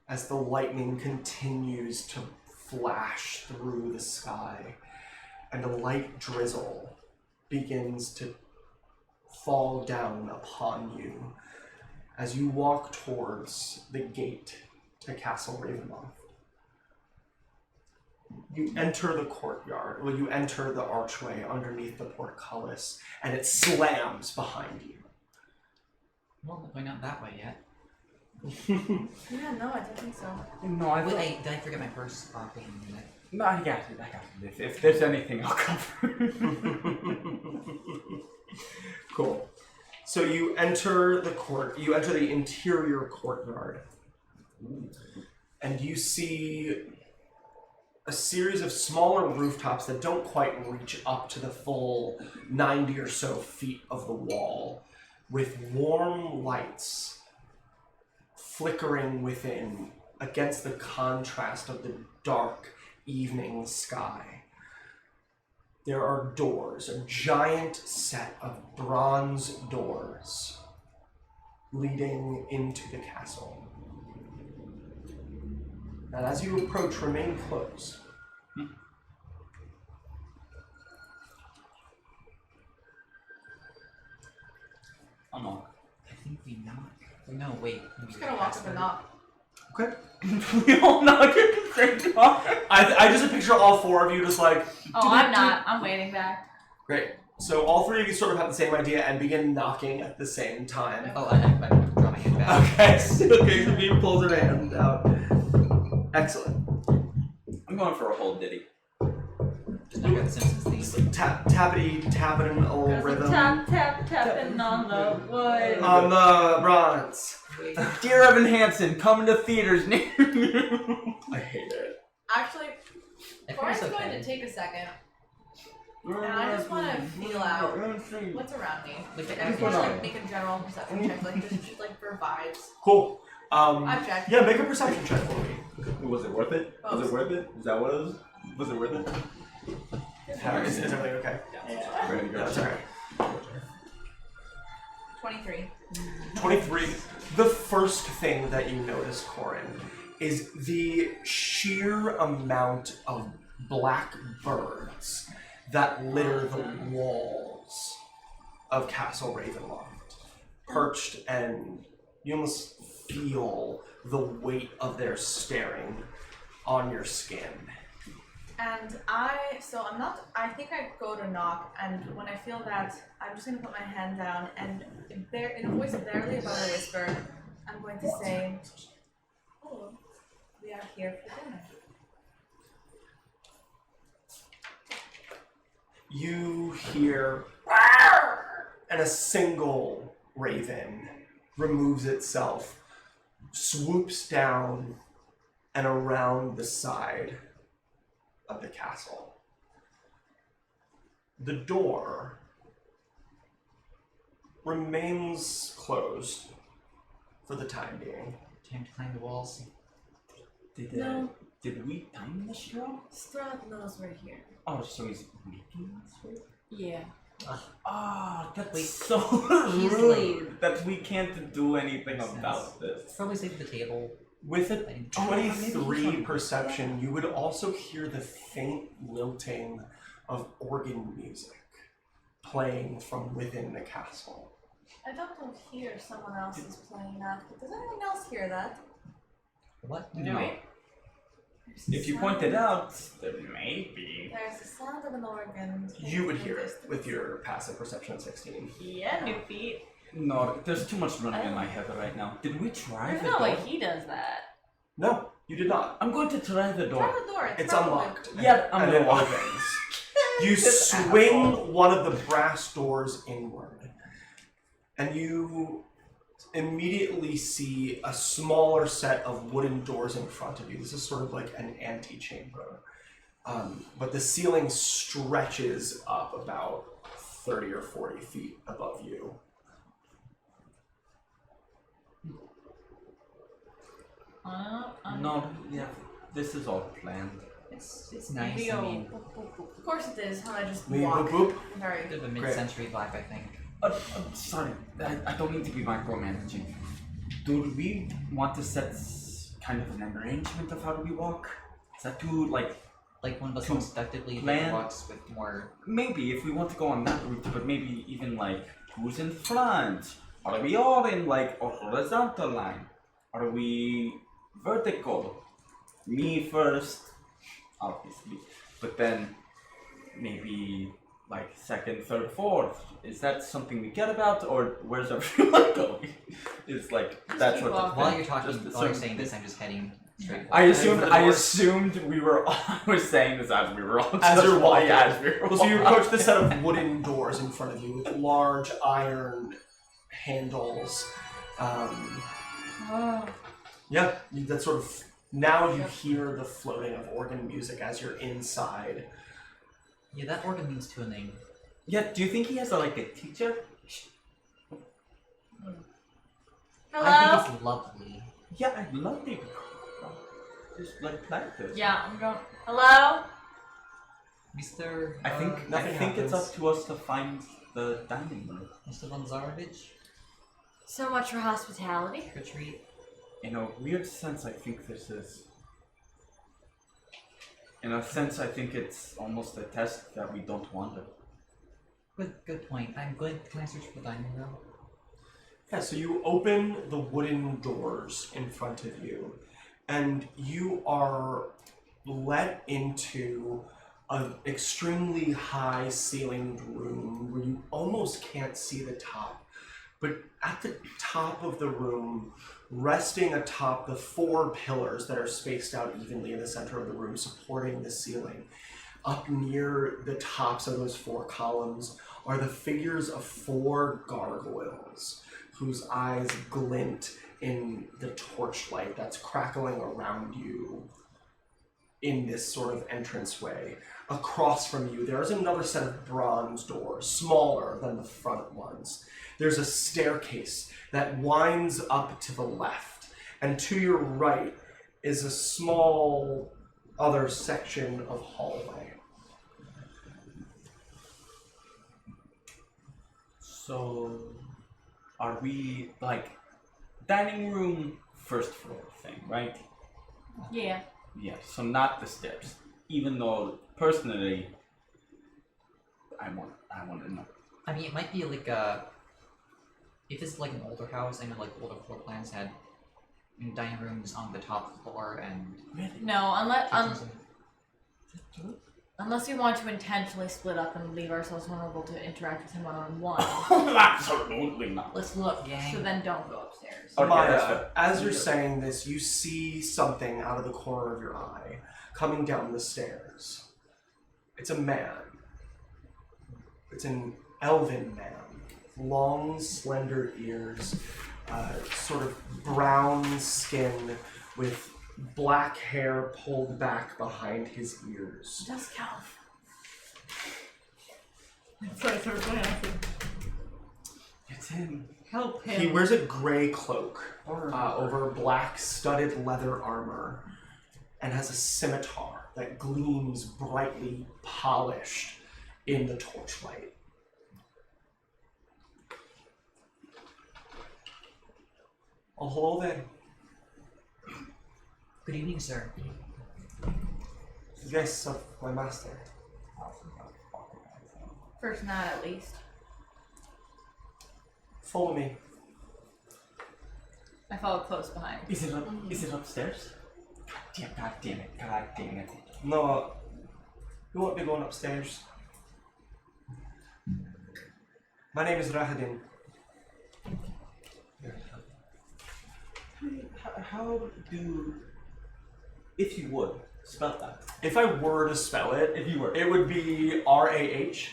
Speaker 1: as the lightning continues to flash through the sky and a light drizzle begins to fall down upon you as you walk towards the gate to Castle Ravenloft. You enter the courtyard, well, you enter the archway underneath the portcullis, and it slams behind you.
Speaker 4: Well, I'm not going out that way yet.
Speaker 5: Yeah, no, I don't think so.
Speaker 3: No, I
Speaker 4: Wait, did I forget my purse? Wait a minute.
Speaker 3: No, I got it. If there's anything, I'll cover.
Speaker 1: Cool. So you enter the court. You enter the interior courtyard, and you see a series of smaller rooftops that don't quite reach up to the full 90 or so feet of the wall, with warm lights flickering within against the contrast of the dark evening sky. There are doors, a giant set of bronze doors leading into the castle. And as you approach, remain closed.
Speaker 3: I'm on.
Speaker 4: I think we knock. No, wait.
Speaker 5: I'm just gonna walk up and knock.
Speaker 1: Okay.
Speaker 3: We all knock at the same time.
Speaker 1: I just picture all four of you just like...
Speaker 2: Oh, I'm not. I'm waiting back.
Speaker 1: Great. So all three of you sort of have the same idea and begin knocking at the same time.
Speaker 4: Oh, I draw my hand back.
Speaker 1: Okay, so Beam pulls her hand out. Excellent.
Speaker 3: I'm going for a whole ditty.
Speaker 4: Just knock out the Simpsons
Speaker 1: Just
Speaker 4: theme.
Speaker 1: like tapping a little
Speaker 2: There's a
Speaker 1: rhythm.
Speaker 2: tapping on the wood.
Speaker 1: On the bronze.
Speaker 4: Wait.
Speaker 3: Dear Evan Hansen, coming to theaters near you.
Speaker 1: I hate it.
Speaker 5: Actually,
Speaker 4: I
Speaker 5: Corin's
Speaker 4: think it's
Speaker 5: going
Speaker 4: okay.
Speaker 5: to take a second, and I just want to feel out what's around me.
Speaker 4: Like,
Speaker 5: I just want to like make a general perception check, like just like for vibes.
Speaker 1: Cool.
Speaker 5: I've checked.
Speaker 1: Yeah, make a perception check for me.
Speaker 3: Was it worth it? Was it worth it? Is that what it was? Was it worth it?
Speaker 1: Is everything okay?
Speaker 3: Ready to go.
Speaker 1: That's alright.
Speaker 5: 23.
Speaker 1: 23. The first thing that you notice, Corin, is the sheer amount of black birds that litter the walls of Castle Ravenloft. Perched, and you almost feel the weight of their staring on your skin.
Speaker 5: And I think I go to knock, and when I feel that, I'm just gonna put my hand down, and in a voice barely above a whisper, I'm going to say, "Oh, we are here for dinner."
Speaker 1: You hear, and a single raven removes itself, swoops down and around the side of the castle. The door remains closed for the time being.
Speaker 4: Time to climb the walls.
Speaker 5: No.
Speaker 3: Did we time the straw?
Speaker 5: Strahd knows we're here.
Speaker 3: Oh, so he's making us wait?
Speaker 5: Yeah.
Speaker 3: Ah, that's
Speaker 4: Wait,
Speaker 3: so
Speaker 2: he's
Speaker 3: rude
Speaker 2: late.
Speaker 3: that we can't do anything
Speaker 4: Makes
Speaker 3: about
Speaker 4: sense.
Speaker 3: this.
Speaker 4: It's probably safe at the table.
Speaker 1: With a
Speaker 4: I didn't-
Speaker 1: 23 perception, you would also hear the faint lilting of organ music playing from within the castle.
Speaker 5: I don't hear someone else is playing that, but does anyone else hear that?
Speaker 4: What?
Speaker 3: No.
Speaker 5: There's the
Speaker 3: If you
Speaker 5: sound-
Speaker 3: point it out, there may be.
Speaker 5: There's the sound of an organ.
Speaker 1: You would hear it with your passive perception of 16.
Speaker 2: Yeah, new feet.
Speaker 3: No, there's too much running in my head right now. Did we try
Speaker 2: There's
Speaker 3: the
Speaker 2: no
Speaker 3: door?
Speaker 2: way he does that.
Speaker 1: No, you did not.
Speaker 3: I'm going to try the door.
Speaker 5: Try the door.
Speaker 1: It's
Speaker 5: probably-
Speaker 1: unlocked.
Speaker 3: Yeah, I'm
Speaker 1: and it
Speaker 3: gonna walk.
Speaker 1: opens. You swing one of the brass doors inward, and you immediately see a smaller set of wooden doors in front of you. This is sort of like an antechamber. But the ceiling stretches up about 30 or 40 feet above you.
Speaker 3: No, yeah, this is all planned.
Speaker 4: It's nice. I mean,
Speaker 5: Of course it is. How I just
Speaker 1: Boop,
Speaker 5: walk.
Speaker 1: boop, boop.
Speaker 5: Very.
Speaker 4: bit of a mid-century vibe, I think.
Speaker 3: Sorry, I don't mean to be micromanaging. Do we want to set kind of an arrangement of how do we walk? Is that too, like,
Speaker 4: Like one of us
Speaker 3: To
Speaker 4: walks effectively, the
Speaker 3: plan-
Speaker 4: other walks with more.
Speaker 3: maybe if we want to go on that route, but maybe even like, who's in front? Are we all in like a horizontal line? Are we vertical? Me first, obviously, but then maybe like second, third, fourth. Is that something we get about, or where's everyone going? It's like that's
Speaker 2: keep
Speaker 3: what.
Speaker 2: walking.
Speaker 4: While you're talking,
Speaker 3: Just
Speaker 4: while you're
Speaker 3: some-
Speaker 4: saying this, I'm just heading straight.
Speaker 3: I
Speaker 4: forward.
Speaker 3: assumed we were. I was saying this as we were all.
Speaker 1: As you're walking.
Speaker 3: As we were
Speaker 1: Well, so you
Speaker 3: walking.
Speaker 1: approach the set of wooden doors in front of you with large iron handles. Yeah, that sort of. Now you hear the floating of organ music as you're inside.
Speaker 4: Yeah, that organ means tuning.
Speaker 3: Yeah. Do you think he has like a teacher?
Speaker 2: Hello?
Speaker 4: I think it's lovely.
Speaker 3: Yeah, I'd love to. Just like practice.
Speaker 2: Yeah, I'm going. Hello?
Speaker 4: Mr.
Speaker 3: I think
Speaker 1: Nothing
Speaker 3: it's
Speaker 1: happens.
Speaker 3: up to us to find the dining room.
Speaker 4: Mr. Vanzarovich,
Speaker 2: So much for hospitality.
Speaker 4: retreat.
Speaker 3: In a weird sense, I think this is. In a sense, I think it's almost a test that we don't want it.
Speaker 4: Good point. I'm good. Can I search for the dining room?
Speaker 1: Yeah, so you open the wooden doors in front of you, and you are let into an extremely high-ceilinged room where you almost can't see the top. But at the top of the room, resting atop the 4 pillars that are spaced out evenly in the center of the room, supporting the ceiling, up near the tops of those 4 columns are the figures of 4 gargoyles whose eyes glint in the torchlight that's crackling around you in this sort of entranceway. Across from you, there is another set of bronze doors, smaller than the front ones. There's a staircase that winds up to the left, and to your right is a small other section of hallway.
Speaker 3: So, are we like dining room first floor thing, right?
Speaker 2: Yeah.
Speaker 3: Yeah. So not the stairs. Even though personally, I want to know.
Speaker 4: I mean, it might be like a. If it's like an older house, I know like older floor plans had dining rooms on the top floor and.
Speaker 2: No,
Speaker 4: kitchens and-
Speaker 2: unless we want to intentionally split up and leave ourselves vulnerable to interact with him one-on-one.
Speaker 3: Absolutely not.
Speaker 4: Let's look, gang.
Speaker 2: So then don't go upstairs.
Speaker 3: Okay,
Speaker 1: Maya,
Speaker 3: that's fair.
Speaker 1: as you're saying this, you see something out of the corner of your eye coming down the stairs. It's a man. It's an elven man. Long, slender ears, sort of brown skin with black hair pulled back behind his ears.
Speaker 2: Just Calf. Sorry.
Speaker 3: It's him.
Speaker 2: Help him.
Speaker 1: He wears a gray cloak over black studded leather armor and has a scimitar that gleams brightly polished in the torchlight. Oh, hello there.
Speaker 4: Good evening, sir.
Speaker 1: Yes, of my master.
Speaker 2: First night, at least.
Speaker 1: Follow me.
Speaker 2: I follow close behind.
Speaker 3: Is it upstairs? God damn it.
Speaker 1: No, you won't be going upstairs. My name is Rahadin.
Speaker 3: How do, if you would, spell that?
Speaker 1: If I were to spell it,
Speaker 3: If you were.
Speaker 1: it would be Rahadin.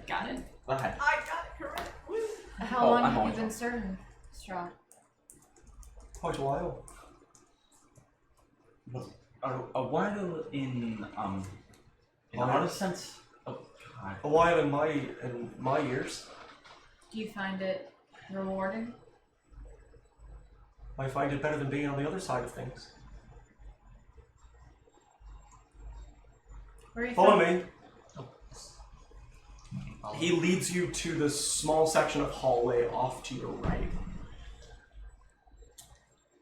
Speaker 2: Got it.
Speaker 3: Go ahead.
Speaker 5: I got it correct. Woo.
Speaker 2: How
Speaker 3: Oh,
Speaker 2: long
Speaker 3: I'm
Speaker 2: have
Speaker 3: on
Speaker 2: you been
Speaker 3: top.
Speaker 2: serving, Strahd?
Speaker 1: Quite a while.
Speaker 3: A while in our sense. Oh God.
Speaker 1: A while in my years.
Speaker 2: Do you find it rewarding?
Speaker 1: I find it better than being on the other side of things.
Speaker 2: Where are you
Speaker 1: Follow
Speaker 2: from?
Speaker 1: me.
Speaker 4: Oh, yes. Okay, follow.
Speaker 1: He leads you to the small section of hallway off to your right.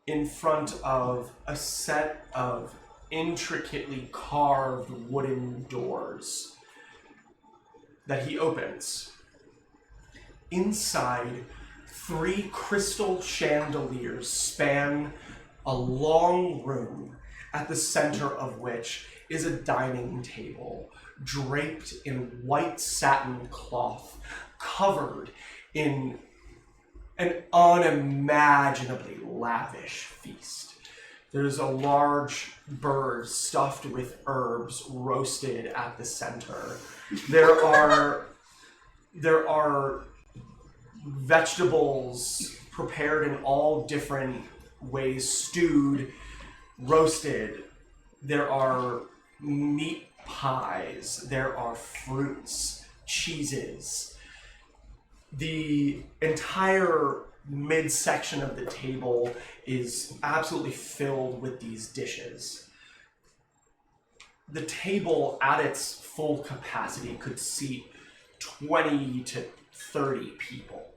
Speaker 1: In front of a set of intricately carved wooden doors that he opens. Inside, 3 crystal chandeliers span a long room, at the center of which is a dining table draped in white satin cloth, covered in an unimaginably lavish feast. There's a large bird stuffed with herbs roasted at the center. There are vegetables prepared in all different ways, stewed, roasted. There are meat pies. There are fruits, cheeses. The entire midsection of the table is absolutely filled with these dishes. The table at its full capacity could seat 20 to 30 people.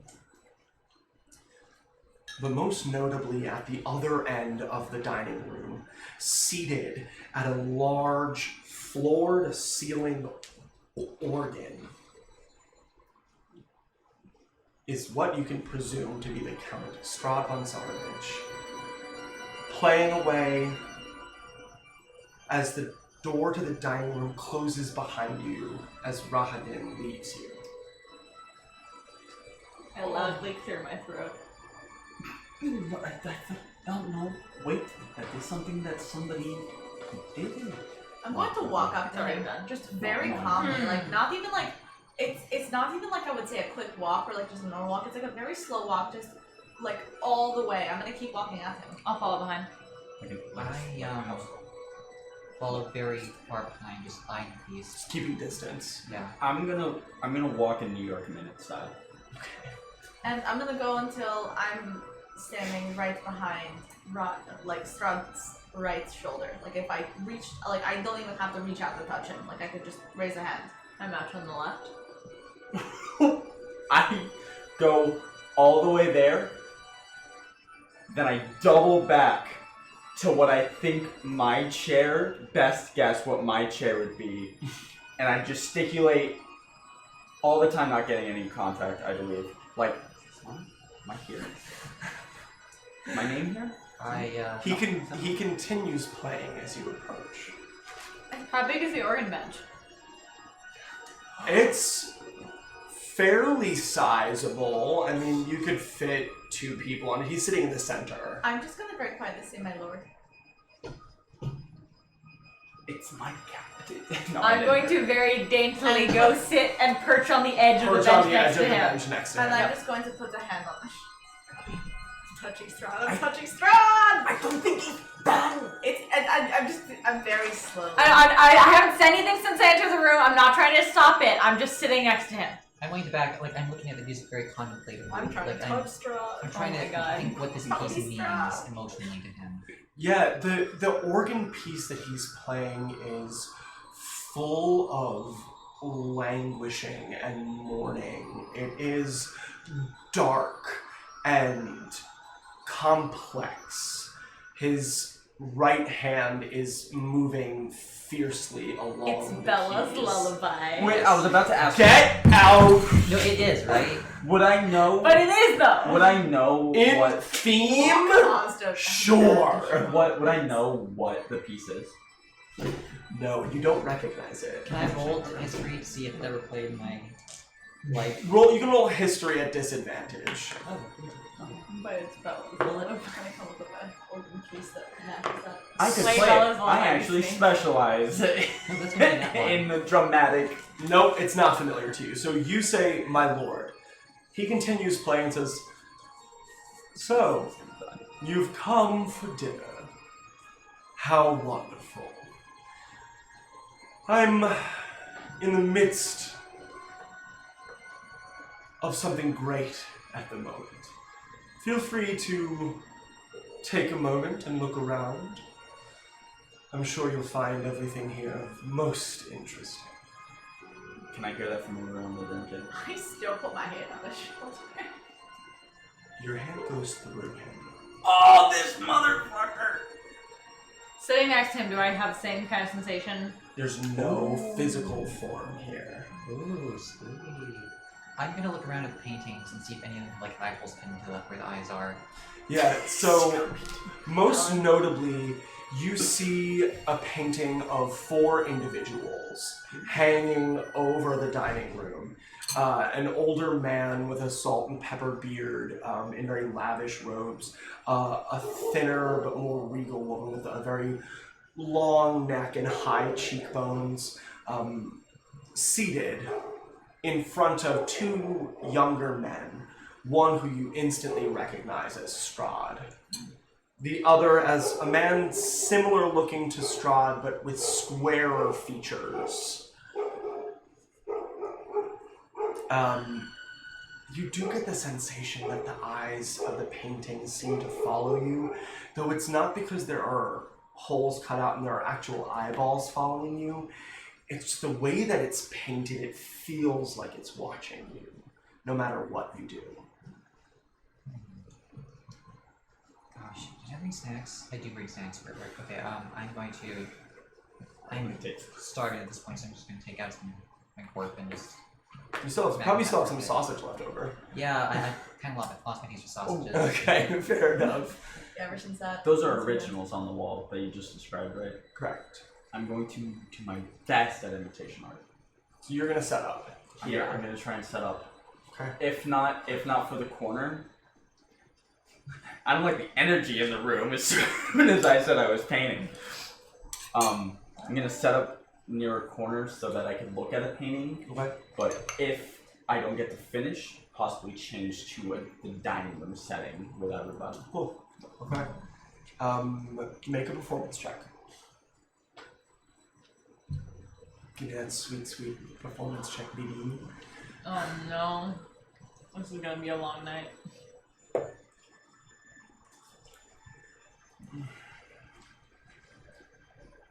Speaker 1: But most notably at the other end of the dining room, seated at a large floor-to-ceiling organ, is what you can presume to be the Count Strahd von Zarovich, playing away as the door to the dining room closes behind you as Rahadin leaves you.
Speaker 2: I loudly clear my throat.
Speaker 3: I don't know. Wait, that is something that somebody did.
Speaker 5: I'm going to walk up to
Speaker 2: Sorry,
Speaker 5: him,
Speaker 2: done.
Speaker 5: just very calmly, like not even like it's not even like I would say a quick walk or like just a normal walk. It's like a very slow walk, just like all the way. I'm gonna keep walking at him.
Speaker 2: I'll follow behind.
Speaker 4: I follow very far behind, just eyeing these.
Speaker 1: Just keeping distance.
Speaker 4: Yeah.
Speaker 3: I'm gonna walk in New York Minute style.
Speaker 5: And I'm gonna go until I'm standing right behind Strahd's right shoulder. Like if I reach, like I don't even have to reach out to touch him. Like I could just raise a hand.
Speaker 2: I match on the left.
Speaker 3: I go all the way there, then I double back to what I think my chair, best guess what my chair would be, and I gesticulate all the time, not getting any contact, I believe. Like, am I here? My name here?
Speaker 1: He continues playing as you approach.
Speaker 2: How big is the organ bench?
Speaker 1: It's fairly sizable. I mean, you could fit 2 people on it. He's sitting in the center.
Speaker 5: I'm just gonna very quietly say, my lord.
Speaker 3: It's my cat. No,
Speaker 2: I'm going to very daintily go sit and perch on the edge of the
Speaker 1: Perch
Speaker 2: bench
Speaker 1: on the
Speaker 2: next
Speaker 1: edge
Speaker 2: to
Speaker 1: of the
Speaker 2: him.
Speaker 1: bench next to
Speaker 5: And
Speaker 1: him.
Speaker 5: I'm just going to put a hand on the touching Strahd. I'm touching Strahd! I don't think he's done! I'm very slow.
Speaker 2: I haven't said anything since I entered the room. I'm not trying to stop it. I'm just sitting next to him.
Speaker 4: I'm going back, like I'm looking at the music very contemplatively.
Speaker 5: I'm trying
Speaker 4: like,
Speaker 5: to touch Strahd.
Speaker 4: I'm trying
Speaker 2: Oh my
Speaker 4: to
Speaker 2: God.
Speaker 4: think what this
Speaker 5: Touch
Speaker 4: piece means
Speaker 5: Strahd.
Speaker 4: emotionally to him.
Speaker 1: Yeah, the organ piece that he's playing is full of languishing and mourning. It is dark and complex. His right hand is moving fiercely along
Speaker 2: It's
Speaker 1: the
Speaker 2: Bella's
Speaker 1: keys.
Speaker 2: lullaby.
Speaker 3: Wait, I was about to ask.
Speaker 1: Get out!
Speaker 4: No, it is, right?
Speaker 3: Would I know?
Speaker 2: But it is though.
Speaker 3: Would I know
Speaker 1: In
Speaker 3: what?
Speaker 1: theme?
Speaker 5: Constant.
Speaker 1: Sure.
Speaker 3: What would I know what the piece is?
Speaker 1: No, you don't recognize it.
Speaker 4: Can I roll history to see if it ever played in my life?
Speaker 1: You can roll history at disadvantage.
Speaker 4: Oh,
Speaker 2: But it's Bella's
Speaker 5: I'm
Speaker 2: lullaby.
Speaker 5: gonna come up with an organ piece that matches that.
Speaker 3: I could
Speaker 2: Wait,
Speaker 3: play
Speaker 2: Bella's
Speaker 3: it.
Speaker 2: lullaby
Speaker 3: I actually
Speaker 2: thing.
Speaker 3: specialize
Speaker 4: no, that's only that one.
Speaker 3: in the dramatic.
Speaker 1: Nope, it's not familiar to you. So you say, "My lord." He continues playing and says, "So, you've come for dinner. How wonderful. I'm in the midst of something great at the moment. Feel free to take a moment and look around. I'm sure you'll find everything here most interesting."
Speaker 3: Can I hear that from around the dungeon?
Speaker 5: I still put my hand on his shoulder.
Speaker 1: Your hand goes through him.
Speaker 3: Oh, this motherfucker!
Speaker 2: Sitting next to him, do I have the same kind of sensation?
Speaker 1: There's no physical form here.
Speaker 4: Ooh, sweet. I'm gonna look around at the paintings and see if any of them have like eyeballs pinned to where the eyes are.
Speaker 1: Yeah, so most notably, You see a painting of 4 individuals hanging over the dining room. An older man with a salt and pepper beard in very lavish robes. A thinner but more regal woman with a very long neck and high cheekbones, seated in front of 2 younger men, one who you instantly recognize as Strahd. The other as a man similar looking to Strahd, but with squarer features. You do get the sensation that the eyes of the painting seem to follow you, though it's not because there are holes cut out and there are actual eyeballs following you. It's the way that it's painted, it feels like it's watching you, no matter what you do.
Speaker 4: Gosh, did I bring snacks? I do bring snacks for it, right? Okay, I'm starving at this point, so I'm just going to take out my corp and just...
Speaker 1: You probably still have some sausage left over.
Speaker 4: Yeah, I kind of lost my taste for sausages.
Speaker 1: Oh, okay, fair enough.
Speaker 5: Yeah, ever since that.
Speaker 3: Those are originals on the wall that you just described, right?
Speaker 1: Correct.
Speaker 3: I'm going to do my best at imitation art.
Speaker 1: So you're gonna set up.
Speaker 3: Here, I'm gonna try and set up.
Speaker 1: Okay.
Speaker 3: If not for the corner. I don't like the energy in the room as soon as I said I was painting. I'm gonna set up near a corner so that I can look at a painting.
Speaker 1: Okay.
Speaker 3: But if I don't get to finish, possibly change to the dining room setting with everybody.
Speaker 1: Cool. Okay. Make a performance check. Give me that sweet, sweet performance check, baby.
Speaker 2: Oh no. This is gonna be a long night.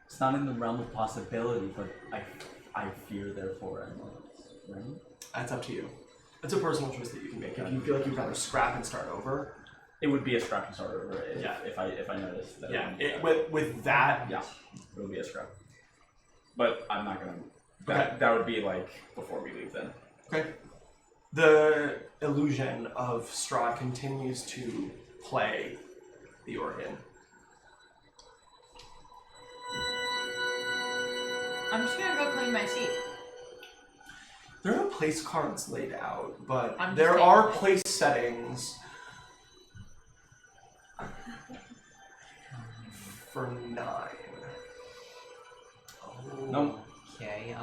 Speaker 3: It's not in the realm of possibility, but I fear, therefore I must, right?
Speaker 1: That's up to you. It's a personal choice that you can make. If you feel like you'd rather scrap and start over.
Speaker 3: It would be a scrap and start over
Speaker 1: Yeah.
Speaker 3: if I noticed that.
Speaker 1: Yeah. With that.
Speaker 3: Yeah, it would be a scrap. But I'm not gonna.
Speaker 1: Okay.
Speaker 3: That would be like before we leave then.
Speaker 1: Okay. The illusion of Strahd continues to play the organ.
Speaker 2: I'm just gonna go clean my seat.
Speaker 1: There are place cards laid out, but
Speaker 2: I'm just
Speaker 1: there
Speaker 2: taking
Speaker 1: are
Speaker 2: it.
Speaker 1: place settings for 9. Oh.
Speaker 3: No.
Speaker 4: Okay,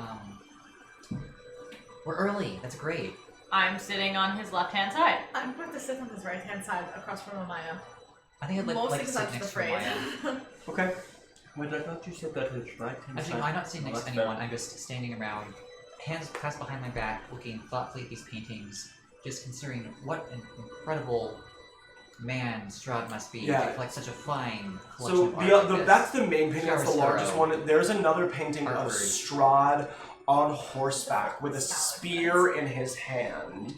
Speaker 4: we're early. That's great.
Speaker 2: I'm sitting on his left-hand side.
Speaker 5: I'm going to sit on his right hand side across from Amaya.
Speaker 4: I think I'd like
Speaker 5: Mostly
Speaker 4: to
Speaker 5: because
Speaker 4: sit
Speaker 5: I'm just
Speaker 4: next to
Speaker 5: afraid.
Speaker 4: Maya.
Speaker 1: Okay.
Speaker 3: Wait, I thought you said that his right hand
Speaker 4: Actually, no, I'm not sitting next to anyone. I'm just standing around, hands passed behind my back, looking thoughtfully at these paintings, just considering what an incredible man Strahd must be
Speaker 1: Yeah.
Speaker 4: to collect such a fine collection
Speaker 1: So
Speaker 4: of art like this.
Speaker 1: that's the main painting. That's the
Speaker 4: Sure,
Speaker 1: largest
Speaker 4: thorough.
Speaker 1: one. There's another painting of
Speaker 4: Harvard.
Speaker 1: Strahd on horseback with a spear in his hand,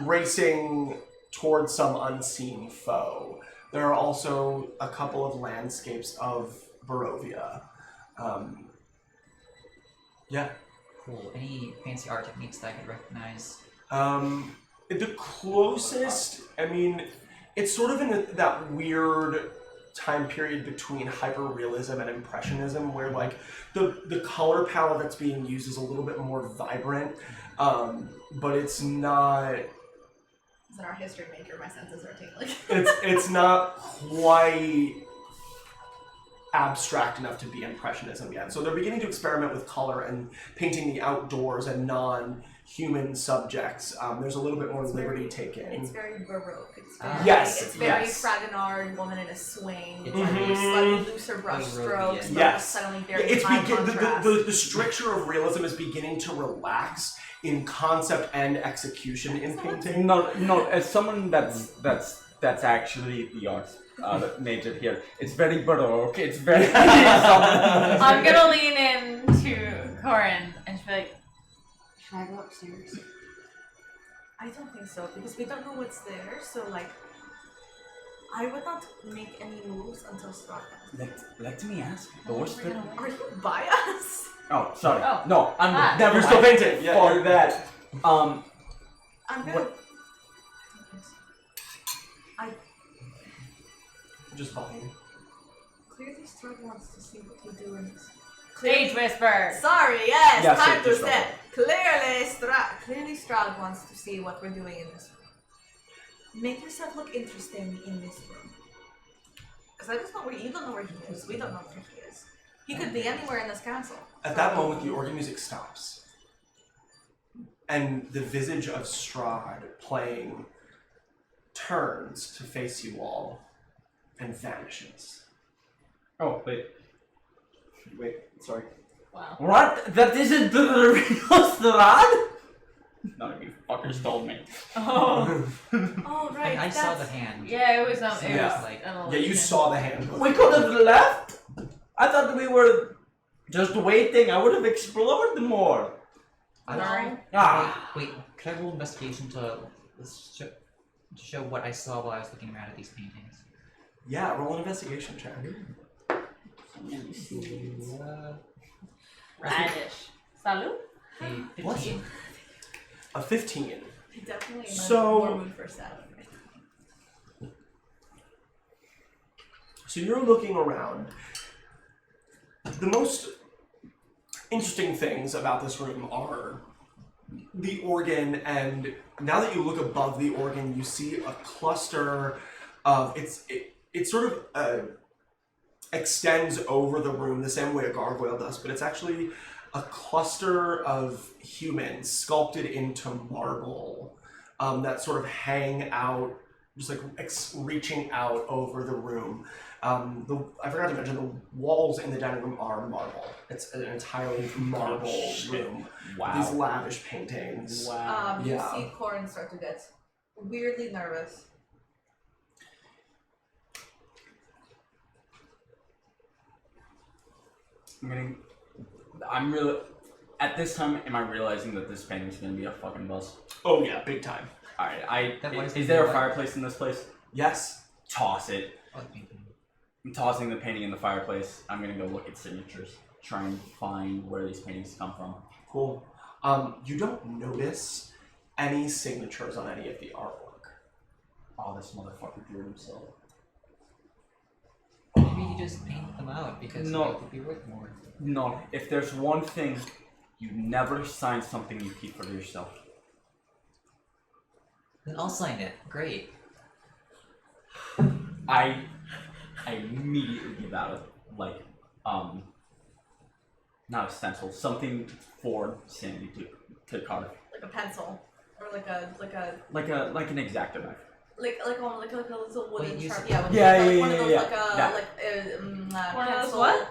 Speaker 1: racing towards some unseen foe. There are also a couple of landscapes of Barovia. Yeah.
Speaker 4: Cool. Any fancy art techniques that I could recognize?
Speaker 1: The closest, I mean, it's sort of in that weird time period between hyperrealism and impressionism where like the color palette that's being used is a little bit more vibrant, but it's not...
Speaker 5: As an art history major, my senses are tingling.
Speaker 1: it's not quite abstract enough to be impressionism yet. So they're beginning to experiment with color and painting the outdoors and non-human subjects. There's a little bit more liberty taken.
Speaker 5: It's very Baroque. It's very,
Speaker 1: Yes,
Speaker 5: it's very
Speaker 1: yes.
Speaker 5: Fragonard, woman in a swing,
Speaker 4: It's
Speaker 5: like
Speaker 1: Mhm.
Speaker 5: slightly looser brush
Speaker 4: Baroque,
Speaker 5: strokes, but
Speaker 1: yes.
Speaker 5: suddenly very
Speaker 1: It's
Speaker 5: high
Speaker 1: the
Speaker 5: contrast.
Speaker 1: stricture of realism is beginning to relax in concept and execution in painting.
Speaker 3: No. As someone that's actually the art major here, it's very baroque. It's very.
Speaker 2: I'm gonna lean in to Corin and just be like, should I go upstairs?
Speaker 5: I don't think so, because we don't know what's there, so like, I would not make any moves until Strahd comes.
Speaker 3: Let me ask.
Speaker 5: Are you biased?
Speaker 3: Oh, sorry.
Speaker 2: Oh.
Speaker 3: No, I'm
Speaker 2: Ah.
Speaker 3: never
Speaker 1: You're still
Speaker 3: biased
Speaker 1: painting. Yeah,
Speaker 3: for
Speaker 1: yeah.
Speaker 3: that.
Speaker 5: I'm gonna...
Speaker 3: What-
Speaker 1: Just volume.
Speaker 5: Clear these Strahd wants to see what we do in this.
Speaker 2: Stage whisper.
Speaker 5: Sorry, yes,
Speaker 3: Yeah,
Speaker 5: time to
Speaker 3: sage whisper.
Speaker 5: say. Clearly Strahd wants to see what we're doing in this room. Make yourself look interesting in this room. Because I just know where you don't know where he is. We don't know where he is. He could be anywhere in this castle.
Speaker 1: At that moment, the organ music stops. And the visage of Strahd playing turns to face you all and vanishes.
Speaker 3: Oh, wait. Wait, sorry.
Speaker 2: Wow.
Speaker 3: What? That isn't the real Strahd? None of you fuckers told me.
Speaker 2: Oh.
Speaker 5: Oh, right.
Speaker 4: I saw
Speaker 5: that's-
Speaker 4: the hand.
Speaker 2: Yeah, it was it
Speaker 1: Yeah.
Speaker 2: was like
Speaker 1: Yeah, you saw the hand.
Speaker 3: We could have left? I thought we were just waiting. I would have explored more.
Speaker 2: Sorry.
Speaker 3: Ah.
Speaker 4: Wait, can I roll investigation to show what I saw while I was looking around at these paintings?
Speaker 1: Yeah, roll an investigation check.
Speaker 2: Radish. Salud.
Speaker 4: A
Speaker 1: Bless
Speaker 4: 15.
Speaker 1: A 15.
Speaker 5: Definitely in a
Speaker 1: So-
Speaker 5: more mood for Seth.
Speaker 1: So you're looking around. The most interesting things about this room are the organ, and now that you look above the organ, you see a cluster of it sort of extends over the room the same way a gargoyle does, but it's actually a cluster of humans sculpted into marble that sort of hang out, just like reaching out over the room. I forgot to mention the walls in the dining room are marble. It's an entirely marble room.
Speaker 3: Wow.
Speaker 1: These lavish paintings.
Speaker 3: Wow.
Speaker 5: You
Speaker 1: Yeah.
Speaker 5: see Corin start to get weirdly nervous.
Speaker 3: I'm really. At this time, am I realizing that this painting is gonna be a fucking buzz?
Speaker 1: Oh yeah, big time.
Speaker 3: Alright,
Speaker 4: That was
Speaker 3: is there a
Speaker 4: what?
Speaker 3: fireplace in this place?
Speaker 1: Yes.
Speaker 3: Toss it.
Speaker 4: Oh, the painting.
Speaker 3: I'm tossing the painting in the fireplace. I'm gonna go look at signatures. Try and find where these paintings come from.
Speaker 1: Cool. You don't notice any signatures on any of the artwork.
Speaker 3: Oh, this motherfucker drew himself.
Speaker 4: Maybe you just paint them out because
Speaker 3: No.
Speaker 4: they could be worth more.
Speaker 3: No, if there's one thing, you never sign something you keep for yourself.
Speaker 4: Then I'll sign it. Great.
Speaker 3: I immediately give out not a stencil, something for Sandy to carve.
Speaker 5: Like a pencil. Or like an
Speaker 3: Exacto knife.
Speaker 5: like a little wooden
Speaker 4: Wait, you
Speaker 5: sharp.
Speaker 4: said-
Speaker 5: Yeah,
Speaker 3: Yeah,
Speaker 5: one of those
Speaker 3: yeah,
Speaker 5: like
Speaker 3: yeah.
Speaker 2: One of those
Speaker 5: pencil.
Speaker 2: what?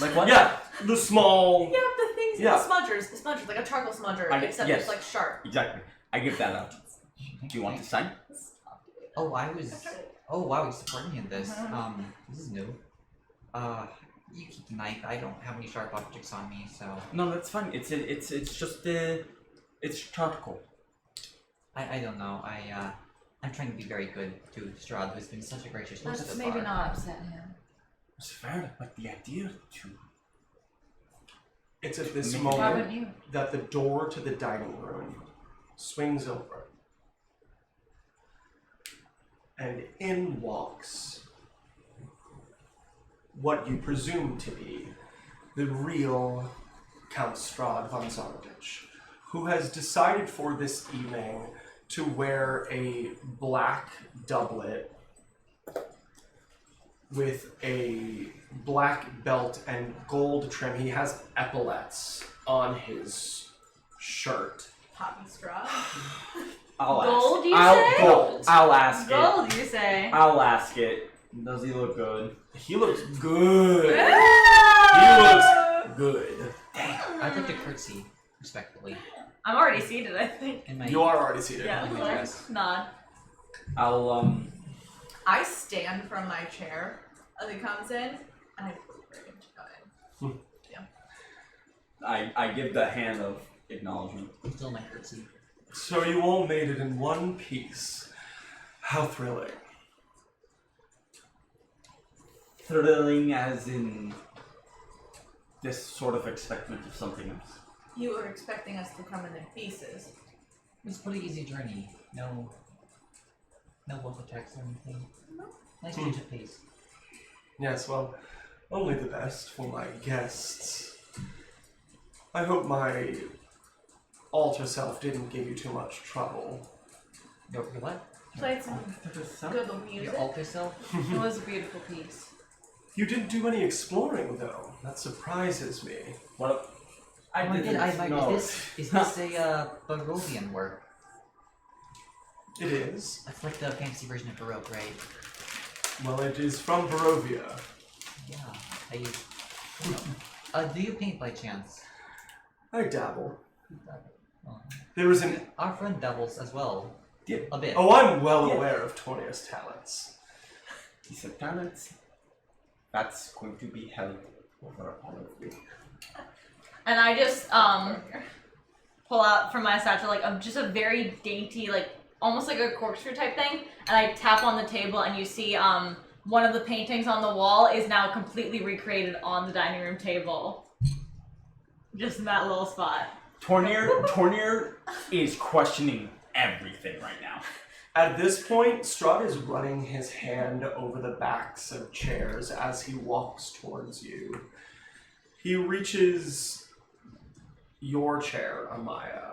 Speaker 3: Like what?
Speaker 1: Yeah, the small.
Speaker 5: Yeah, the things,
Speaker 1: Yeah.
Speaker 5: the smudgers, like a charcoal smudger, except
Speaker 3: yes.
Speaker 5: it's like sharp.
Speaker 3: Exactly. I give that out. Do you want to sign?
Speaker 4: Oh, Oh, wow, you're supporting me in this. This is new. You keep the knife. I don't have any sharp objects on me, so
Speaker 3: No, that's fine. It's just it's charcoal.
Speaker 4: I don't know. I'm trying to be very good to Strahd, who's been such a gracious host
Speaker 2: Let's
Speaker 4: so
Speaker 2: maybe
Speaker 4: far.
Speaker 2: not upset him.
Speaker 3: It's fair, but the idea to
Speaker 1: It's at this
Speaker 3: Why
Speaker 2: Why
Speaker 1: moment
Speaker 2: wouldn't you?
Speaker 1: that the door to the dining room swings over. And in walks what you presume to be the real Count Strahd von Zarovich, who has decided for this evening to wear a black doublet with a black belt and gold trim. He has epaulets on his shirt.
Speaker 5: Poppy straw.
Speaker 3: I'll
Speaker 2: Gold,
Speaker 3: ask.
Speaker 2: you
Speaker 3: I'll,
Speaker 2: say?
Speaker 3: Gold. I'll ask it.
Speaker 2: Gold, you say?
Speaker 3: I'll ask it. Does he look good?
Speaker 1: He looks good.
Speaker 2: Ah!
Speaker 1: He looks good.
Speaker 4: I'd like to curtsy respectfully
Speaker 2: I'm already seated, I think.
Speaker 4: in my.
Speaker 1: You are already seated.
Speaker 2: Yeah,
Speaker 4: my
Speaker 2: like,
Speaker 4: dress.
Speaker 2: nod.
Speaker 3: I'll
Speaker 5: I stand from my chair as he comes in, and I wait for him to come in.
Speaker 3: I give the hand of acknowledgement.
Speaker 4: Still my curtsy.
Speaker 1: So you all made it in one piece. How thrilling.
Speaker 3: Thrilling as in this sort of expectant of something else.
Speaker 5: You were expecting us to come in pieces.
Speaker 4: It was a pretty easy journey. No wolf attacks or anything. Nice change of pace.
Speaker 1: Yes, well, only the best for my guests. I hope my alter self didn't give you too much trouble.
Speaker 4: Your what?
Speaker 5: Played some good music.
Speaker 4: Your alter self?
Speaker 5: It was a beautiful piece.
Speaker 1: You didn't do any exploring, though. That surprises me.
Speaker 3: Well, I
Speaker 4: Oh,
Speaker 3: didn't know.
Speaker 4: Is this a Barovian work?
Speaker 1: It is.
Speaker 4: That's like the fantasy version of Baroque, right?
Speaker 1: Well, it is from Barovia.
Speaker 4: Yeah. Do you paint by chance?
Speaker 1: I dabble.
Speaker 4: Oh.
Speaker 1: There is an...
Speaker 4: Our friend dabbles as well.
Speaker 3: Yeah.
Speaker 4: A bit.
Speaker 1: Oh, I'm well
Speaker 3: Yeah.
Speaker 1: aware of Tornia's talents.
Speaker 3: He said talents. That's going to be held over all of you.
Speaker 2: And I just pull out from my satchel like just a very dainty, like almost like a corkscrew type thing, and I tap on the table, and you see one of the paintings on the wall is now completely recreated on the dining room table, just in that little spot.
Speaker 3: Tornir is questioning everything right now.
Speaker 1: At this point, Strahd is running his hand over the backs of chairs as he walks towards you. He reaches your chair, Amaya.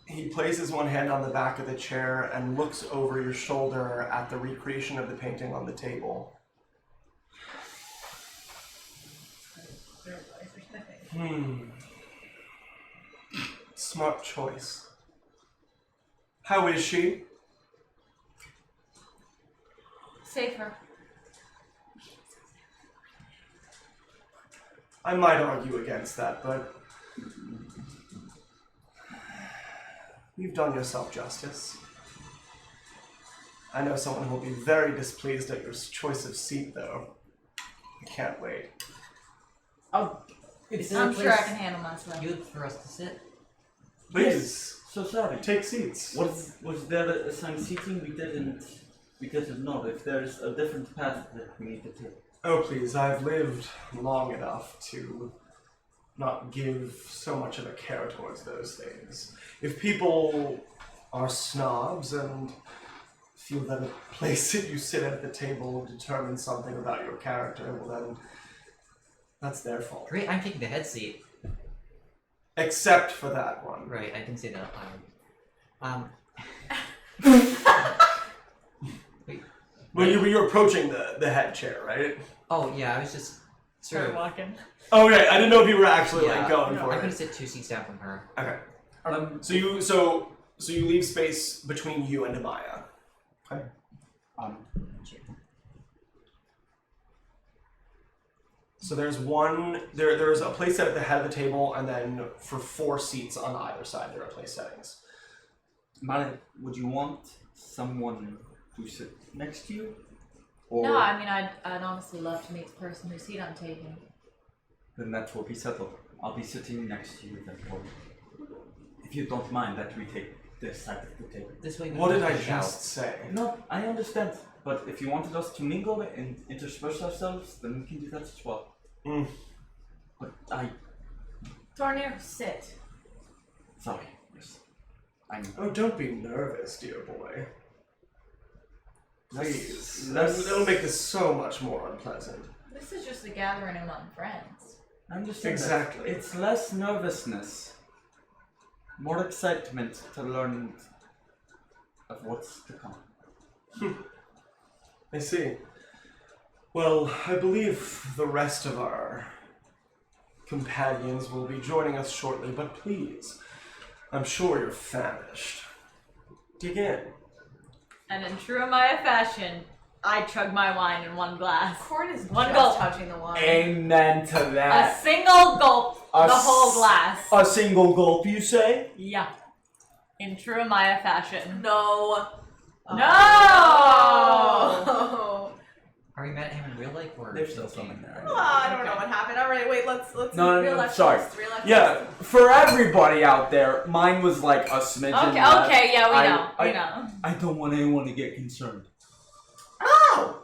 Speaker 1: He places one hand on the back of the chair and looks over your shoulder at the recreation of the painting on the table. Smart choice. How is she?
Speaker 2: Safer.
Speaker 1: I might argue against that, but you've done yourself justice. I know someone who will be very displeased at your choice of seat, though. I can't wait.
Speaker 4: Is
Speaker 2: I'm sure I can handle myself.
Speaker 4: good for us to sit?
Speaker 1: Please,
Speaker 3: So sorry.
Speaker 1: take seats.
Speaker 3: Was there assigned seating? We didn't know. If there's a different path that we need to take.
Speaker 1: Oh, please, I've lived long enough to not give so much of a care towards those things. If people are snobs and feel that a place that you sit at the table determines something about your character, well then, that's their fault.
Speaker 4: Great, I'm taking the head seat.
Speaker 1: Except for that one.
Speaker 4: Right, I can say that loud. Wait.
Speaker 1: Well, you're approaching the head chair, right?
Speaker 4: Oh yeah, I was just sort of.
Speaker 2: walking.
Speaker 1: Okay, I didn't know if you were actually
Speaker 4: Yeah,
Speaker 1: like going
Speaker 4: no,
Speaker 1: for
Speaker 4: I'm
Speaker 1: it.
Speaker 4: gonna sit 2 seats down from her.
Speaker 1: Okay. So you leave space between you and Amaya. Okay. So there's there's a place set at the head of the table, and then for 4 seats on either side there are place settings.
Speaker 3: Mara, would you want someone to sit next to you? Or
Speaker 2: No, I mean I'd honestly love to meet the person whose seat I'm taking.
Speaker 3: then that will be settled. I'll be sitting next to you then. If you don't mind that we take this side of the table.
Speaker 4: This way. We
Speaker 1: What
Speaker 4: can
Speaker 1: did I
Speaker 4: push out.
Speaker 1: just say?
Speaker 3: No, I understand. But if you wanted us to mingle and intersperse ourselves, then we can do that as well.
Speaker 1: Mm.
Speaker 3: But
Speaker 5: Tornir, sit.
Speaker 3: sorry. Yes.
Speaker 1: Oh, don't be nervous, dear boy. Please.
Speaker 3: Let's-
Speaker 1: That'll make this so much more unpleasant.
Speaker 2: This is just a gathering among friends.
Speaker 3: I understand.
Speaker 1: Exactly.
Speaker 3: That. It's less nervousness, more excitement to learn of what's to come.
Speaker 1: I see. Well, I believe the rest of our companions will be joining us shortly, but please, I'm sure you're famished. Dig in.
Speaker 2: And in true Amaya fashion, I chug my wine in one glass.
Speaker 5: Corn is
Speaker 2: One
Speaker 5: just
Speaker 2: gulp.
Speaker 5: touching the wine.
Speaker 3: Amen to
Speaker 2: A
Speaker 3: that.
Speaker 2: single gulp, the whole glass.
Speaker 1: A single gulp, you say?
Speaker 2: Yeah. In true Amaya fashion.
Speaker 5: No.
Speaker 2: No!
Speaker 5: Oh.
Speaker 4: Are we mad at him in real life or?
Speaker 3: There's still something there.
Speaker 5: I don't know what happened. All right, wait. Let's
Speaker 3: No,
Speaker 5: real life
Speaker 3: sorry.
Speaker 5: first, real life
Speaker 3: Yeah,
Speaker 5: first.
Speaker 3: for everybody out there, mine was like a smidgen.
Speaker 2: Okay,
Speaker 3: less.
Speaker 2: okay, yeah, we
Speaker 3: I-
Speaker 2: know.
Speaker 3: I-
Speaker 2: We know.
Speaker 3: I don't want anyone to get concerned.
Speaker 1: Oh!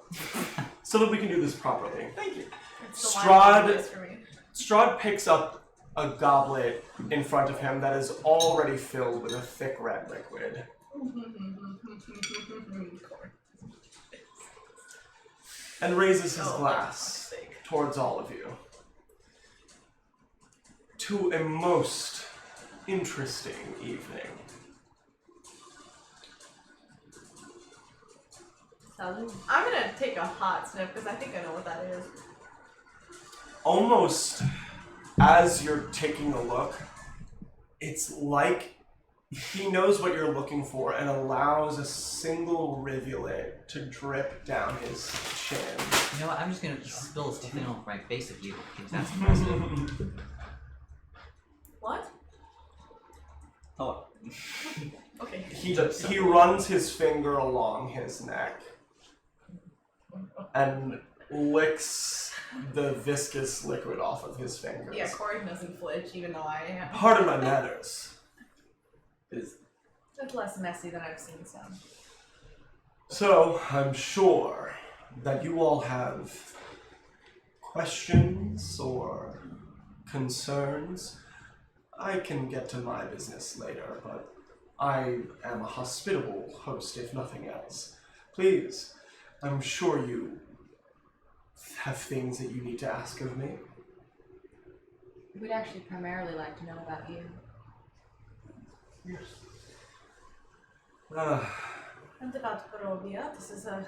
Speaker 1: So that we can do this properly.
Speaker 3: Thank you.
Speaker 5: It's the
Speaker 1: Strahd-
Speaker 5: wine for me.
Speaker 1: Strahd picks up a goblet in front of him that is already filled with a thick red liquid. and raises his
Speaker 5: Oh,
Speaker 1: glass
Speaker 5: for fuck's sake.
Speaker 1: towards all of you. To a most interesting evening.
Speaker 5: I'm gonna take a hot sniff because I think I know what that is.
Speaker 1: Almost as you're taking a look, it's like he knows what you're looking for and allows a single rivulet to drip down his chin.
Speaker 4: You know what? I'm just gonna spill something on my face if you think that's impressive.
Speaker 5: What?
Speaker 3: Oh,
Speaker 5: Okay.
Speaker 1: He runs his finger along his neck and licks the viscous liquid off of his fingers.
Speaker 5: Yeah, Corey doesn't flinch, even though I am.
Speaker 1: Pardon my manners.
Speaker 5: It's less messy than I've seen some.
Speaker 1: So, I'm sure that you all have questions or concerns. I can get to my business later, but I am a hospitable host, if nothing else. Please, I'm sure you have things that you need to ask of me.
Speaker 6: We'd actually primarily like to know about you.
Speaker 1: Yes.
Speaker 5: And about Barovia, this is a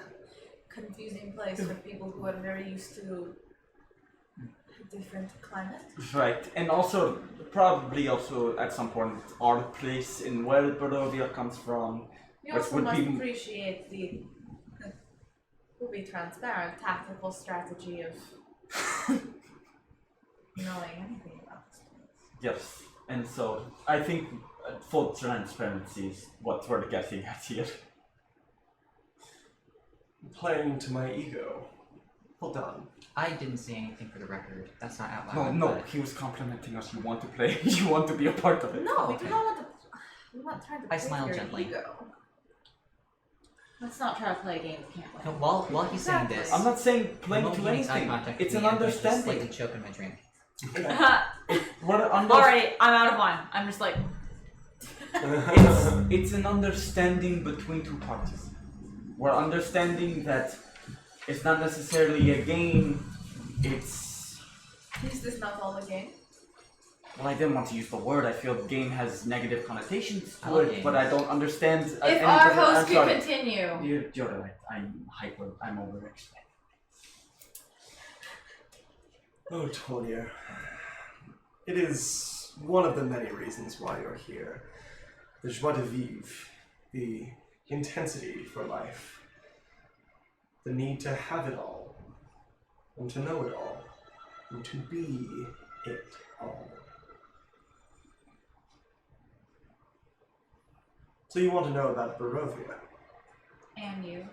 Speaker 5: confusing place for people who are very used to a different climate.
Speaker 3: right. And also, probably also at some point, our place in where Barovia comes from.
Speaker 5: We
Speaker 3: Which
Speaker 5: also
Speaker 3: would
Speaker 5: must
Speaker 3: be-
Speaker 5: appreciate the, we'll be transparent, tactical strategy of knowing anything about this place.
Speaker 3: Yes. And so, I think full transparency is what we're getting at here.
Speaker 1: Playing to my ego. Hold on.
Speaker 4: I didn't say anything for the record. That's not out loud.
Speaker 3: No,
Speaker 4: but
Speaker 3: he was complimenting us. You want to play. You want to be a part of it.
Speaker 5: No, we
Speaker 4: Okay.
Speaker 5: do not want to. We're not trying to
Speaker 4: I
Speaker 5: play
Speaker 4: smile
Speaker 5: your
Speaker 4: gently.
Speaker 5: ego.
Speaker 6: Let's not try to play games we can't
Speaker 4: No,
Speaker 6: play.
Speaker 4: while he's saying
Speaker 5: Exactly.
Speaker 4: this,
Speaker 3: I'm not saying
Speaker 4: the
Speaker 3: playing
Speaker 4: moment
Speaker 3: to
Speaker 4: he makes eye
Speaker 3: anything.
Speaker 4: contact
Speaker 3: It's
Speaker 4: with
Speaker 3: an
Speaker 4: me, I'm going to just slightly
Speaker 3: understanding.
Speaker 4: choke on my drink.
Speaker 3: We're under-
Speaker 2: Alright, I'm out of wine. I'm just like,
Speaker 3: it's an understanding between two parties. We're understanding that it's not necessarily a game. It's
Speaker 5: Is this not all a game?
Speaker 3: well, I didn't want to use the word. I feel game has negative connotations
Speaker 4: I
Speaker 3: to
Speaker 4: like
Speaker 3: it, but I don't understand.
Speaker 6: If our host could continue.
Speaker 3: You're right. I'm hyper. I'm overexcited.
Speaker 1: Oh, Tonya. It is one of the many reasons why you're here. The joie de vivre, the intensity for life, the need to have it all, and to know it all, and to be it all. So you want to know about Barovia?
Speaker 6: And you.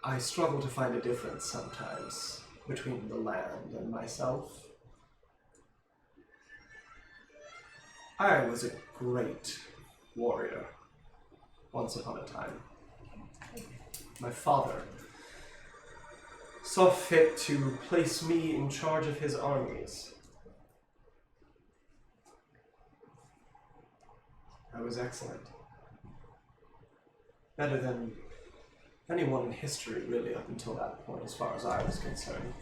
Speaker 1: I struggle to find a difference sometimes between the land and myself. I was a great warrior once upon a time. My father saw fit to place me in charge of his armies. I was excellent. Better than anyone in history, really, up until that point, as far as I was concerned.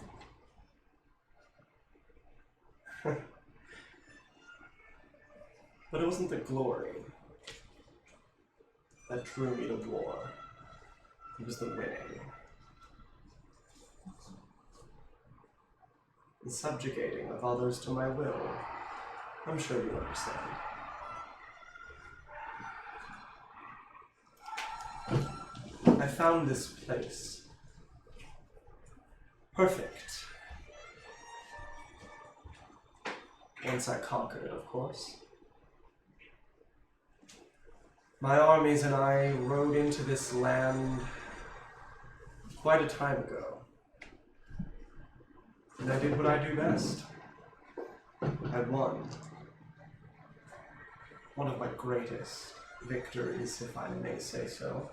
Speaker 1: But it wasn't the glory that drew me to war. It was the winning. The subjugating of others to my will. I'm sure you understand. I found this place. Perfect. Once I conquered it, of course. My armies and I rode into this land quite a time ago. And I did what I do best. I won. One of my greatest victories, if I may say so.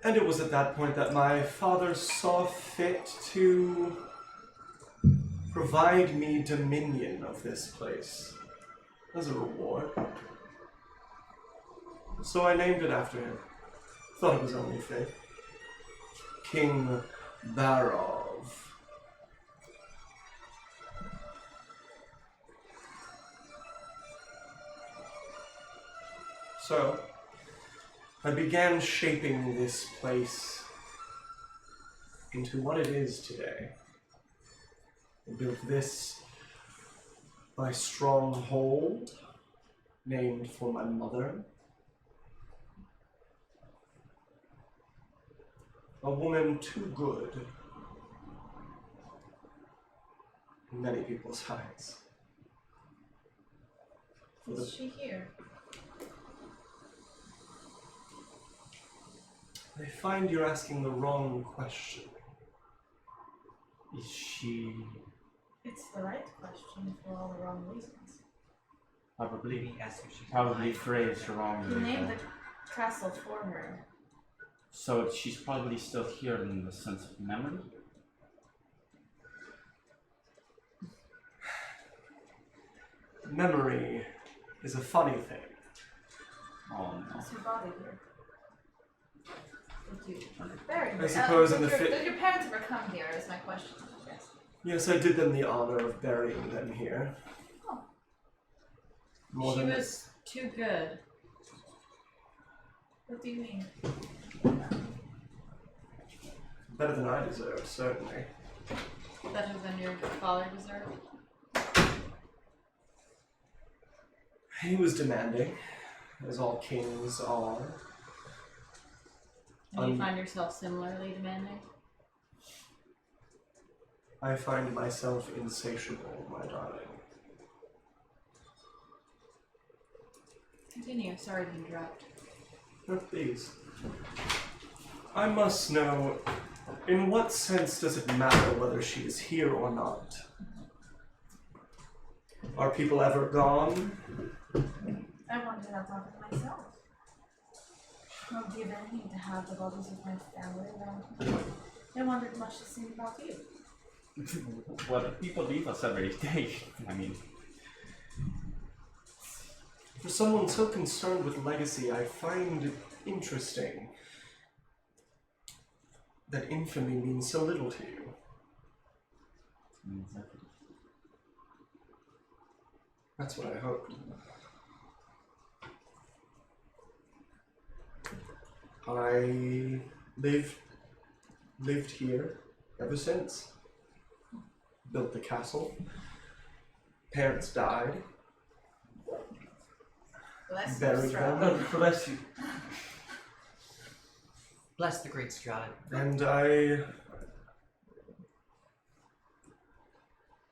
Speaker 1: And it was at that point that my father saw fit to provide me dominion of this place as a reward. So I named it after him. Thought it was only fate. King Barov. So, I began shaping this place into what it is today. I built this, my stronghold, named for my mother. A woman too good in many people's eyes.
Speaker 5: Is she here?
Speaker 1: I find you're asking the wrong question.
Speaker 3: Is she
Speaker 5: It's the right question for all the wrong reasons.
Speaker 3: probably
Speaker 4: Maybe ask if she's
Speaker 3: probably
Speaker 4: alive.
Speaker 3: phrased
Speaker 5: He
Speaker 3: wrongly?
Speaker 5: named the castle for her.
Speaker 3: So she's probably still here in the sense of memory?
Speaker 1: Memory is a funny thing.
Speaker 3: Oh no.
Speaker 5: Is her body here? Did you bury her?
Speaker 1: I suppose in the
Speaker 5: did your parents ever come here? Is my question. Yes.
Speaker 1: Yes, I did them the honor of burying them here.
Speaker 5: Oh.
Speaker 1: More
Speaker 6: She
Speaker 1: than
Speaker 6: was too good.
Speaker 5: What do you mean?
Speaker 1: better than I deserved, certainly.
Speaker 6: Better than your father deserved.
Speaker 1: He was demanding, as all kings are.
Speaker 6: And you find yourself similarly demanding?
Speaker 1: I find myself insatiable, my darling.
Speaker 6: Continue. Sorry to interrupt.
Speaker 1: No, please. I must know, in what sense does it matter whether she is here or not? Are people ever gone?
Speaker 5: I wondered that about it myself. Not give anything to have the bodies of my family around me. I wondered much the same about you.
Speaker 3: Well, people leave us every day. I mean,
Speaker 1: For someone so concerned with legacy, I find it interesting that infamy means so little to you. That's what I hoped. I lived here ever since. Built the castle. Parents died.
Speaker 5: Bless
Speaker 1: Buried
Speaker 5: you,
Speaker 1: them.
Speaker 5: Strahd.
Speaker 3: bless you.
Speaker 4: Bless the great Strahd.
Speaker 1: And I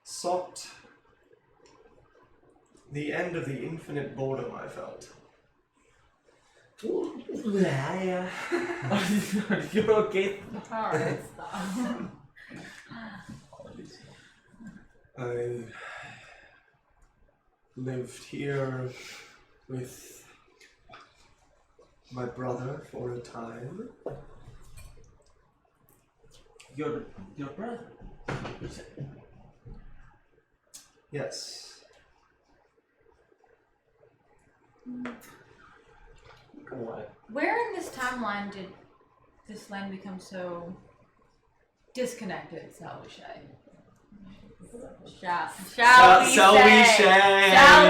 Speaker 1: sought the end of the infinite boredom I felt.
Speaker 3: Are you okay?
Speaker 6: Alright, stop.
Speaker 1: I lived here with my brother for a time.
Speaker 3: Your brother.
Speaker 1: Yes.
Speaker 3: What?
Speaker 6: Where in this timeline did this land become so disconnected, shall we say? Shall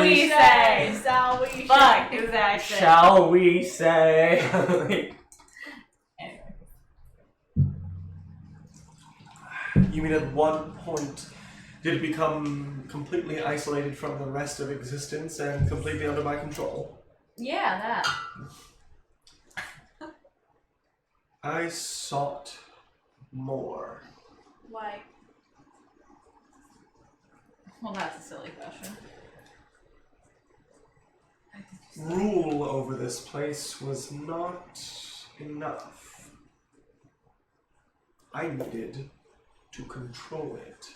Speaker 6: we say? Fuck, exactly.
Speaker 3: Shall we say?
Speaker 6: Anyway.
Speaker 1: You mean at one point did it become completely isolated from the rest of existence and completely under my control?
Speaker 6: Yeah, that.
Speaker 1: I sought more.
Speaker 5: Why?
Speaker 6: Well, that's a silly question.
Speaker 1: Rule over this place was not enough. I needed to control it.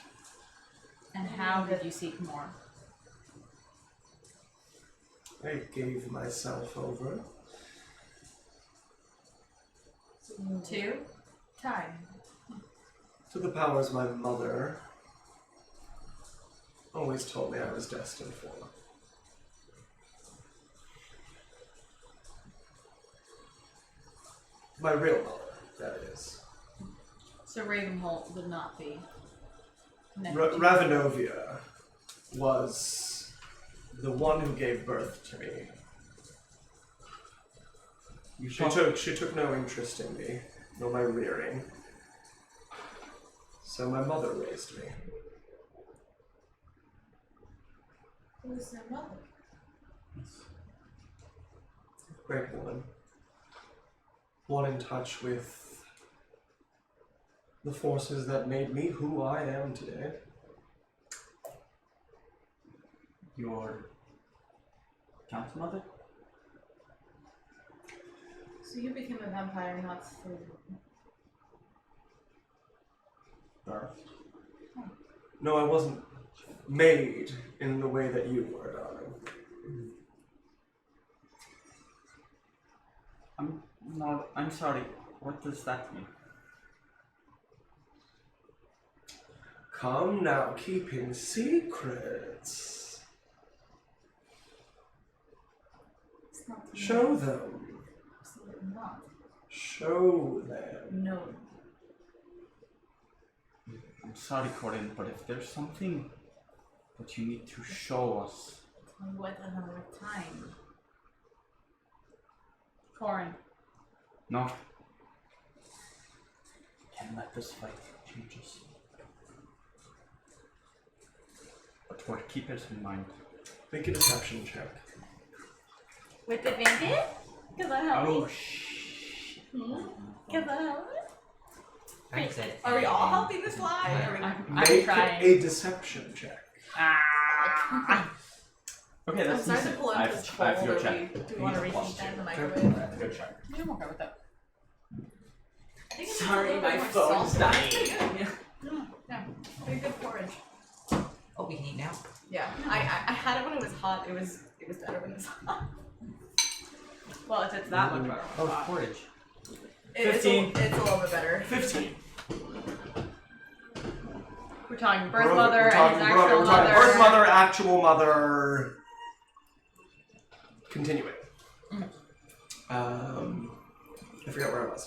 Speaker 6: And how did you seek more?
Speaker 1: I gave myself over.
Speaker 6: Two?
Speaker 5: Time.
Speaker 1: To the powers my mother always told me I was destined for. My real mother, that is.
Speaker 6: So Ravenholt would not be connected to
Speaker 1: Ravenovia was the one who gave birth to me. She took no interest in me, nor my rearing. So my mother raised me.
Speaker 6: Who was their mother?
Speaker 1: Great woman. One in touch with the forces that made me who I am today.
Speaker 3: Your count's mother?
Speaker 6: So you became a vampire not through
Speaker 3: Birth.
Speaker 1: No, I wasn't made in the way that you were, darling.
Speaker 3: I'm sorry. What does that mean?
Speaker 1: Come now, keeping secrets.
Speaker 6: It's not
Speaker 1: Show them.
Speaker 6: absolutely not.
Speaker 1: Show them.
Speaker 6: No.
Speaker 3: I'm sorry, Corin, but if there's something that you need to show us.
Speaker 6: Tell me what another time. Corin.
Speaker 3: No. Can't let this fight change us. But we'll keep it in mind.
Speaker 1: Make a deception check.
Speaker 2: With advantage? Because I help
Speaker 3: Oh,
Speaker 2: me. Because I help me.
Speaker 4: I said.
Speaker 5: Are we all helping this lie? Or are we...
Speaker 6: I'm
Speaker 1: Make
Speaker 6: trying.
Speaker 1: a deception check.
Speaker 3: Okay,
Speaker 5: I'm
Speaker 3: that's
Speaker 5: sorry to
Speaker 3: decent.
Speaker 5: pull
Speaker 3: I
Speaker 5: into this
Speaker 3: have, I have
Speaker 5: cold.
Speaker 3: your
Speaker 5: Do
Speaker 3: check.
Speaker 5: we want to
Speaker 3: He's a
Speaker 5: reheat that in the
Speaker 3: +2.
Speaker 5: microwave?
Speaker 3: Good check.
Speaker 6: I'm okay with that.
Speaker 5: I think it's
Speaker 3: Sorry,
Speaker 5: a little
Speaker 3: my
Speaker 5: bit more
Speaker 3: phone's
Speaker 5: salt.
Speaker 3: dying.
Speaker 5: Pretty good. Yeah, pretty good porridge.
Speaker 4: Oh, we can eat now.
Speaker 5: Yeah, I had it when it was hot. It was better when it was hot.
Speaker 6: Well, it's that much better.
Speaker 4: Oh, porridge.
Speaker 5: It's
Speaker 3: 15.
Speaker 5: it's a little bit better.
Speaker 1: 15.
Speaker 6: We're talking birth
Speaker 1: We're
Speaker 6: mother
Speaker 1: talking
Speaker 6: and his
Speaker 1: brother,
Speaker 6: actual
Speaker 1: we're talking
Speaker 6: mother.
Speaker 1: birth mother, actual mother. Continuing. I forgot where I was.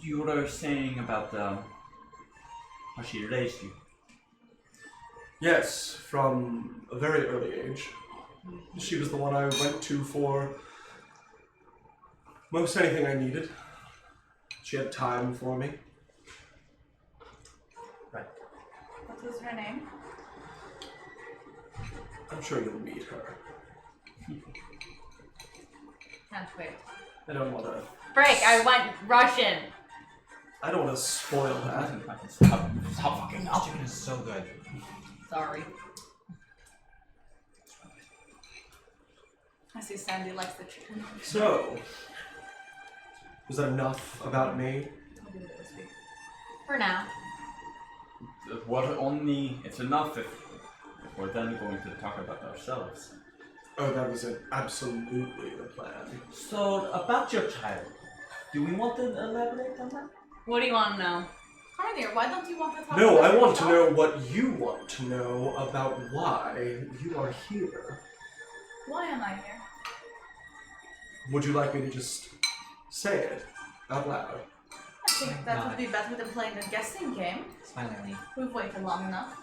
Speaker 3: You were saying about how she raised you.
Speaker 1: Yes, from a very early age. She was the one I went to for most anything I needed. She had time for me.
Speaker 5: What was her name?
Speaker 1: I'm sure you'll meet her.
Speaker 6: Can't wait.
Speaker 1: I don't want to.
Speaker 2: Break, I went Russian.
Speaker 1: I don't want to spoil that.
Speaker 3: Stop fucking up.
Speaker 4: Chicken is so good.
Speaker 6: Sorry.
Speaker 5: I see Sandy likes the chicken.
Speaker 1: So, was that enough about me?
Speaker 5: I'll do it this week.
Speaker 2: For now.
Speaker 3: It's enough if we're then going to talk about ourselves.
Speaker 1: Oh, that was absolutely the plan.
Speaker 3: So, about your child, do we want to elaborate on that?
Speaker 2: What do you want to know?
Speaker 5: Carnier, why don't you want to talk
Speaker 1: No,
Speaker 5: about
Speaker 1: I want to
Speaker 5: yourself?
Speaker 1: know what you want to know about why you are here.
Speaker 5: Why am I here?
Speaker 1: Would you like me to just say it out loud?
Speaker 5: I think that would be better than playing a guessing game.
Speaker 4: Smilingly.
Speaker 5: We've waited long enough.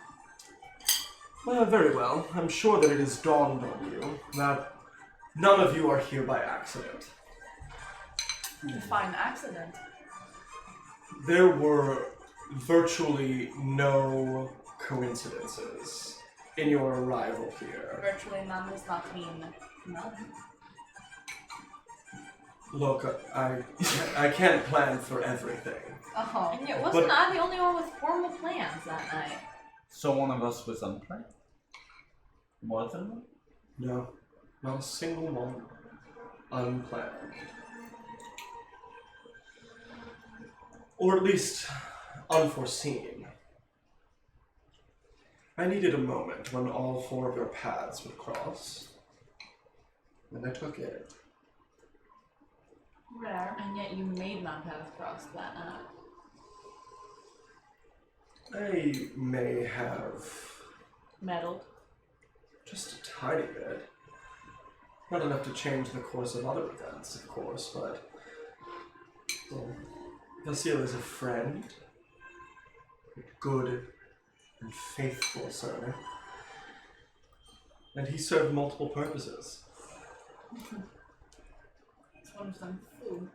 Speaker 1: Well, very well. I'm sure that it has dawned on you that none of you are here by accident.
Speaker 5: Define accident.
Speaker 1: There were virtually no coincidences in your arrival here.
Speaker 5: Virtually none does not mean none.
Speaker 1: Look, I can't plan for everything.
Speaker 5: Oh.
Speaker 2: And yet, wasn't
Speaker 1: But-
Speaker 2: I the only one with formal plans that night?
Speaker 3: So one of us was unplanned? More than one?
Speaker 1: No, not a single one unplanned. Or at least unforeseen. I needed a moment when all four of your paths would cross. And I took it.
Speaker 5: Rare.
Speaker 6: And yet you made my path cross that night.
Speaker 1: I may have
Speaker 6: Meddled.
Speaker 1: just a tiny bit. Not enough to change the course of other events, of course, but... Well, Vasile is a friend. A good and faithful servant. And he served multiple purposes.
Speaker 5: It's one of them food.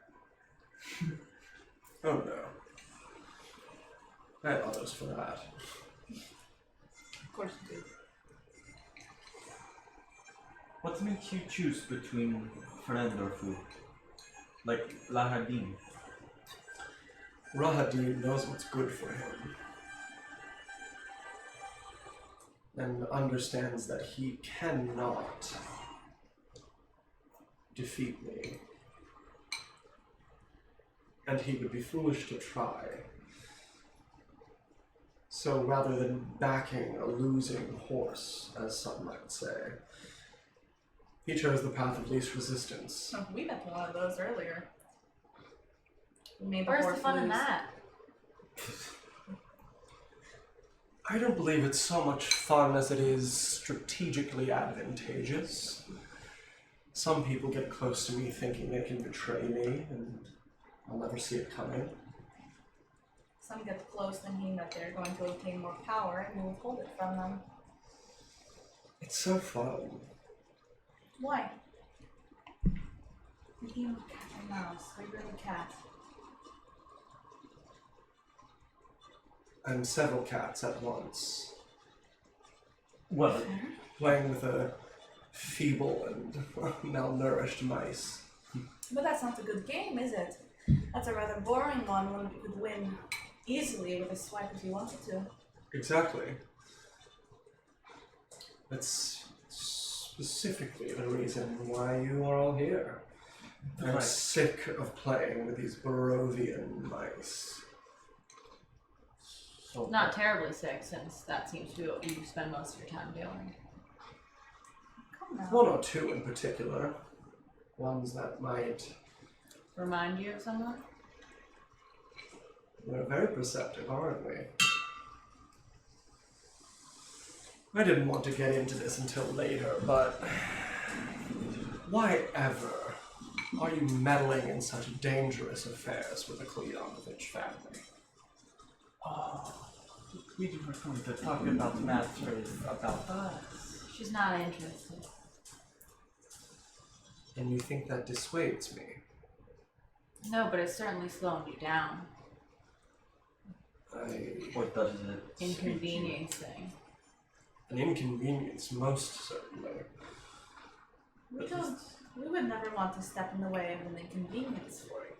Speaker 1: Oh no. I had others for that.
Speaker 5: Of course you do.
Speaker 3: What makes you choose between friend or food? Like Lahadin.
Speaker 1: Rahadin knows what's good for him. And understands that he cannot defeat me. And he would be foolish to try. So rather than backing a losing horse, as some might say, he chose the path of least resistance.
Speaker 5: Oh, we met one of those earlier. We made the
Speaker 6: Where's the
Speaker 5: horse
Speaker 6: fun in
Speaker 5: lose.
Speaker 6: that?
Speaker 1: I don't believe it's so much fun as it is strategically advantageous. Some people get close to me thinking they can betray me, and I'll never see it coming.
Speaker 5: Some get close thinking that they're going to obtain more power and we will hold it from them.
Speaker 1: It's so fun.
Speaker 5: Why? The game of cat and mouse. Are you really cat?
Speaker 1: I'm several cats at once,
Speaker 3: Well,
Speaker 1: playing with a feeble and malnourished mice.
Speaker 5: But that's not a good game, is it? That's a rather boring one when you could win easily with a swipe if you wanted to.
Speaker 1: Exactly. That's specifically the reason why you are all here. I'm
Speaker 3: Right.
Speaker 1: sick of playing with these Barovian mice.
Speaker 3: so
Speaker 6: Not terribly sick, since that seems to be what you spend most of your time doing.
Speaker 5: Come now.
Speaker 1: One or two in particular. Ones that might...
Speaker 6: Remind you of someone?
Speaker 1: We're very perceptive, aren't we? I didn't want to get into this until later, but... Why ever are you meddling in such dangerous affairs with the Klyanovich family?
Speaker 3: Oh, we were going to talk about matters about us.
Speaker 6: She's not interested.
Speaker 1: And you think that dissuades me?
Speaker 6: No, but it's certainly slowing you down.
Speaker 3: What does it
Speaker 6: Inconveniencing.
Speaker 1: An inconvenience, most certainly.
Speaker 5: We would never want to step in the way of an inconvenience for you.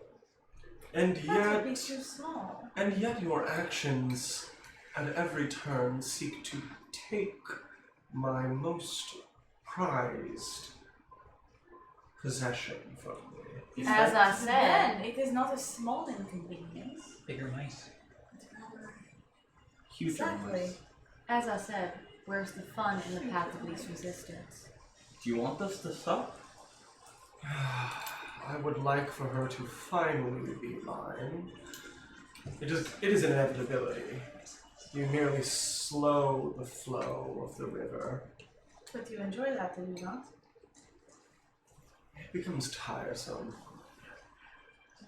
Speaker 1: And
Speaker 5: That would be
Speaker 1: yet...
Speaker 5: too small.
Speaker 1: And yet your actions at every turn seek to take my most prized possession from me.
Speaker 6: As I said,
Speaker 5: Then it is not a small inconvenience.
Speaker 4: Bigger mice.
Speaker 3: Huge
Speaker 5: Exactly.
Speaker 3: ones.
Speaker 6: as I said, where's the fun in the path of least resistance?
Speaker 3: Do you want us to stop?
Speaker 1: I would like for her to finally be mine. It is an inevitability. You merely slow the flow of the river.
Speaker 5: But you enjoy that, do you not?
Speaker 1: It becomes tiresome.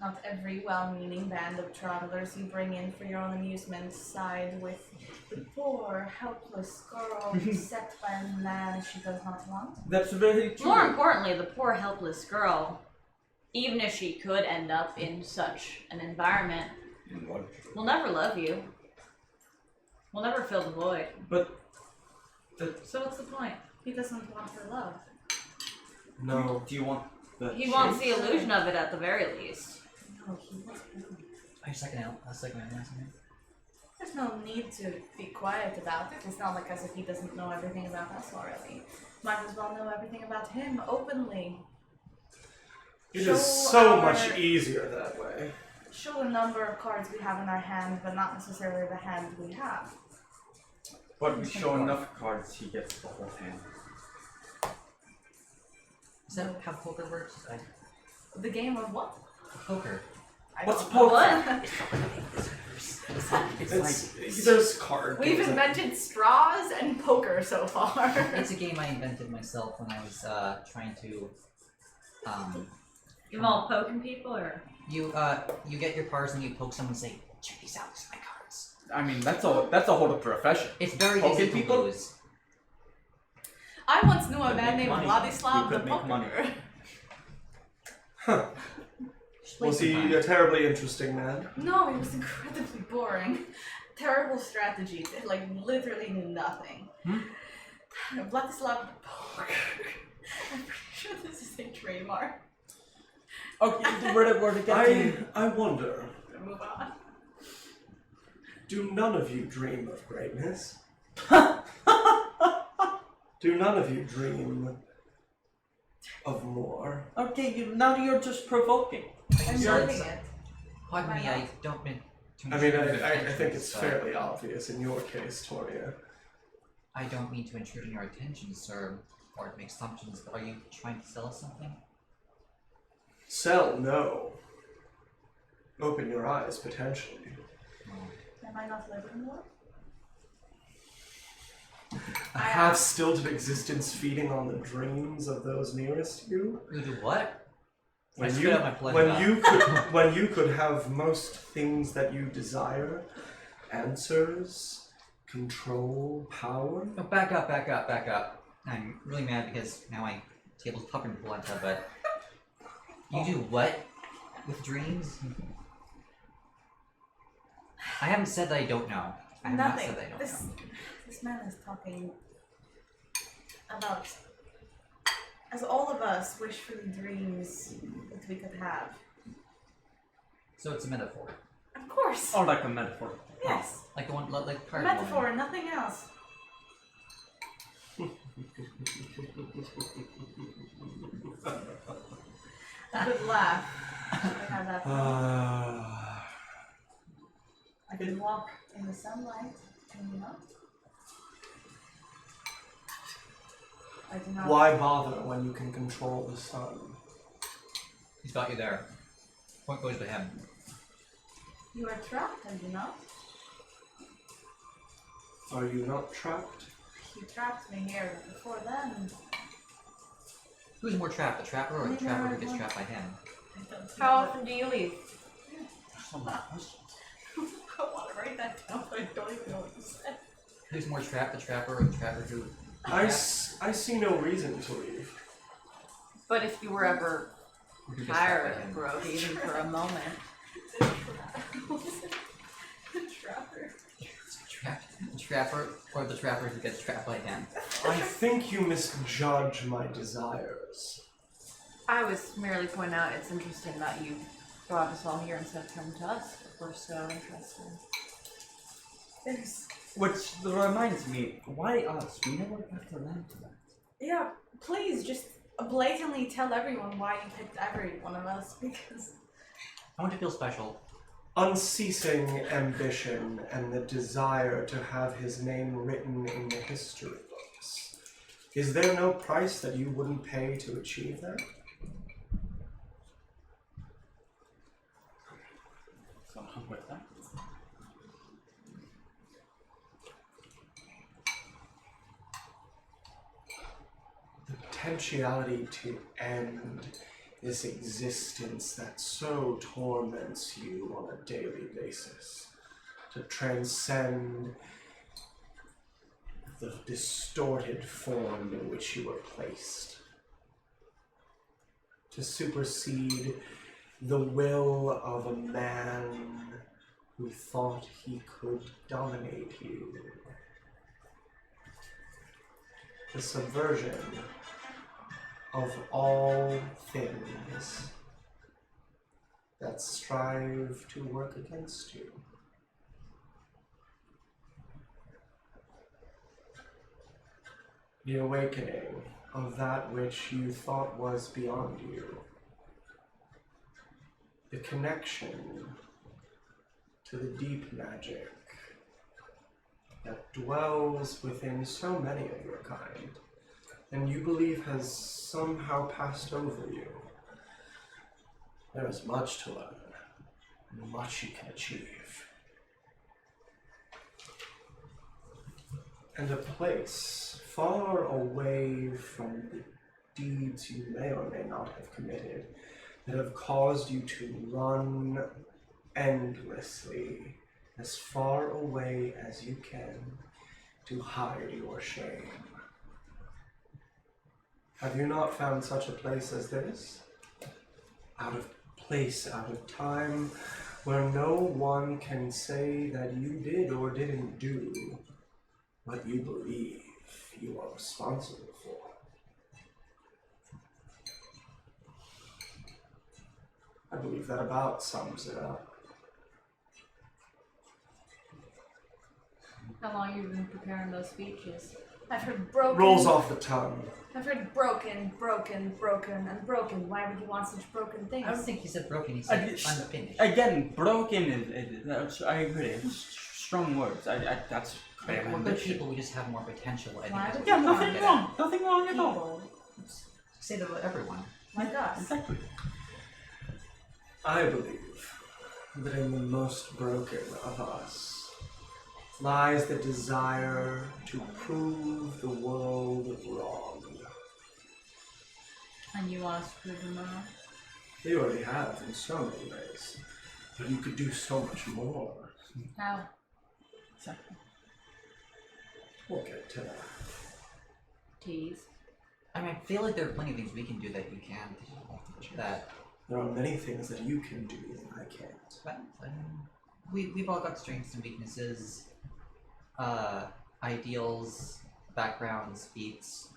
Speaker 5: Not every well-meaning band of travelers you bring in for your own amusement side with the poor, helpless girl set by a man she does not want.
Speaker 3: That's very true.
Speaker 6: More importantly, the poor helpless girl, even if she could end up in such an environment, will never love you. Will never fill the void.
Speaker 3: But
Speaker 6: So what's the point?
Speaker 5: He doesn't want her love.
Speaker 1: No.
Speaker 3: do you want the
Speaker 6: He wants the illusion of it at the very least.
Speaker 5: No, he wants her.
Speaker 4: I second out. I'll second my last name.
Speaker 5: There's no need to be quiet about it. It's not like as if he doesn't know everything about us already. Might as well know everything about him openly.
Speaker 1: It
Speaker 5: Show
Speaker 1: is so
Speaker 5: our-
Speaker 1: much easier that way.
Speaker 5: Show the number of cards we have in our hand, but not necessarily the hand we have.
Speaker 3: But we show enough cards, he gets the whole hand.
Speaker 4: Is that how poker works?
Speaker 5: The game of what?
Speaker 4: Poker.
Speaker 5: I
Speaker 3: What's
Speaker 5: don't know.
Speaker 3: poker?
Speaker 6: What?
Speaker 1: There's card.
Speaker 5: We've
Speaker 1: games.
Speaker 5: invented straws and poker so far.
Speaker 4: It's a game I invented myself when I was trying to.
Speaker 6: You all poking people, or
Speaker 4: You get your cards and you poke someone and say, "Check these out, these are my cards."
Speaker 3: I mean, that's a whole profession.
Speaker 4: It's very
Speaker 3: Poking
Speaker 4: easy to
Speaker 3: people?
Speaker 4: lose.
Speaker 5: I once knew a
Speaker 3: Could
Speaker 5: man
Speaker 3: make
Speaker 5: named
Speaker 3: money.
Speaker 5: Vladislav
Speaker 3: You
Speaker 5: the
Speaker 3: could make money.
Speaker 5: Poker.
Speaker 1: Huh. Was he a terribly interesting man?
Speaker 5: No, he was incredibly boring. Terrible strategy. Like, literally knew nothing. Vladislav the Poker. I'm pretty sure this is a trademark.
Speaker 3: Okay, where to get to?
Speaker 1: I wonder,
Speaker 5: Move on.
Speaker 1: do none of you dream of greatness? Do none of you dream of more?
Speaker 3: Okay, now you're just provoking.
Speaker 5: I'm
Speaker 4: You're-
Speaker 5: living it.
Speaker 4: Pardon
Speaker 5: Why
Speaker 4: me,
Speaker 5: not?
Speaker 4: I don't mean to.
Speaker 1: I mean,
Speaker 4: intrude your
Speaker 1: I think it's
Speaker 4: attentions,
Speaker 1: fairly obvious in your case, Toria.
Speaker 4: I don't mean to intrude on your attention, sir, or to make assumptions, but are you trying to sell us something?
Speaker 1: Sell, no. Open your eyes, potentially.
Speaker 5: Am I not living more?
Speaker 1: A half-stilted existence feeding on the dreams of those nearest you?
Speaker 4: You do what? I
Speaker 1: When
Speaker 4: spit
Speaker 1: you,
Speaker 4: out my blood
Speaker 1: when
Speaker 4: bath.
Speaker 1: you could, when you could have most things that you desire, answers, control, power.
Speaker 4: Oh, back up. I'm really mad because now my table's covered in blood, but you do what with dreams? I haven't said that I don't know. I have not
Speaker 5: Nothing.
Speaker 4: said that I don't know.
Speaker 5: This man is talking about as all of us wish for the dreams that we could have.
Speaker 4: So it's a metaphor.
Speaker 5: Of course.
Speaker 3: Or like a metaphor.
Speaker 5: Yes.
Speaker 4: Like the one, like
Speaker 5: A
Speaker 4: card
Speaker 5: metaphor and nothing else. A good laugh. I had that. I can walk in the sunlight. Can you not? I do not.
Speaker 1: Why bother when you can control the sun?
Speaker 4: He's got you there. Point goes to him.
Speaker 5: You are trapped, are you not?
Speaker 1: Are you not trapped?
Speaker 5: You trapped me here, but before then,
Speaker 4: Who's more trapped, the trapper or the trapper who gets trapped by him?
Speaker 5: I don't see
Speaker 6: how
Speaker 5: what-
Speaker 6: often do you leave?
Speaker 5: I want to write that down, but I don't even know what you said.
Speaker 4: Who's more trapped, the trapper or the trapper who?
Speaker 1: I see no reason to leave.
Speaker 6: But if you were ever
Speaker 4: who gets trapped
Speaker 6: tired
Speaker 4: by him?
Speaker 6: of growth, even for a moment,
Speaker 5: The trapper.
Speaker 4: The trapper or the trapper who gets trapped by him?
Speaker 1: I think you misjudge my desires.
Speaker 6: I was merely pointing out it's interesting that you brought us all here instead of coming to us. If we're so interested.
Speaker 5: There's,
Speaker 3: Which reminds me, why us? We never got to land to that.
Speaker 5: yeah, please just blatantly tell everyone why you picked every one of us, because
Speaker 4: I want to feel special.
Speaker 1: Unceasing ambition and the desire to have his name written in the history books. Is there no price that you wouldn't pay to achieve that?
Speaker 3: So I'm with that.
Speaker 1: The potentiality to end this existence that so torments you on a daily basis, to transcend the distorted form in which you were placed, to supersede the will of a man who thought he could dominate you. The subversion of all things that strive to work against you. The awakening of that which you thought was beyond you. The connection to the deep magic that dwells within so many of your kind, and you believe has somehow passed over you. There is much to learn, and much you can achieve. And a place far away from the deeds you may or may not have committed that have caused you to run endlessly as far away as you can to hide your shame. Have you not found such a place as this? Out of place, out of time, where no one can say that you did or didn't do what you believe you are responsible for. I believe that about sums it up.
Speaker 6: How long you been preparing those speeches?
Speaker 5: I've heard broken.
Speaker 1: Rolls off the tongue.
Speaker 5: I've heard broken, broken, broken, and broken. Why would you want such broken things?
Speaker 4: I don't think he said broken, he said unfinished.
Speaker 3: Again, broken I agree. It's strong words. That's clear.
Speaker 4: We're good people, we just have more potential. I
Speaker 5: Why
Speaker 4: think
Speaker 5: would
Speaker 4: that's
Speaker 5: you
Speaker 4: what
Speaker 3: Nothing
Speaker 4: we're
Speaker 5: want
Speaker 3: wrong. Nothing wrong at all.
Speaker 5: People
Speaker 4: Say that about everyone.
Speaker 5: like us.
Speaker 3: Exactly.
Speaker 1: I believe that in the most broken of us lies the desire to prove the world wrong.
Speaker 6: And you want us to prove them wrong?
Speaker 1: You already have in so many ways, but you could do so much more.
Speaker 6: How?
Speaker 3: Exactly.
Speaker 1: We'll get to that.
Speaker 6: Tease.
Speaker 4: I mean, I feel like there are plenty of things we can do that you can't. That,
Speaker 1: There are many things that you can do that I can't.
Speaker 4: well, we've all got strengths and weaknesses, ideals, backgrounds, feats.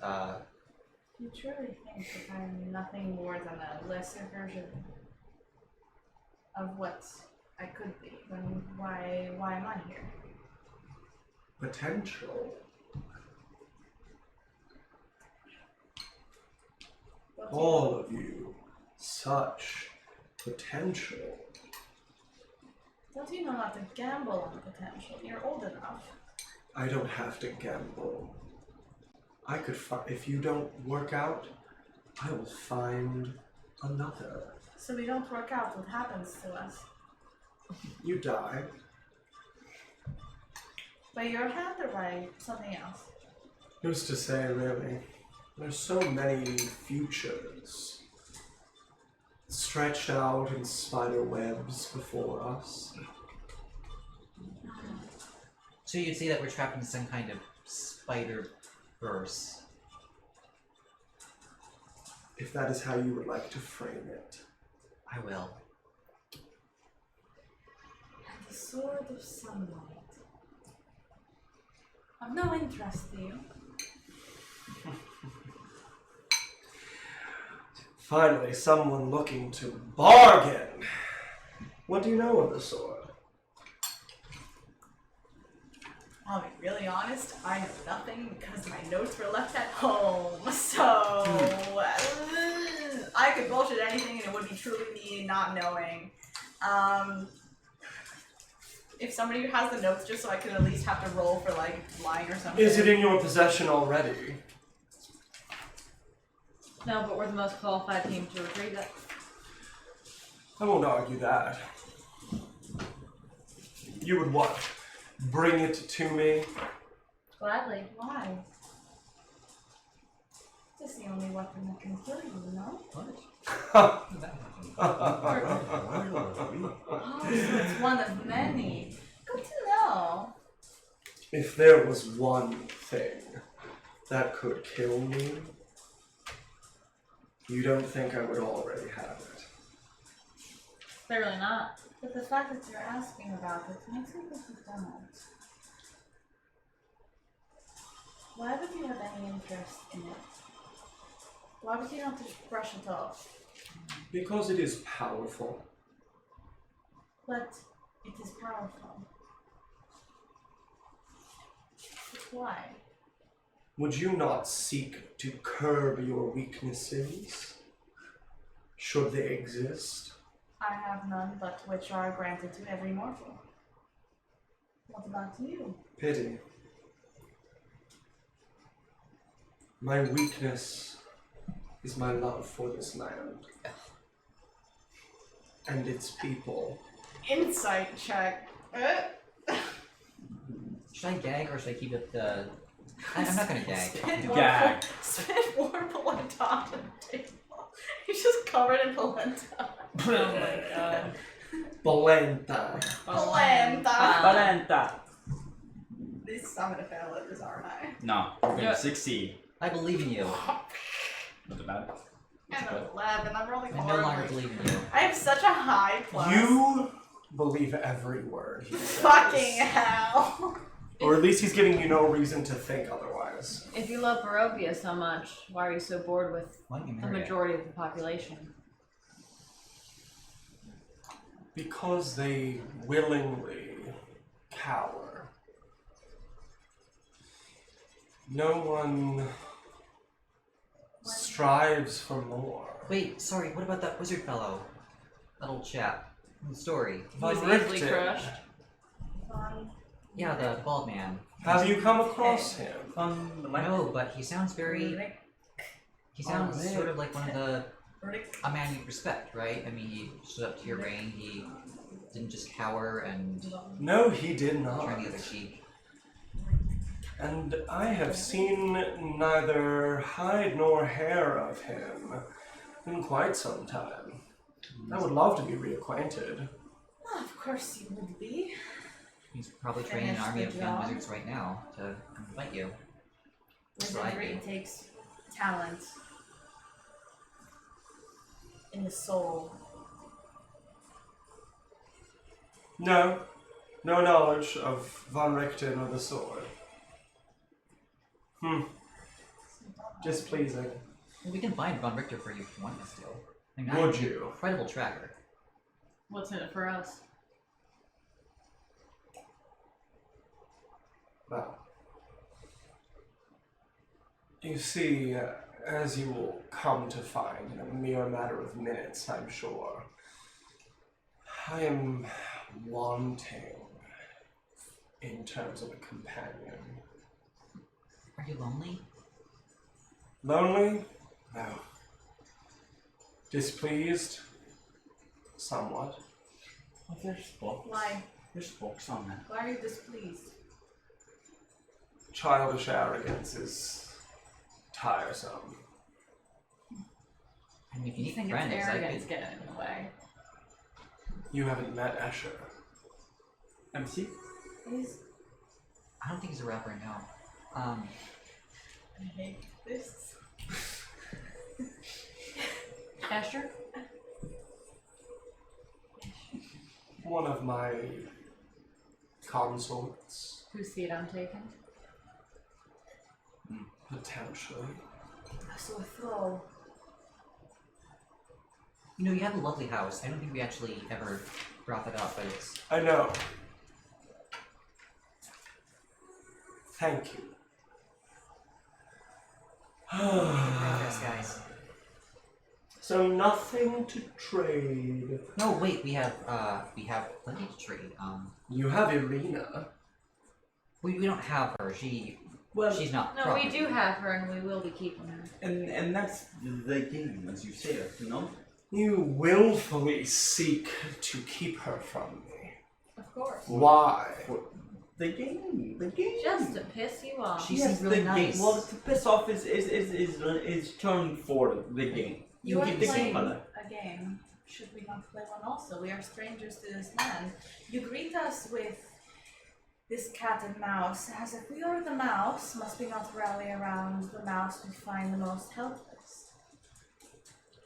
Speaker 5: You truly think that I'm nothing more than a lesser version of what I could be? Then why am I here?
Speaker 1: Potential.
Speaker 5: What
Speaker 1: All of you. Such potential.
Speaker 5: Don't you know not to gamble on potential? You're old enough.
Speaker 1: I don't have to gamble. I could if you don't work out, I will find another.
Speaker 5: So we don't work out, what happens to us?
Speaker 1: You die.
Speaker 5: By your hand or by something else?
Speaker 1: Who's to say, really? There's so many futures stretched out in spider webs before us.
Speaker 4: So you'd say that we're trapped in some kind of spider-verse.
Speaker 1: If that is how you would like to frame it.
Speaker 4: I will.
Speaker 5: And the sword of sunlight. Of no interest to you.
Speaker 1: Finally, someone looking to bargain. What do you know of the sword?
Speaker 5: I'll be really honest, I know nothing because my notes were left at home. So I could bullshit anything and it would be truly me not knowing. If somebody has the notes just so I could at least have to roll for like lying or something.
Speaker 1: Is it in your possession already?
Speaker 6: No, but we're the most qualified team to retrieve it.
Speaker 1: I won't argue that. You would what? Bring it to me?
Speaker 6: Gladly.
Speaker 5: Why? It's the only weapon that can kill you, no?
Speaker 4: What?
Speaker 5: Oh, so it's one of many. Good to know.
Speaker 1: If there was one thing that could kill me, you don't think I would already have it.
Speaker 6: Clearly not.
Speaker 5: But the fact that you're asking about it makes me think you don't. Why would you have any interest in it? Why would you not just brush it off?
Speaker 1: Because it is powerful.
Speaker 5: But it is powerful. But why?
Speaker 1: Would you not seek to curb your weaknesses? Should they exist?
Speaker 5: I have none but which are granted to every mortal. What about you?
Speaker 1: Pity. My weakness is my love for this land. And its people.
Speaker 5: Insight check.
Speaker 4: Should I gag or should I keep it I'm not gonna gag.
Speaker 5: Spit
Speaker 3: Gag.
Speaker 5: warble, spit warble on top of the table. He's just covered in polenta.
Speaker 6: Oh my god.
Speaker 1: Polenta.
Speaker 5: Polenta.
Speaker 3: Valenta.
Speaker 5: This, I'm gonna fail at this, aren't I?
Speaker 3: No, we're gonna
Speaker 6: Yeah.
Speaker 3: succeed.
Speaker 4: I believe in you.
Speaker 3: Not bad.
Speaker 5: And 11. I'm rolling
Speaker 4: I no
Speaker 5: horribly.
Speaker 4: longer believe in you.
Speaker 5: I have such a high plus.
Speaker 1: You believe every word he says.
Speaker 5: Fucking hell.
Speaker 1: Or at least he's giving you no reason to think otherwise.
Speaker 6: If you love Barovia so much, why are you so bored with
Speaker 4: Why don't you
Speaker 6: the
Speaker 4: marry it?
Speaker 6: majority of the population?
Speaker 1: Because they willingly cower. No one strives for more.
Speaker 4: Wait, sorry, what about that wizard fellow? That old chap. In the story.
Speaker 6: He's
Speaker 1: Von
Speaker 6: easily
Speaker 1: Richten.
Speaker 6: crushed.
Speaker 4: Yeah, the bald man.
Speaker 1: Have you come across him?
Speaker 4: No, but he sounds very... He sounds
Speaker 1: man.
Speaker 4: sort of like one of the... A man you'd respect, right? I mean, he stood up to your reign, he didn't just cower and
Speaker 1: No, he did not.
Speaker 4: turn the other cheek.
Speaker 1: And I have seen neither hide nor hair of him in quite some time. I would love to be reacquainted.
Speaker 5: Well, of course you would be.
Speaker 4: He's probably training an
Speaker 5: Finish
Speaker 4: army
Speaker 5: the
Speaker 4: of young
Speaker 5: job.
Speaker 4: wizards right now to come fight you.
Speaker 5: Wizardry takes talent in the soul.
Speaker 1: No, no knowledge of Von Richten or the sword. Displeasing.
Speaker 4: Well, we can find Von Richter for you if you want us to. I mean,
Speaker 1: Would
Speaker 4: I'm an
Speaker 1: you?
Speaker 4: incredible tracker.
Speaker 6: What's in it for us?
Speaker 1: Well, you see, as you will come to find in a mere matter of minutes, I'm sure, I am wanting in terms of a companion.
Speaker 4: Are you lonely?
Speaker 1: Lonely? No. Displeased? Somewhat.
Speaker 3: Oh, there's books.
Speaker 5: Why?
Speaker 3: There's books on that.
Speaker 5: Why are you displeased?
Speaker 1: Childish arrogance is tiresome.
Speaker 4: I mean, if you
Speaker 6: You
Speaker 4: need
Speaker 6: think
Speaker 4: friends,
Speaker 6: it's
Speaker 4: I
Speaker 6: arrogance
Speaker 4: could...
Speaker 6: getting in the way?
Speaker 1: You haven't met Escher.
Speaker 3: MC?
Speaker 5: He's.
Speaker 4: I don't think he's a rapper, no.
Speaker 5: I hate this.
Speaker 6: Esther?
Speaker 1: One of my consorts,
Speaker 6: Whose seat I'm taking?
Speaker 1: potentially.
Speaker 5: So a throw.
Speaker 4: You know, you have a lovely house. I don't think we actually ever brought that up, but it's...
Speaker 1: I know. Thank you.
Speaker 4: progress, guys.
Speaker 1: So nothing to trade.
Speaker 4: No, wait, we have plenty to trade.
Speaker 1: You have Irina.
Speaker 4: We don't have her. She's not
Speaker 6: No,
Speaker 4: proper.
Speaker 6: we do have her and we will be keeping her.
Speaker 3: And that's the game, as you say it, you know?
Speaker 1: You willfully seek to keep her from me.
Speaker 5: Of course.
Speaker 1: Why?
Speaker 3: The game.
Speaker 6: Just to piss you off.
Speaker 4: She
Speaker 3: Yes,
Speaker 4: seems really
Speaker 3: the
Speaker 4: nice.
Speaker 3: game. Well, to piss off is term for the game.
Speaker 5: You are
Speaker 3: keep the
Speaker 5: playing
Speaker 3: game alive.
Speaker 5: a game. Should we not play one also? We are strangers to this land. You greet us with this cat and mouse, as if we are the mouse. Must we not rally around the mouse we find the most helpless?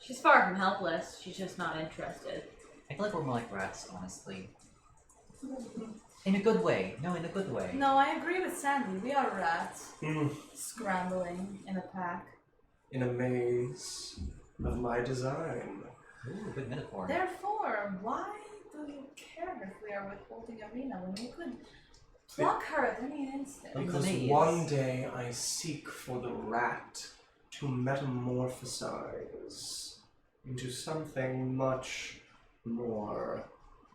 Speaker 6: She's far from helpless. She's just not interested.
Speaker 4: I feel like we're more like rats, honestly. In a good way. No, in a good way.
Speaker 5: No, I agree with Sandy. We are rats,
Speaker 1: Mm,
Speaker 5: scrambling in a pack.
Speaker 1: in a maze of my design.
Speaker 4: Ooh, good metaphor.
Speaker 5: Therefore, why do you care if we are withholding Arena when we could pluck her at any instant?
Speaker 4: Like-
Speaker 1: Because
Speaker 4: maze.
Speaker 1: one day I seek for the rat to metamorphosize into something much more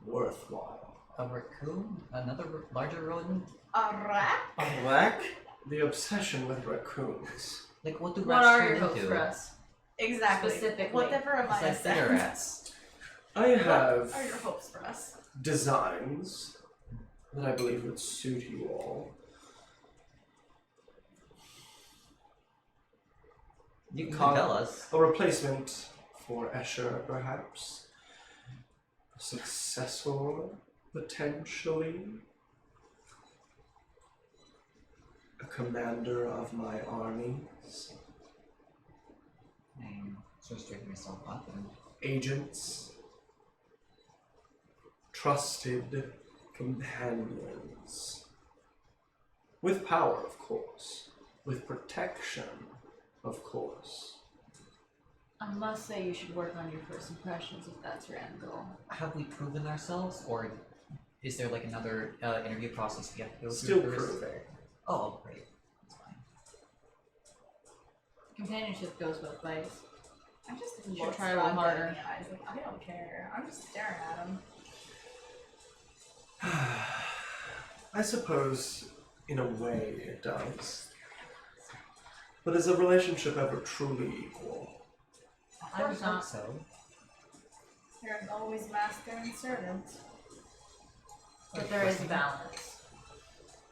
Speaker 1: worthwhile.
Speaker 4: A raccoon? Another larger rodent?
Speaker 5: A rat?
Speaker 1: A rack? The obsession with raccoons.
Speaker 4: Like, what do
Speaker 6: What
Speaker 4: rats
Speaker 6: are
Speaker 4: turn
Speaker 6: your hopes
Speaker 4: into?
Speaker 6: for us?
Speaker 5: Exactly.
Speaker 6: Specifically.
Speaker 5: Whatever am I
Speaker 4: Besides theater
Speaker 5: saying?
Speaker 4: rats.
Speaker 1: I
Speaker 5: What
Speaker 1: have
Speaker 5: are your hopes for us?
Speaker 1: designs that I believe would suit you all.
Speaker 4: You can
Speaker 1: Con-
Speaker 4: tell us.
Speaker 1: A replacement for Escher, perhaps. A successor, potentially. A commander of my armies.
Speaker 4: I'm so straight myself confident.
Speaker 1: Agents. Trusted companions. With power, of course. With protection, of course.
Speaker 6: I must say you should work on your first impressions if that's your end goal.
Speaker 4: Have we proven ourselves, or is there like another interview process we have to go
Speaker 1: Still
Speaker 4: through first?
Speaker 1: proving.
Speaker 4: Oh, great. That's fine.
Speaker 6: Companionship goes both ways.
Speaker 5: I just
Speaker 6: You should
Speaker 5: look
Speaker 6: try a little
Speaker 5: Strahd
Speaker 6: harder.
Speaker 5: dead in the eyes. Like, I don't care. I'm just staring at him.
Speaker 1: I suppose, in a way, it does. But is a relationship ever truly equal?
Speaker 4: I would
Speaker 6: course
Speaker 4: hope
Speaker 6: not.
Speaker 4: so.
Speaker 5: There's always master and servant.
Speaker 6: But there is a balance.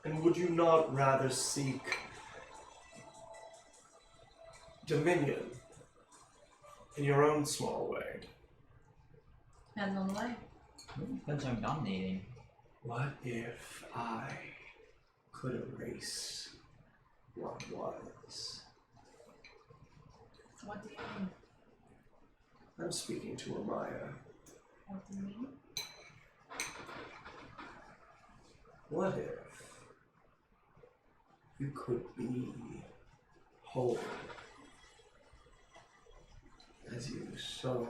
Speaker 1: And would you not rather seek dominion in your own small way?
Speaker 6: Depends on the way.
Speaker 4: Depends on dominating.
Speaker 1: What if I could erase what was?
Speaker 5: What do you mean?
Speaker 1: I'm speaking to Amaya.
Speaker 5: What do you mean?
Speaker 1: What if you could be whole as you so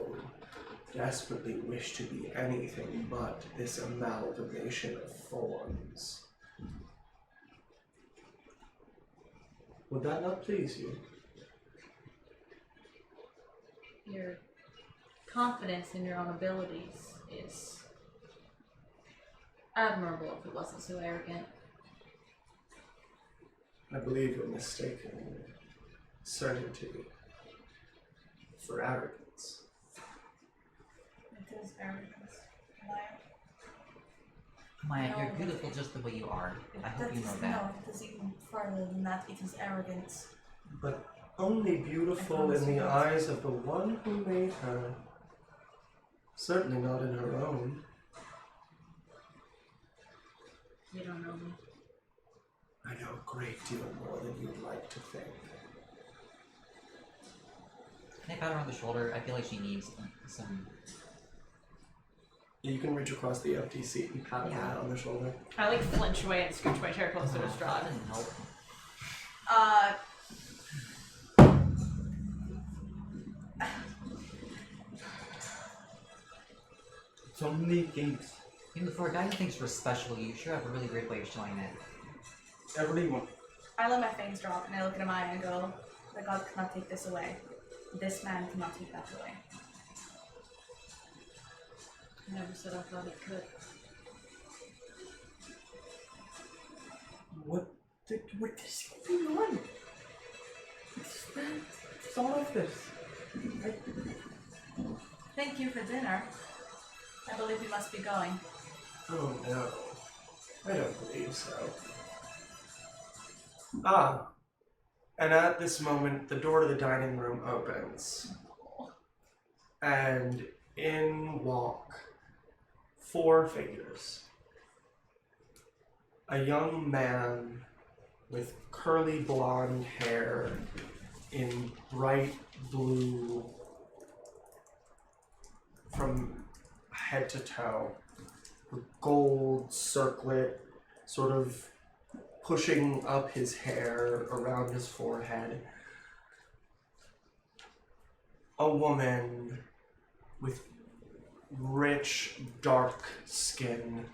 Speaker 1: desperately wish to be anything but this amalgamation of thorns? Would that not please you?
Speaker 6: Your confidence in your own abilities is admirable if it wasn't so arrogant.
Speaker 1: I believe you're mistaken certainty for arrogance.
Speaker 5: It is arrogance. Maya.
Speaker 4: Maya,
Speaker 5: No,
Speaker 4: you're
Speaker 5: but-
Speaker 4: beautiful just the way you are. I hope
Speaker 5: That
Speaker 4: you
Speaker 5: is-
Speaker 4: know that.
Speaker 5: No, it is even further than that. It is arrogance.
Speaker 1: But only beautiful in the eyes of the one who made her. Certainly not in her own.
Speaker 6: You don't know me.
Speaker 1: I know a great deal more than you'd like to think.
Speaker 4: Can I pat her on the shoulder? I feel like she needs some.
Speaker 1: You can reach across the empty seat and pat
Speaker 4: Yeah.
Speaker 1: her on the shoulder.
Speaker 6: I like flinch away and scooch my chair closer to
Speaker 4: That
Speaker 6: Strahd.
Speaker 4: didn't help.
Speaker 3: So many things.
Speaker 4: You know, for a guy who thinks we're special, you sure have a really great way of showing it.
Speaker 3: Everyone.
Speaker 5: I let my fangs drop and I look at Maya and go, the god cannot take this away. This man cannot take that away.
Speaker 6: I never said I thought it could.
Speaker 3: What is going on? It's all of this.
Speaker 5: Thank you for dinner. I believe we must be going.
Speaker 1: Oh no, I don't believe so. Ah, and at this moment, the door to the dining room opens. And in walk 4 figures. A young man with curly blonde hair in bright blue from head to toe, with gold circlet sort of pushing up his hair around his forehead. A woman with rich, dark skin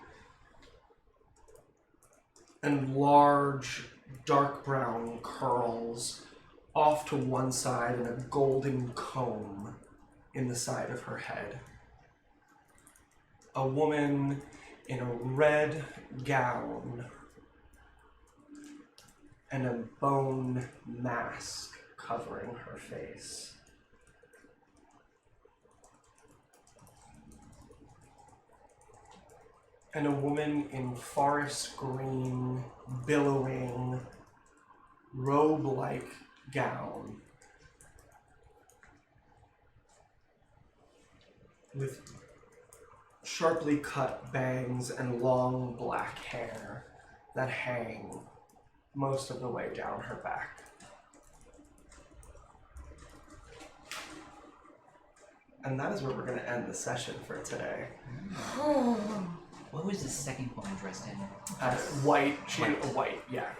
Speaker 1: and large, dark brown curls off to one side and a golden comb in the side of her head. A woman in a red gown and a bone mask covering her face. And a woman in forest green, billowing, robe-like gown with sharply cut bangs and long black hair that hang most of the way down her back. And that is where we're going to end the session for today.
Speaker 4: What was the second woman dressed in?
Speaker 1: White, white, yeah.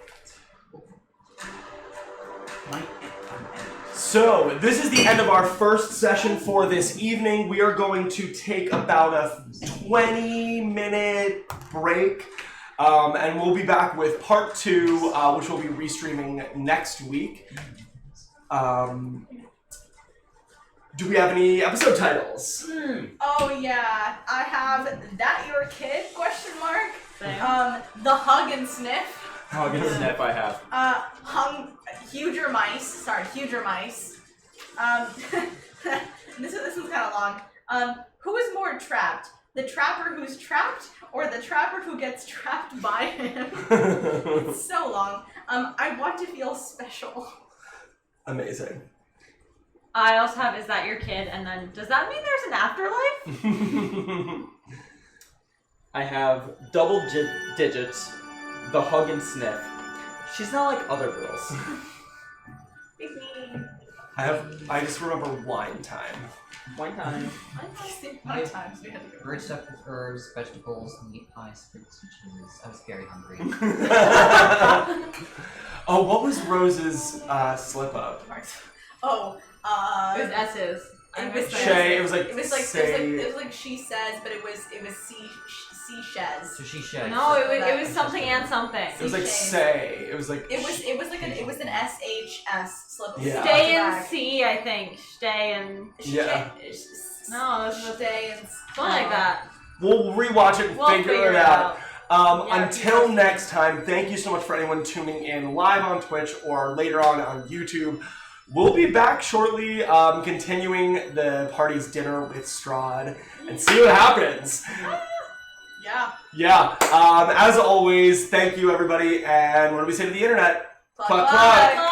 Speaker 1: So, this is the end of our first session for this evening. We are going to take about a 20-minute break, and we'll be back with part 2, which we'll be restreaming next week. Do we have any episode titles?
Speaker 5: Oh yeah, I have That Your Kid? ? The Hug and Sniff.
Speaker 3: Hug and Sniff I have.
Speaker 5: Huger Mice. This one's kind of long. Who is more trapped? The trapper who's trapped, or the trapper who gets trapped by him? It's so long. I want to feel special.
Speaker 1: Amazing.
Speaker 6: I also have Is That Your Kid? And then, does that mean there's an afterlife?
Speaker 3: I have double digits, the Hug and Sniff. She's not like other girls.
Speaker 1: I just remember Wine Time.
Speaker 3: One time.
Speaker 4: Bird stuffed with herbs, vegetables, meat pies, fruits, and cheeses. I was very hungry.
Speaker 1: Oh, what was Rose's slip up?
Speaker 2: It was S's.
Speaker 5: It was
Speaker 1: Shay, it was like
Speaker 5: she says, but it was she says.
Speaker 4: So she shed.
Speaker 6: No, it was something and something.
Speaker 1: It was like say. It was like
Speaker 5: It was an SHS slip.
Speaker 1: Yeah.
Speaker 6: Stay and C, I think. Stay and
Speaker 1: Yeah.
Speaker 6: no, it's
Speaker 5: Stay and
Speaker 6: something like that.
Speaker 1: We'll rewatch it and
Speaker 6: We'll
Speaker 1: figure it
Speaker 6: it
Speaker 1: out.
Speaker 6: Yeah,
Speaker 1: Until next time, thank you so much for anyone tuning in live on Twitch or later on YouTube. We'll be back shortly, continuing the party's dinner with Strahd, and see what happens. Yeah. As always, thank you everybody, and what do we say to the internet? Cluck, cluck.